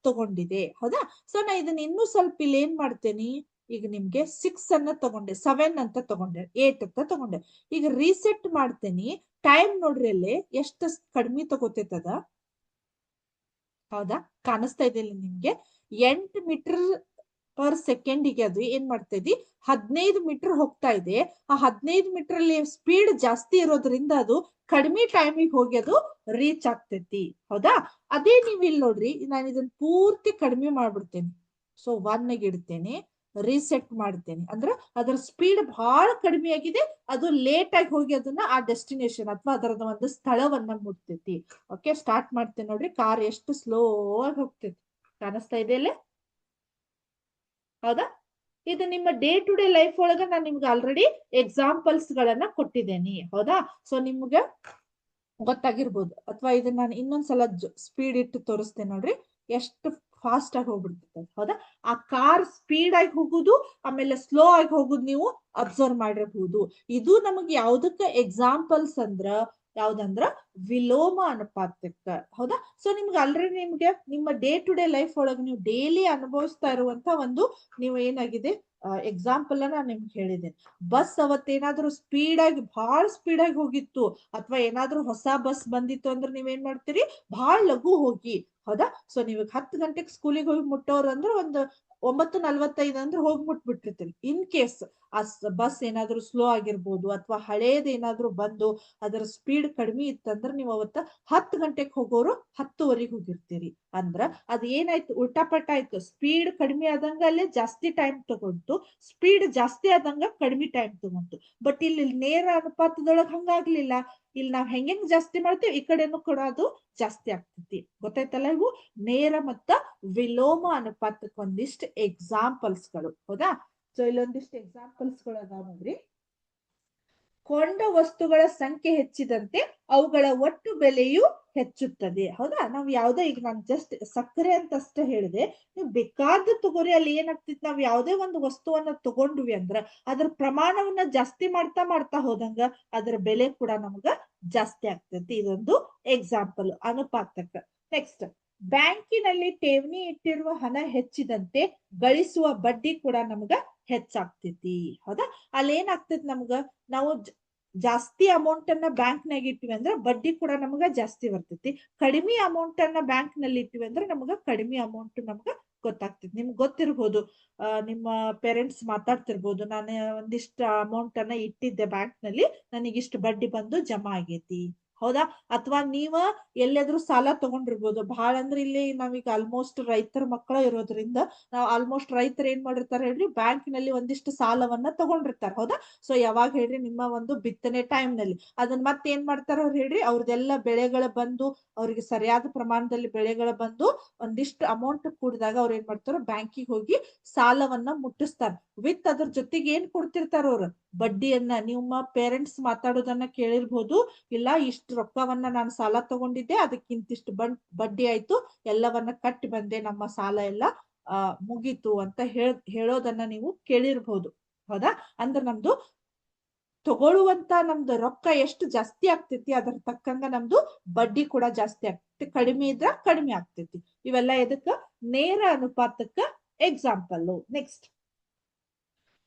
ತಗೊಂಡಿದೆ, ಹೌದಾ? ಸೊ ನಾ ಇದನ್ನ ಇನ್ನೂ ಸ್ವಲ್ಪ ಇಲ್ಲಿ ಏನ್ ಮಾಡ್ತೇನೆ, ಈಗ ನಿಮ್ಗೆ 6 ಅನ್ನ ತಗೊಂಡೆ, 7 ಅಂತ ತಗೊಂಡೆ, 8 ಅಂತ ತಗೊಂಡೆ. ಈಗ ರೀಸೆಟ್ ಮಾಡ್ತೇನೆ, ಟೈಮ್ ನೋಡ್ರಿ ಅಲ್ಲಿ ಎಷ್ಟು ಕಡಿಮೆ ತಗೋತೈತದ, ಹೌದಾ? ಕಾಣಿಸ್ತಾ ಇದೆ ಇಲ್ಲಿ ನಿಮ್ಗೆ 8 ಮೀಟರ್/ಸೆಕೆಂಡಿಗೆ ಅದು ಏನ್ ಮಾಡ್ತಾ ಇದಿ, 15 ಮೀಟರ್ ಹೋಗ್ತಾ ಇದೆ. ಆ 15 ಮೀಟರ್ ಅಲ್ಲಿ ಸ್ಪೀಡ್ ಜಾಸ್ತಿ ಇರೋದ್ರಿಂದ ಅದು ಕಡಿಮೆ ಟೈಮಿಗೆ ಹೋಗಿ ಅದು ರೀಚ್ ಆಗ್ತೈತಿ, ಹೌದಾ? ಅದೇ ನೀವ್ ಇಲ್ಲಿ ನೋಡ್ರಿ, ನಾನು ಇದನ್ನ ಪೂರ್ತಿ ಕಡಿಮೆ ಮಾಡ್ಬಿಡ್ತೇನೆ. ಸೊ 1 ಇಡ್ತೇನೆ, ರೀಸೆಟ್ ಮಾಡ್ತೇನೆ, ಅಂದ್ರೆ ಅದರ ಸ್ಪೀಡ್ ಬಹಳ ಕಡಿಮೆ ಆಗಿದೆ, ಅದು ಲೇಟ್ ಆಗಿ ಹೋಗಿ ಅದನ್ನ ಆ ಡೆಸ್ಟಿನೇಷನ್ ಅಥವಾ ಅದರದ ಒಂದು ಸ್ಥಳವನ್ನ ಮುಟ್ತೈತಿ. ಓಕೆ, ಸ್ಟಾರ್ಟ್ ಮಾಡ್ತೇನೆ ನೋಡ್ರಿ, ಕಾರ್ ಎಷ್ಟು ಸ್ಲೋ ಆಗಿ ಹೋಗ್ತೈತಿ, ಕಾಣಿಸ್ತಾ ಇದೆ ಅಲ್ಲೇ, ಹೌದಾ? ಇದು ನಿಮ್ಮ ಡೇ ಟು ಡೇ ಲೈಫ್ ಒಳಗ ನಾನು ನಿಮ್ಗೆ ಆಲ್ರೆಡಿ ಎಕ್ಸಾಂಪಲ್ಸ್ ಗಳನ್ನ ಕೊಟ್ಟಿದ್ದೇನೆ, ಹೌದಾ? ಸೊ ನಿಮ್ಗೆ ಗೊತ್ತಾಗಿರ್ಬೋದು. ಅಥವಾ ಇದನ್ನ ನಾನು ಇನ್ನೊಂದ್ಸಲ ಸ್ಪೀಡ್ ಇಟ್ಟು ತೋರಿಸ್ತೇನೆ ನೋಡ್ರಿ, ಎಷ್ಟು ಫಾಸ್ಟ್ ಆಗಿ ಹೋಗ್ಬಿಡ್ತೈತೆ, ಹೌದಾ? ಆ ಕಾರ್ ಸ್ಪೀಡ್ ಆಗಿ ಹೋಗುದು ಆಮೇಲೆ ಸ್ಲೋ ಆಗಿ ಹೋಗುದು ನೀವು ಅಬ್ಸರ್ವ್ ಮಾಡಿರಬಹುದು. ಇದು ನಮಗೆ ಯಾವ್ದಕ್ಕ ಎಕ್ಸಾಂಪಲ್ಸ್ ಅಂದ್ರ, ಯಾವ್ದಂದ್ರ ವಿಲೋಮ ಅನುಪಾತಕ್ಕ, ಹೌದಾ? ಸೊ ನಿಮ್ಗೆ ಆಲ್ರೆಡಿ ನಿಮ್ಗೆ ನಿಮ್ಮ ಡೇ ಟು ಡೇ ಲೈಫ್ ಒಳಗೆ ನೀವು ಡೈಲಿ ಅನುಭವಿಸ್ತಾ ಇರುವಂತ ಒಂದು ನೀವು ಏನಾಗಿದೆ ಎಕ್ಸಾಂಪಲ್ ನಾನು ನಿಮ್ಗೆ ಹೇಳಿದ್ದೇನೆ. ಬಸ್ ಅವತ್ತೇನಾದ್ರೂ ಬಹಳ ಸ್ಪೀಡ್ ಆಗಿ ಹೋಗಿತ್ತು, ಅಥವಾ ಏನಾದ್ರೂ ಹೊಸ ಬಸ್ ಬಂದಿತ್ತು ಅಂದ್ರೆ ನೀವೇನ್ ಮಾಡ್ತೀರಿ, ಬಹಳ ಲಘು ಹೋಗಿ, ಹೌದಾ? ಸೊ ನೀವು 10 ಗಂಟೆಗೆ ಸ್ಕೂಲಿಗೆ ಹೋಗಿ ಮುಟ್ಟೋರು ಅಂದ್ರೆ ಒಂದು 9:45 ಅಂದ್ರೆ ಹೋಗಿ ಮುಟ್ಬಿಟ್ಟಿರ್ತೀರಿ. ಇನ್ ಕೇಸ್ ಆ ಬಸ್ ಏನಾದ್ರೂ ಸ್ಲೋ ಆಗಿರ್ಬೋದು, ಅಥವಾ ಹಳೇದ್ ಏನಾದ್ರೂ ಬಂದು ಅದರ ಸ್ಪೀಡ್ ಕಡಿಮೆ ಇತ್ತಂದ್ರೆ ನೀವು ಅವತ್ತ 10 ಗಂಟೆಗೆ ಹೋಗೋರು 10:15 ಹೋಗಿರ್ತೀರಿ. ಅಂದ್ರ ಅದ್ ಏನಾಯ್ತು, ಉಲ್ಟಾಪಟ್ಟ ಆಯ್ತು, ಸ್ಪೀಡ್ ಕಡಿಮೆ ಆದಂಗ ಅಲ್ಲೇ ಜಾಸ್ತಿ ಟೈಮ್ ತಗೊಂಡು, ಸ್ಪೀಡ್ ಜಾಸ್ತಿ ಆದಂಗ ಕಡಿಮೆ ಟೈಮ್ ತಗೊಂಡು. ಬಟ್ ಇಲ್ಲಿ ನೇರ ಅನುಪಾತದೊಳಗ್ ಹಂಗಾಗ್ಲಿಲ್ಲ, ಇಲ್ಲಿ ನಾವ್ ಹೆಂಗ್ ಜಾಸ್ತಿ ಮಾಡ್ತೀವಿ ಈ ಕಡೆನೂ ಕೂಡ ಅದು ಜಾಸ್ತಿ ಆಗ್ತೈತಿ. ಗೊತ್ತಾಯ್ತಲ್ಲ? ಇವು ನೇರ ಮತ್ತ ವಿಲೋಮ ಅನುಪಾತಕ್ಕೆ ಒಂದಿಷ್ಟು ಎಕ್ಸಾಂಪಲ್ಸ್ ಗಳು, ಹೌದಾ? ಸೊ ಇಲ್ಲೊಂದಿಷ್ಟು ಎಕ್ಸಾಂಪಲ್ಸ್ ಗಳು ಅದಾವ ನೋಡ್ರಿ. ಕೊಂಡ ವಸ್ತುಗಳ ಸಂಖ್ಯೆ ಹೆಚ್ಚಿದಂತೆ ಅವುಗಳ ಒಟ್ಟು ಬೆಲೆಯು ಹೆಚ್ಚುತ್ತದೆ, ಹೌದಾ? ನಾವ್ ಯಾವ್ದೇ, ಈಗ ನಾನು ಜಸ್ಟ್ ಸಕ್ಕರೆ ಅಂತ ಅಷ್ಟೇ ಹೇಳಿದೆ, ನೀವು ಬೇಕಾದ ತಗೋರಿ, ಅಲ್ಲಿ ಏನಾಗ್ತಿತ್ತು, ನಾವ್ ಯಾವ್ದೇ ಒಂದು ವಸ್ತುವನ್ನ ತಗೊಂಡ್ವಿ ಅಂದ್ರ ಅದ್ರ ಪ್ರಮಾಣವನ್ನ ಜಾಸ್ತಿ ಮಾಡ್ತಾ ಮಾಡ್ತಾ ಹೋದಂಗ ಅದ್ರ ಬೆಲೆ ಕೂಡ ನಮ್ಗ ಜಾಸ್ತಿ ಆಗ್ತೈತಿ. ಇದೊಂದು ಎಕ್ಸಾಂಪಲ್ ಅನುಪಾತಕ್ಕ. ನೆಕ್ಸ್ಟ್, ಬ್ಯಾಂಕಿನಲ್ಲಿ ಠೇವಣಿ ಇಟ್ಟಿರುವ ಹಣ ಹೆಚ್ಚಿದಂತೆ ಗಳಿಸುವ ಬಡ್ಡಿ ಕೂಡ ನಮ್ಗ ಹೆಚ್ಚಾಗ್ತೈತಿ, ಹೌದಾ? ಅಲ್ಲಿ ಏನಾಗ್ತೈತಿ, ನಮ್ಗ ನಾವು ಜಾಸ್ತಿ ಅಮೌಂಟ್ ಅನ್ನ ಬ್ಯಾಂಕ್ ನಾಗ ಇಟ್ಟಿವಿ ಅಂದ್ರೆ ಬಡ್ಡಿ ಕೂಡ ನಮ್ಗ ಜಾಸ್ತಿ ಬರ್ತೈತಿ. ಕಡಿಮೆ ಅಮೌಂಟ್ ಅನ್ನ ಬ್ಯಾಂಕ್ ನಲ್ಲಿ ಇಟ್ಟಿವಿ ಅಂದ್ರೆ ನಮ್ಗ ಕಡಿಮೆ ಅಮೌಂಟ್ ನಮ್ಗ ಗೊತ್ತಾಗ್ತೈತಿ. ನಿಮ್ಗೆ ಗೊತ್ತಿರ್ಬೋದು, ನಿಮ್ಮ ಪೇರೆಂಟ್ಸ್ ಮಾತಾಡ್ತಿರ್ಬೋದು, ನಾನು ಒಂದಿಷ್ಟು ಅಮೌಂಟ್ ಅನ್ನ ಇಟ್ಟಿದ್ದೆ ಬ್ಯಾಂಕ್ ನಲ್ಲಿ, ನನಗಿಷ್ಟು ಬಡ್ಡಿ ಬಂದು ಜಮಾ ಆಗೈತಿ ಹೌದಾ? ಅಥವಾ ನೀವ ಎಲ್ಲಾದ್ರೂ ಸಾಲ ತಗೊಂಡಿರ್ಬೋದು. ಬಹಳ ಅಂದ್ರೆ ಇಲ್ಲಿ ನಾವೀಗ ಆಲ್ಮೋಸ್ಟ್ ರೈತರ ಮಕ್ಕಳ ಇರೋದ್ರಿಂದ ನಾವು ಆಲ್ಮೋಸ್ಟ್ ರೈತರು ಏನ್ ಮಾಡಿರ್ತಾರೆ ಹೇಳ್ರಿ, ಬ್ಯಾಂಕ್ ನಲ್ಲಿ ಒಂದಿಷ್ಟು ಸಾಲವನ್ನ ತಗೊಂಡಿರ್ತಾರೆ. ಹೌದಾ? ಸೊ ಯಾವಾಗ ಹೇಳ್ರಿ, ನಿಮ್ಮ ಒಂದು ಬಿತ್ತನೆ ಟೈಮ್ ನಲ್ಲಿ ಅದನ್ನ ಮತ್ತೆ ಏನ್ ಮಾಡ್ತಾರ ಅವ್ರು ಹೇಳ್ರಿ, ಅವ್ರದೆಲ್ಲ ಬೆಳೆಗಳ ಬಂದು ಅವ್ರಿಗೆ ಸರಿಯಾದ ಪ್ರಮಾಣದಲ್ಲಿ ಬೆಳೆಗಳ ಬಂದು ಒಂದಿಷ್ಟು ಅಮೌಂಟ್ ಕೂಡಿದಾಗ ಅವ್ರು ಏನ್ ಮಾಡ್ತಾರೋ ಬ್ಯಾಂಕಿಗೆ ಹೋಗಿ ಸಾಲವನ್ನ ಮುಟ್ಟಿಸ್ತಾರೆ. ವಿತ್ ಅದ್ರ ಜೊತೆಗೆ ಏನ್ ಕೊಡ್ತಿರ್ತಾರ ಅವ್ರು, ಬಡ್ಡಿಯನ್ನ. ನಿಮ್ಮ ಪೇರೆಂಟ್ಸ್ ಮಾತಾಡೋದನ್ನ ಕೇಳಿರ್ಬೋದು, ಇಲ್ಲ ಇಷ್ಟು ರೊಕ್ಕವನ್ನ ನಾನು ಸಾಲ ತಗೊಂಡಿದ್ದೆ, ಅದಕ್ಕಿಂತಿಷ್ಟು ಬಡ್ಡಿ ಆಯ್ತು, ಎಲ್ಲವನ್ನ ಕಟ್ಟಿ ಬಂದೆ, ನಮ್ಮ ಸಾಲ ಎಲ್ಲ ಮುಗೀತು ಅಂತ ಹೇಳೋದನ್ನ ನೀವು ಕೇಳಿರ್ಬಹುದು. ಹೌದಾ? ಅಂದ್ರೆ ನಮ್ದು ತಗೊಳ್ಳುವಂತ ನಮ್ದು ರೊಕ್ಕ ಎಷ್ಟು ಜಾಸ್ತಿ ಆಗ್ತೈತಿ ಅದ್ರ ತಕ್ಕಂಗ ನಮ್ದು ಬಡ್ಡಿ ಕೂಡ ಜಾಸ್ತಿ ಆಗ್ತೈತಿ. ಕಡಿಮೆ ಇದ್ರ ಕಡಿಮೆ ಆಗ್ತೈತಿ. ಇವೆಲ್ಲ ಎದಕ್ಕ? ನೇರ ಅನುಪಾತಕ್ಕ ಎಕ್ಸಾಂಪಲ್. ನೆಕ್ಸ್ಟ್,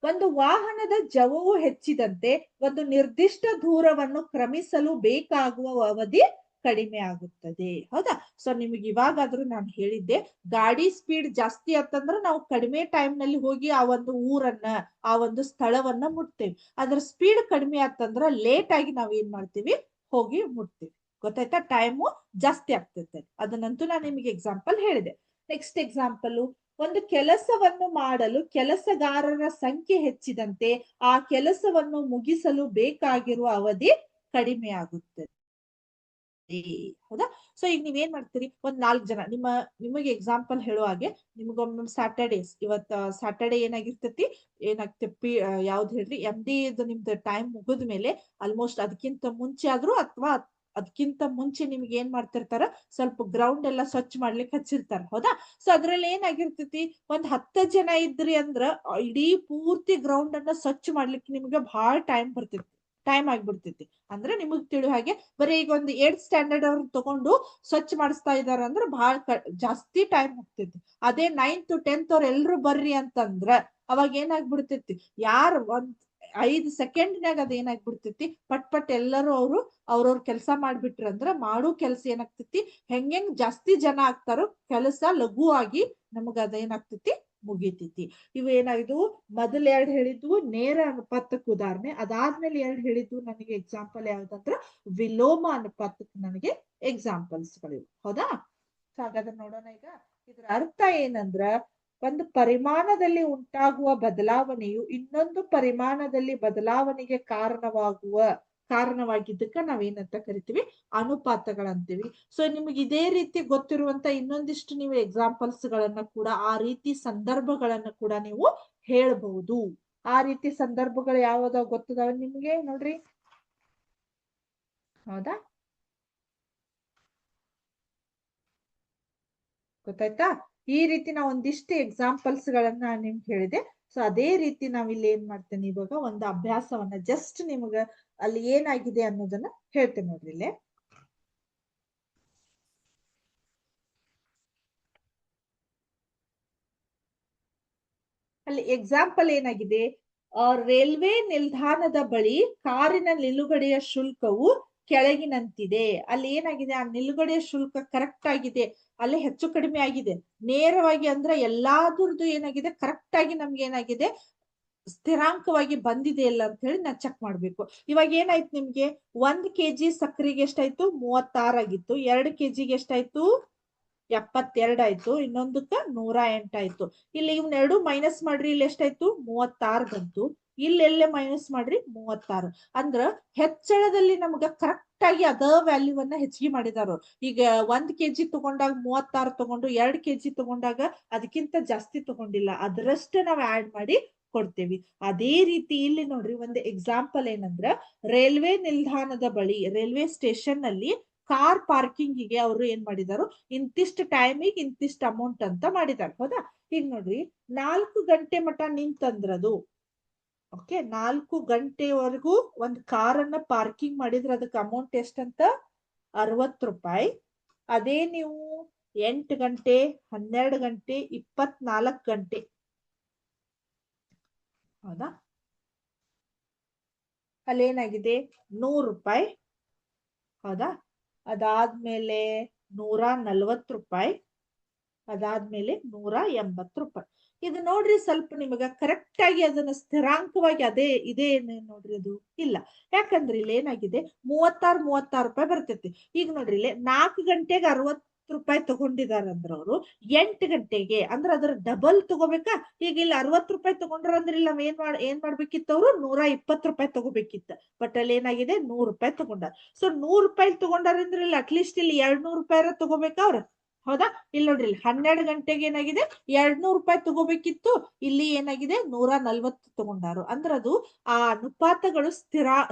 ಒಂದು ವಾಹನದ ಜವವು ಹೆಚ್ಚಿದಂತೆ ಒಂದು ನಿರ್ದಿಷ್ಟ ದೂರವನ್ನು ಕ್ರಮಿಸಲು ಬೇಕಾಗುವ ಅವಧಿ ಕಡಿಮೆ ಆಗುತ್ತದೆ. ಹೌದಾ? ಸೊ ನಿಮಗೆ ಇವಾಗಾದ್ರೂ ನಾನು ಹೇಳಿದ್ದೆ, ಗಾಡಿ ಸ್ಪೀಡ್ ಜಾಸ್ತಿ ಆತಂದ್ರೆ ನಾವು ಕಡಿಮೆ ಟೈಮ್ ನಲ್ಲಿ ಹೋಗಿ ಆ ಒಂದು ಊರನ್ನ, ಆ ಒಂದು ಸ್ಥಳವನ್ನ ಮುಟ್ತೇವೆ. ಅದ್ರ ಸ್ಪೀಡ್ ಕಡಿಮೆ ಆತಂದ್ರ ಲೇಟ್ ಆಗಿ ನಾವ್ ಏನ್ ಮಾಡ್ತೀವಿ, ಹೋಗಿ ಮುಟ್ತೀವಿ. ಗೊತ್ತಾಯ್ತಾ? ಟೈಮು ಜಾಸ್ತಿ ಆಗ್ತೈತೆ. ಅದನ್ನಂತೂ ನಾನು ನಿಮಗೆ ಎಕ್ಸಾಂಪಲ್ ಹೇಳಿದೆ. ನೆಕ್ಸ್ಟ್ ಎಕ್ಸಾಂಪಲ್, ಒಂದು ಕೆಲಸವನ್ನು ಮಾಡಲು ಕೆಲಸಗಾರರ ಸಂಖ್ಯೆ ಹೆಚ್ಚಿದಂತೆ ಆ ಕೆಲಸವನ್ನು ಮುಗಿಸಲು ಬೇಕಾಗಿರುವ ಅವಧಿ ಕಡಿಮೆ ಆಗುತ್ತದೆ. ಹೌದಾ? ಸೊ ಈಗ ನೀವೇನ್ ಮಾಡ್ತೀರಿ, ಒಂದ್ 4 ಜನ ನಿಮಗೆ ಎಕ್ಸಾಂಪಲ್ ಹೇಳೋ ಹಾಗೆ, ನಿಮ್ಗೊಮ್ಮೆ ಸ್ಯಾಟರ್ಡೇಸ್, ಇವತ್ತ ಸ್ಯಾಟರ್ಡೇ ಏನಾಗಿರ್ತೈತಿ, ಏನಾಗ್ತೈತಿ ಯಾವ್ದು ಹೇಳ್ರಿ, MD ನಿಮ್ದು ಟೈಮ್ ಮುಗಿದ ಮೇಲೆ ಆಲ್ಮೋಸ್ಟ್ ಅದಕ್ಕಿಂತ ಮುಂಚೆ ಆದ್ರೂ ಅಥವಾ ಅದಕ್ಕಿಂತ ಮುಂಚೆ ನಿಮ್ಗೆ ಏನ್ ಮಾಡ್ತಿರ್ತಾರ, ಸ್ವಲ್ಪ ಗ್ರೌಂಡ್ ಎಲ್ಲ ಸ್ವಚ್ಛ ಮಾಡ್ಲಿಕ್ಕೆ ಹಚ್ಚಿರ್ತಾರ. ಹೌದಾ? ಸೊ ಅದ್ರಲ್ಲಿ ಏನಾಗಿರ್ತೈತಿ, ಒಂದ್ 10 ಜನ ಇದ್ರಿ ಅಂದ್ರ ಇಡೀ ಪೂರ್ತಿ ಗ್ರೌಂಡ್ ಅನ್ನ ಸ್ವಚ್ಛ ಮಾಡ್ಲಿಕ್ಕೆ ನಿಮ್ಗೆ ಬಹಳ ಟೈಮ್ ಆಗ್ಬಿಡ್ತೈತಿ. ಅಂದ್ರೆ ನಿಮಗ್ ತಿಳೋ ಹಾಗೆ, ಬರೀ ಈಗ ಒಂದು 8th ಸ್ಟ್ಯಾಂಡರ್ಡ್ ಅವ್ರ ತಗೊಂಡು ಸ್ವಚ್ಛ ಮಾಡಿಸ್ತಾ ಇದಾರ ಅಂದ್ರೆ ಬಹಳ ಜಾಸ್ತಿ ಟೈಮ್ ಹೋಗ್ತೈತಿ. ಅದೇ 9th 10th ಅವ್ರ ಎಲ್ರು ಬರ್ರಿ ಅಂತಂದ್ರ ಅವಾಗ ಏನಾಗ್ಬಿಡ್ತೈತಿ, ಒಂದ್ 5 ಸೆಕೆಂಡ್ನಾಗ ಅದ ಏನಾಗ್ಬಿಡ್ತೈತಿ, ಪಟ್ ಎಲ್ಲರೂ ಅವ್ರವ್ರ ಕೆಲಸ ಮಾಡ್ಬಿಟ್ರಂದ್ರ ಮಾಡೋ ಕೆಲಸ ಏನಾಗ್ತೈತಿ, ಹೆಂಗ್ ಜಾಸ್ತಿ ಜನ ಆಗ್ತಾರೋ ಕೆಲಸ ಲಘುವಾಗಿ ನಮಗ ಅದೇನಾಗ್ತೈತಿ, ಮುಗಿತೈತಿ. ಇವು ಏನಾಗಿದ್ವು, ಮೊದಲ್ 2 ಹೇಳಿದ್ವು ನೇರ ಅನುಪಾತಕ್ಕೆ ಉದಾಹರಣೆ. ಅದಾದ್ಮೇಲೆ 2 ಹೇಳಿದ್ವು ನನಗೆ ಎಕ್ಸಾಂಪಲ್ ಯಾವ್ದಂದ್ರ ವಿಲೋಮ ಅನುಪಾತಕ್ಕೆ ನನಗೆ ಎಕ್ಸಾಂಪಲ್ಸ್ಗಳಿವು. ಹೌದಾ? ಹಾಗಾದ್ರೆ ನೋಡೋಣ ಈಗ. ಇದ್ರ ಅರ್ಥ ಏನಂದ್ರ, ಒಂದು ಪರಿಮಾಣದಲ್ಲಿ ಉಂಟಾಗುವ ಬದಲಾವಣೆಯು ಇನ್ನೊಂದು ಪರಿಮಾಣದಲ್ಲಿ ಬದಲಾವಣೆಗೆ ಕಾರಣವಾಗಿದ್ದಕ್ಕ ನಾವೇನಂತ ಕರಿತೀವಿ, ಅನುಪಾತಗಳಂತೀವಿ. ಸೊ ನಿಮ್ಗೆ ಇದೇ ರೀತಿ ಗೊತ್ತಿರುವಂತ ಇನ್ನೊಂದಿಷ್ಟು ನೀವು ಎಕ್ಸಾಂಪಲ್ಸ್ ಗಳನ್ನ ಕೂಡ, ಆ ರೀತಿ ಸಂದರ್ಭಗಳನ್ನ ಕೂಡ ನೀವು ಹೇಳ್ಬಹುದು. ಆ ರೀತಿ ಸಂದರ್ಭಗಳು ಯಾವ್ದಾವ್ ಗೊತ್ತದಾವ ನಿಮ್ಗೆ? ನೋಡ್ರಿ. ಹೌದಾ? ಗೊತ್ತಾಯ್ತಾ? ಈ ರೀತಿ ನಾವು ಒಂದಿಷ್ಟು ಎಕ್ಸಾಂಪಲ್ಸ್ ಗಳನ್ನ ನಿಮ್ಗೆ ಹೇಳಿದೆ. ಸೊ ಅದೇ ರೀತಿ ನಾವಿಲ್ಲಿ ಏನ್ ಮಾಡ್ತೇನೆ, ಇವಾಗ ಒಂದು ಅಭ್ಯಾಸವನ್ನ ಜಸ್ಟ್ ನಿಮ್ಗ ಅಲ್ಲಿ ಏನಾಗಿದೆ ಅನ್ನೋದನ್ನ ಹೇಳ್ತೇನೆ. ನೋಡ್ರಿ ಇಲ್ಲೇ. ಅಲ್ಲಿ ಎಕ್ಸಾಂಪಲ್ ಏನಾಗಿದೆ, ರೈಲ್ವೆ ನಿಲ್ದಾಣದ ಬಳಿ ಕಾರಿನ ನಿಲುಗಡೆಯ ಶುಲ್ಕವು ಕೆಳಗಿನಂತಿದೆ. ಅಲ್ಲಿ ಏನಾಗಿದೆ, ಆ ನಿಲುಗಡೆಯ ಶುಲ್ಕ ಕರೆಕ್ಟ್ ಆಗಿದೆ, ಅಲ್ಲಿ ಹೆಚ್ಚು ಕಡಿಮೆ ಆಗಿದೆ, ನೇರವಾಗಿ ಅಂದ್ರೆ ಎಲ್ಲಾದ್ರದ್ದು ಏನಾಗಿದೆ, ಕರೆಕ್ಟ್ ಆಗಿ ನಮ್ಗೆ ಏನಾಗಿದೆ, ಸ್ಥಿರಾಂಕವಾಗಿ ಬಂದಿದೆ ಇಲ್ಲ ಅಂತ ಹೇಳಿ ನಾನ್ ಚೆಕ್ ಮಾಡ್ಬೇಕು. ಇವಾಗ ಏನಾಯ್ತು ನಿಮ್ಗೆ, 1 kg ಸಕ್ಕರೆಗೆ ಎಷ್ಟಾಯ್ತು, 36 ಆಗಿತ್ತು. 2 kgಗೆ ಎಷ್ಟಾಯ್ತು, 72 ಆಯ್ತು. ಇನ್ನೊಂದಕ್ಕ 108 ಆಯ್ತು. ಇಲ್ಲಿ ಇವ್ನೆರಡು ಮೈನಸ್ ಮಾಡ್ರಿ, ಇಲ್ಲಿ ಎಷ್ಟಾಯ್ತು, 36 ಬಂತು. ಇಲ್ಲೆಲ್ಲೇ ಮೈನಸ್ ಮಾಡ್ರಿ, 36. ಅಂದ್ರ ಹೆಚ್ಚಳದಲ್ಲಿ ನಮ್ಗ ಕರೆಕ್ಟ್ ಆಗಿ ಅದ ವ್ಯಾಲ್ಯೂವನ್ನ ಹೆಚ್ಚಿಗೆ ಮಾಡಿದಾರು. ಈಗ 1 kg ತಗೊಂಡಾಗ 36 ತಗೊಂಡು, 2 kg ತಗೊಂಡಾಗ ಅದಕ್ಕಿಂತ ಜಾಸ್ತಿ ತಗೊಂಡಿಲ್ಲ, ಅದರಷ್ಟೇ ನಾವ್ ಆಡ್ ಮಾಡಿ ಕೊಡ್ತೇವಿ. ಅದೇ ರೀತಿ ಇಲ್ಲಿ ನೋಡ್ರಿ, ಒಂದು ಎಕ್ಸಾಂಪಲ್ ಏನಂದ್ರ, ರೈಲ್ವೆ ನಿಲ್ದಾಣದ ಬಳಿ, ರೈಲ್ವೆ ಸ್ಟೇಷನ್ ನಲ್ಲಿ ಕಾರ್ ಪಾರ್ಕಿಂಗಿಗೆ ಅವರು ಏನ್ ಮಾಡಿದಾರು, ಇಂತಿಷ್ಟು ಟೈಮಿಗೆ ಇಂತಿಷ್ಟು ಅಮೌಂಟ್ ಅಂತ ಮಾಡಿದಾರೆ. ಹೌದಾ? ಈಗ ನೋಡ್ರಿ, 4 ಗಂಟೆ ಮಟ ನಿಂತಂದ್ರದು, ಓಕೆ, 4 ಗಂಟೆವರೆಗೂ ಒಂದು ಕಾರನ್ನ ಪಾರ್ಕಿಂಗ್ ಮಾಡಿದ್ರೆ ಅದಕ್ಕೆ ಅಮೌಂಟ್ ಎಷ್ಟಂತ, 60 ರೂಪಾಯಿ. ಅದೇ ನೀವು 8 ಗಂಟೆ, 12 ಗಂಟೆ, 24 ಗಂಟೆ, ಹೌದಾ, ಅಲ್ಲೇನಾಗಿದೆ, 100 ರೂಪಾಯಿ. ಹೌದಾ? ಅದಾದ್ಮೇಲೆ 140 ರೂಪಾಯಿ. ಅದಾದ್ಮೇಲೆ 180 ರೂಪಾಯಿ. ಇದು ನೋಡ್ರಿ ಸ್ವಲ್ಪ ನಿಮಗ ಕರೆಕ್ಟ್ ಆಗಿ ಅದನ್ನ ಸ್ಥಿರಾಂಕವಾಗಿ ಅದೇ ಇದೆ ನೋಡ್ರಿ ಅದು ಇಲ್ಲ. ಯಾಕಂದ್ರೆ ಇಲ್ಲಿ ಏನಾಗಿದೆ 36 ರೂಪಾಯಿ ಬರ್ತೈತಿ. ಈಗ ನೋಡ್ರಿ ಇಲ್ಲಿ 4 ಗಂಟೆಗೆ 60 ರೂಪಾಯಿ ತಗೊಂಡಿದಾರಂದ್ರ ಅವರು 8 ಗಂಟೆಗೆ ಅಂದ್ರೆ ಅದ್ರ ಡಬಲ್ ತಗೋಬೇಕಾ. ಈಗ ಇಲ್ಲಿ 60 ರೂಪಾಯಿ ತಗೊಂಡ್ರ ಅಂದ್ರೆ ಇಲ್ಲ ಏನ್ ಮಾಡ್ಬೇಕಿತ್ತು ಅವ್ರು 120 ರೂಪಾಯಿ ತಗೋಬೇಕಿತ್ತು. ಬಟ್ ಅಲ್ಲಿ ಏನಾಗಿದೆ 100 ರೂಪಾಯಿ ತಗೊಂಡಾರ. ಸೊ 100 ರೂಪಾಯಿ ತಗೊಂಡಾರಂದ್ರೆ ಇಲ್ಲಿ ಅಟ್ಲೀಸ್ಟ್ ಇಲ್ಲಿ 200 ರೂಪಾಯಿ ತಗೋಬೇಕಾ ಅವ್ರ. ಹೌದಾ. ಇಲ್ಲಿ ನೋಡ್ರಿ ಇಲ್ಲಿ 12 ಗಂಟೆಗೆ ಏನಾಗಿದೆ 200 ರೂಪಾಯಿ ತಗೋಬೇಕಿತ್ತು. ಇಲ್ಲಿ ಏನಾಗಿದೆ 140 ತಗೊಂಡಾರು. ಅಂದ್ರೆ ಅದು ಆ ಅನುಪಾತಗಳು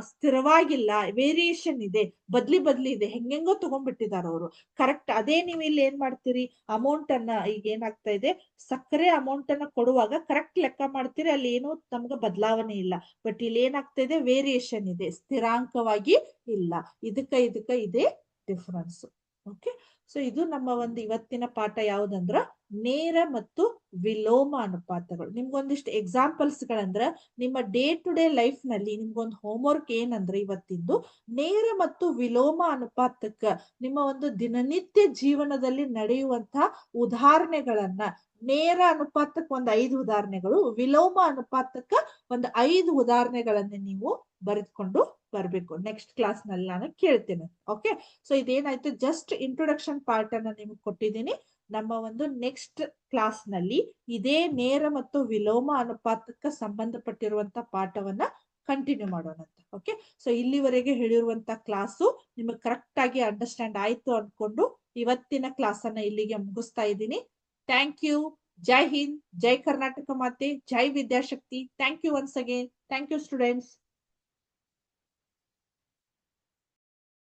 ಸ್ಥಿರವಾಗಿಲ್ಲ. ವೇರಿಯೇಷನ್ ಇದೆ, ಬದ್ಲಿ ಇದೆ, ಹೆಂಗೆಂಗೋ ತಗೊಂಡ್ಬಿಟ್ಟಿದಾರ ಅವರು. ಕರೆಕ್ಟ್ ಅದೇ ನೀವು ಇಲ್ಲಿ ಏನ್ ಮಾಡ್ತೀರಿ, ಅಮೌಂಟ್ ಅನ್ನ ಈಗ ಏನಾಗ್ತಾ ಇದೆ ಸಕ್ಕರೆ ಅಮೌಂಟ್ ಅನ್ನ ಕೊಡುವಾಗ ಕರೆಕ್ಟ್ ಲೆಕ್ಕ ಮಾಡ್ತೀರಿ, ಅಲ್ಲಿ ಏನು ನಮ್ಗೆ ಬದಲಾವಣೆ ಇಲ್ಲ. ಬಟ್ ಇಲ್ಲಿ ಏನಾಗ್ತಾ ಇದೆ ವೇರಿಯೇಷನ್ ಇದೆ, ಸ್ಥಿರಾಂಕವಾಗಿ ಇಲ್ಲ. ಇದಕ್ಕ ಇದೆ ಡಿಫ್ರೆನ್ಸ್. ಓಕೆ. ಸೊ ಇದು ನಮ್ಮ ಒಂದು ಇವತ್ತಿನ ಪಾಠ ಯಾವ್ದಂದ್ರ ನೇರ ಮತ್ತು ವಿಲೋಮ ಅನುಪಾತಗಳು. ನಿಮ್ಗೊಂದಿಷ್ಟು ಎಕ್ಸಾಂಪಲ್ಸ್ ಗಳಂದ್ರ ನಿಮ್ಮ ಡೇ ಟು ಡೇ ಲೈಫ್ ನಲ್ಲಿ ನಿಮ್ಗೊಂದು ಹೋಮ್ವರ್ಕ್ ಏನಂದ್ರೆ ಇವತ್ತಿಂದು ನೇರ ಮತ್ತು ವಿಲೋಮ ಅನುಪಾತಕ್ಕ ನಿಮ್ಮ ಒಂದು ದಿನನಿತ್ಯ ಜೀವನದಲ್ಲಿ ನಡೆಯುವಂತಹ ಉದಾಹರಣೆಗಳನ್ನ, ನೇರ ಅನುಪಾತಕ್ಕೆ ಒಂದು 5 ಉದಾಹರಣೆಗಳು, ವಿಲೋಮ ಅನುಪಾತಕ್ಕ ಒಂದು 5 ಉದಾಹರಣೆಗಳನ್ನ ನೀವು ಬರೆದುಕೊಂಡು ಬರ್ಬೇಕು. ನೆಕ್ಸ್ಟ್ ಕ್ಲಾಸ್ ನಲ್ಲಿ ನಾನು ಕೇಳ್ತೇನೆ. ಓಕೆ. ಸೊ ಇದೇನಾಯ್ತು ಜಸ್ಟ್ ಇಂಟ್ರೊಡಕ್ಷನ್ ಪಾರ್ಟ್ ಅನ್ನ ನಿಮ್ಗೆ ಕೊಟ್ಟಿದ್ದೀನಿ. ನಮ್ಮ ಒಂದು ನೆಕ್ಸ್ಟ್ ಕ್ಲಾಸ್ ನಲ್ಲಿ ಇದೇ ನೇರ ಮತ್ತು ವಿಲೋಮ ಅನುಪಾತಕ್ಕೆ ಸಂಬಂಧಪಟ್ಟಿರುವಂತ ಪಾಠವನ್ನ ಕಂಟಿನ್ಯೂ ಮಾಡೋಣ. ಓಕೆ. ಸೊ ಇಲ್ಲಿವರೆಗೆ ಹೇಳಿರುವಂತ ಕ್ಲಾಸು ನಿಮಗೆ ಕರೆಕ್ಟ್ ಆಗಿ ಅಂಡರ್ಸ್ಟ್ಯಾಂಡ್ ಆಯ್ತು ಅನ್ಕೊಂಡು ಇವತ್ತಿನ ಕ್ಲಾಸ್ ಅನ್ನ ಇಲ್ಲಿಗೆ ಮುಗಿಸ್ತಾ ಇದ್ದೀನಿ. Thank you. ಜೈ ಹಿಂದ್, ಜೈ ಕರ್ನಾಟಕ ಮಾತೆ, ಜೈ Vidyashakti. Thank you once again. Thank you students.